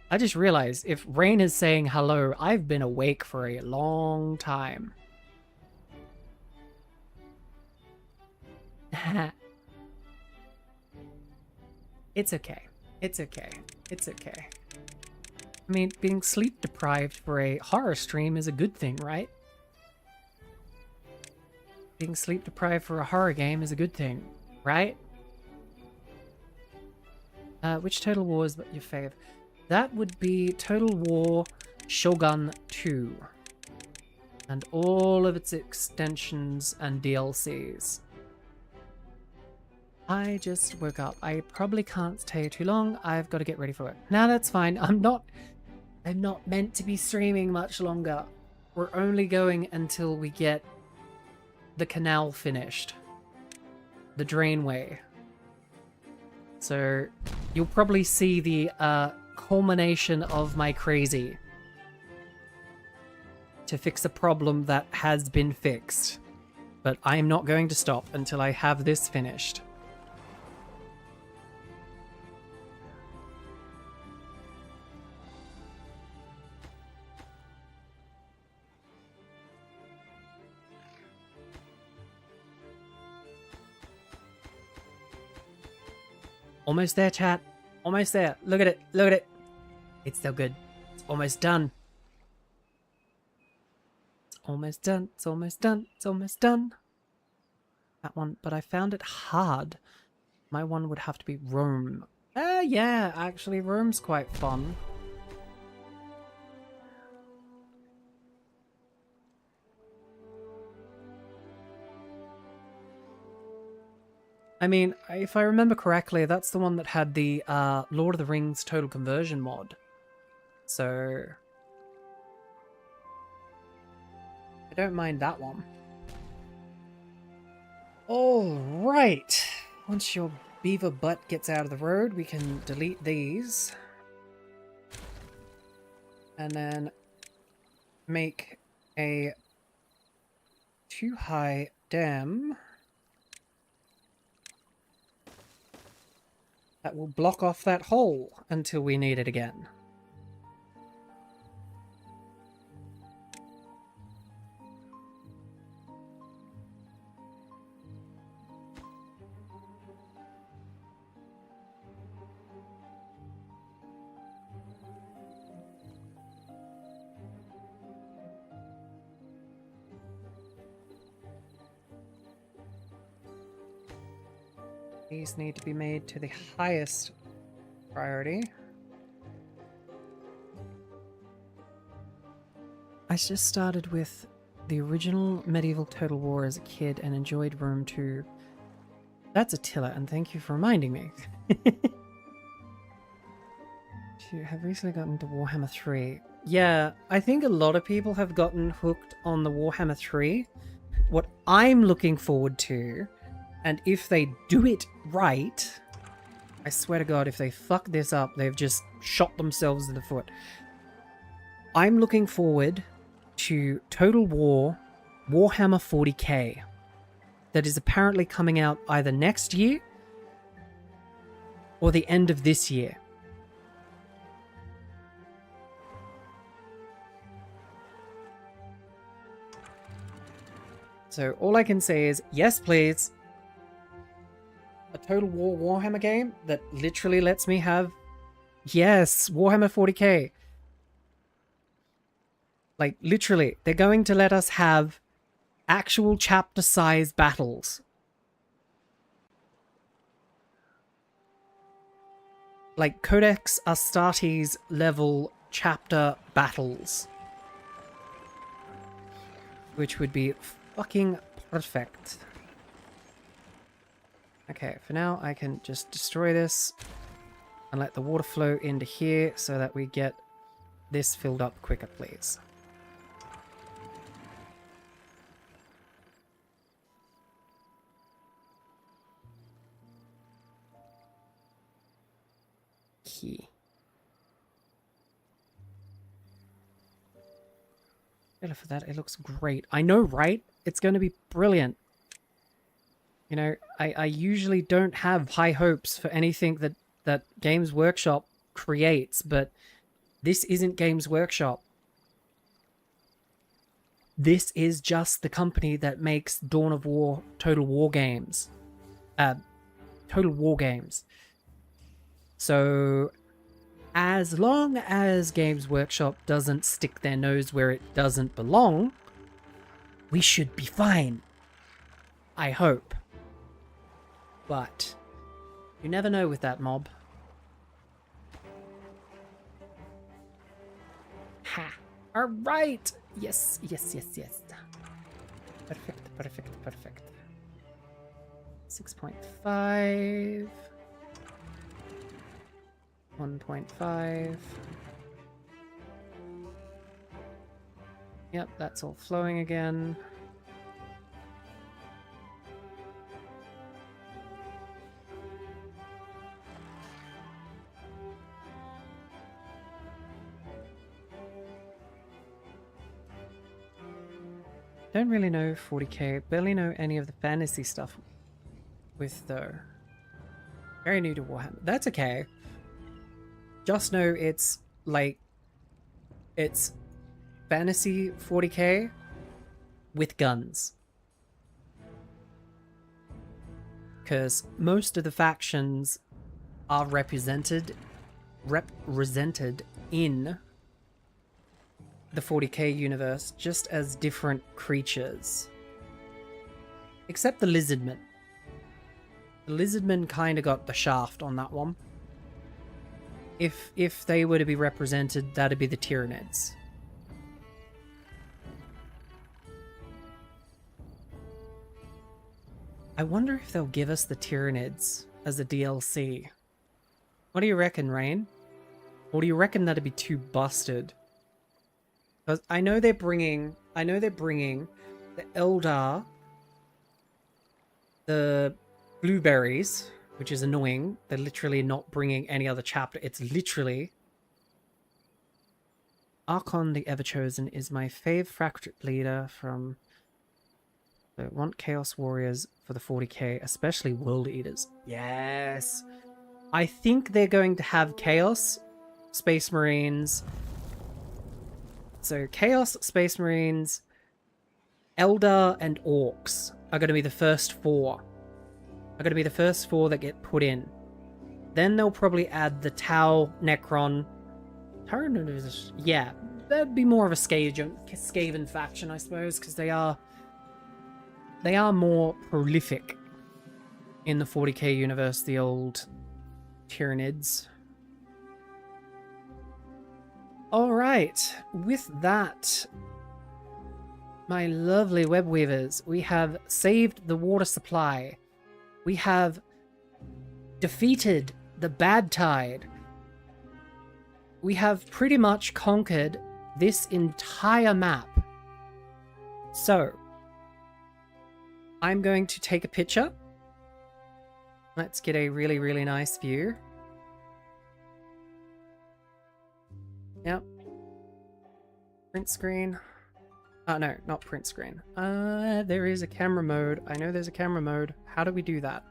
I just realized if Rayne is saying hello, I've been awake for a long time. It's okay. It's okay. It's okay. I mean, being sleep deprived for a horror stream is a good thing, right? Being sleep deprived for a horror game is a good thing, right? Which Total War is your fave? That would be Total War Shogun 2. And all of its extensions and DLCs. I just woke up. I probably can't stay too long. I've got to get ready for it. Now that's fine. I'm not meant to be streaming much longer. We're only going until we get the canal finished. The drainway. So you'll probably see the culmination of my crazy to fix a problem that has been fixed. But I am not going to stop until I have this finished. Almost there, chat. Almost there. Look at it. Look at it. It's so good. It's almost done. It's almost done. It's almost done. It's almost done. That one. But I found it hard. My one would have to be Rome. Yeah. Actually, Rome's quite fun. I mean, if I remember correctly, that's the one that had the Lord of the Rings Total Conversion mod. So I don't mind that one. All right. Once your beaver butt gets out of the road, we can delete these. And then make a too high dam that will block off that hole until we need it again. These need to be made to the highest priority. I just started with the original medieval Total War as a kid and enjoyed Rome 2. That's Attila, and thank you for reminding me. You have recently gotten to Warhammer 3. Yeah, I think a lot of people have gotten hooked on the Warhammer 3. What I'm looking forward to, and if they do it right, I swear to God, if they fuck this up, they've just shot themselves in the foot. I'm looking forward to Total War Warhammer 40k. That is apparently coming out either next year or the end of this year. So all I can say is, yes, please. A Total War Warhammer game that literally lets me have... Yes, Warhammer 40k. Like, literally, they're going to let us have actual chapter-size battles. Like, Codex Astartes level chapter battles. Which would be fucking perfect. Okay, for now I can just destroy this and let the water flow into here so that we get this filled up quicker, please. Key. For that, it looks great. I know, right? It's going to be brilliant. You know, I usually don't have high hopes for anything that Games Workshop creates, but this isn't Games Workshop. This is just the company that makes Dawn of War Total War games. Total War games. So, as long as Games Workshop doesn't stick their nose where it doesn't belong, we should be fine. I hope. But you never know with that mob. Ha! Alright! Yes, yes, yes, yes. Perfect, perfect, perfect. 6.5. 1.5. Yep, that's all flowing again. Don't really know 40k, barely know any of the fantasy stuff with though. Very new to Warhammer. That's okay. Just know it's like, it's fantasy 40k with guns. Because most of the factions are represented in the 40k universe just as different creatures. Except the lizardmen. The lizardmen kind of got the shaft on that one. If they were to be represented, that'd be the Tyranids. I wonder if they'll give us the Tyranids as a DLC. What do you reckon, Rayne? Or do you reckon that'd be too busted? Because I know they're bringing the Eldar, the blueberries, which is annoying. They're literally not bringing any other chapter. It's literally Archon the Everchosen is my fave fractured leader from the want Chaos Warriors for the 40k, especially World Eaters. Yes. I think they're going to have Chaos, Space Marines. So Chaos, Space Marines, Eldar, and Orcs are going to be the first four. Are going to be the first four that get put in. Then they'll probably add the Tau, Necron. Yeah, that'd be more of a Skaven faction, I suppose, because they are more prolific in the 40k universe, the old Tyranids. Alright, with that, my lovely web weavers, we have saved the water supply. We have defeated the bad tide. We have pretty much conquered this entire map. So, I'm going to take a picture. Let's get a really, really nice view. Yep. Print screen. Oh, no, not print screen. There is a camera mode. I know there's a camera mode. How do we do that?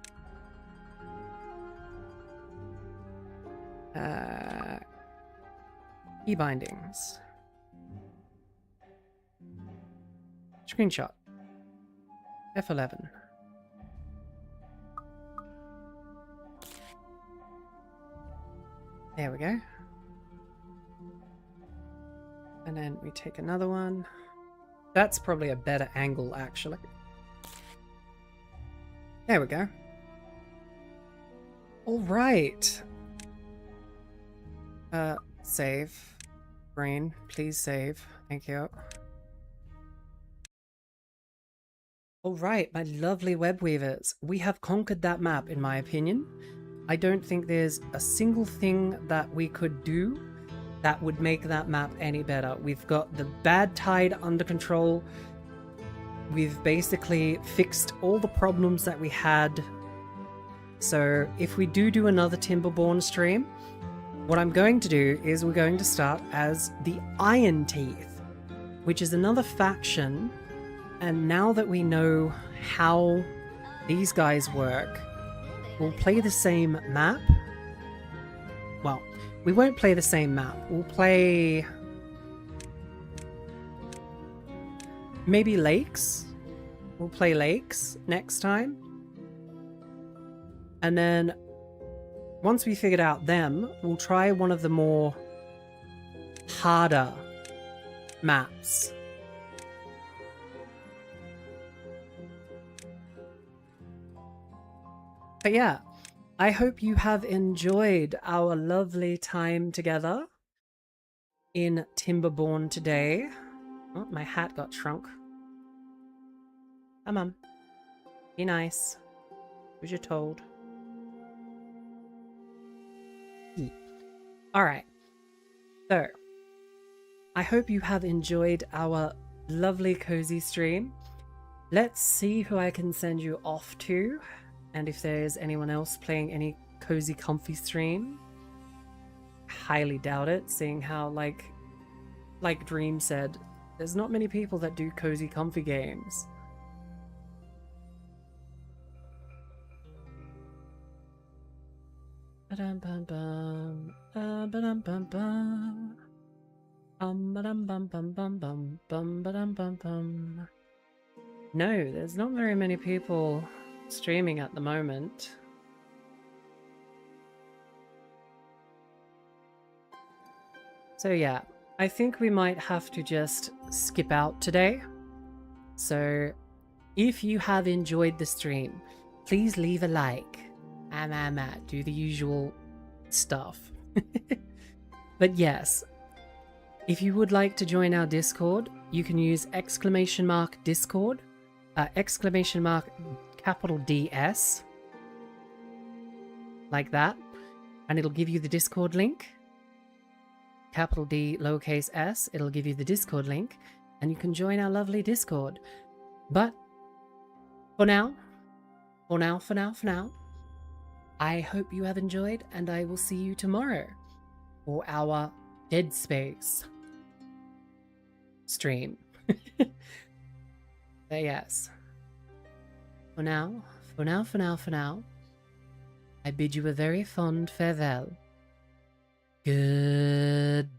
Key bindings. Screenshot. F11. There we go. And then we take another one. That's probably a better angle, actually. There we go. All right. Save. Rayne, please save. Thank you. All right, my lovely web weavers. We have conquered that map, in my opinion. I don't think there's a single thing that we could do that would make that map any better. We've got the bad tide under control. We've basically fixed all the problems that we had. So if we do another Timberborn stream, what I'm going to do is we're going to start as the Iron Teeth, which is another faction. And now that we know how these guys work, we'll play the same map. Well, we won't play the same map. We'll play maybe lakes. We'll play lakes next time. And then once we figured out them, we'll try one of the more harder maps. But yeah, I hope you have enjoyed our lovely time together in Timberborn today. Oh, my hat got shrunk. Come on. Be nice. As you're told. Alright. So, I hope you have enjoyed our lovely cozy stream. Let's see who I can send you off to. And if there's anyone else playing any cozy comfy stream. Highly doubt it, seeing how like Dream said, there's not many people that do cozy comfy games. Ba-dum-bum-bum, ba-dum-bum-bum, ba-dum-bum-bum-bum-bum, ba-dum-bum-bum. No, there's not very many people streaming at the moment. So yeah, I think we might have to just skip out today. So if you have enjoyed the stream, please leave a like. Do the usual stuff. But yes, if you would like to join our Discord, you can use !Discord, !DS, like that, and it'll give you the Discord link. Capital D, lowercase s, it'll give you the Discord link, and you can join our lovely Discord. But for now, I hope you have enjoyed, and I will see you tomorrow for our Dead Space stream. But yes. For now, I bid you a very fond farewell. Goodbye.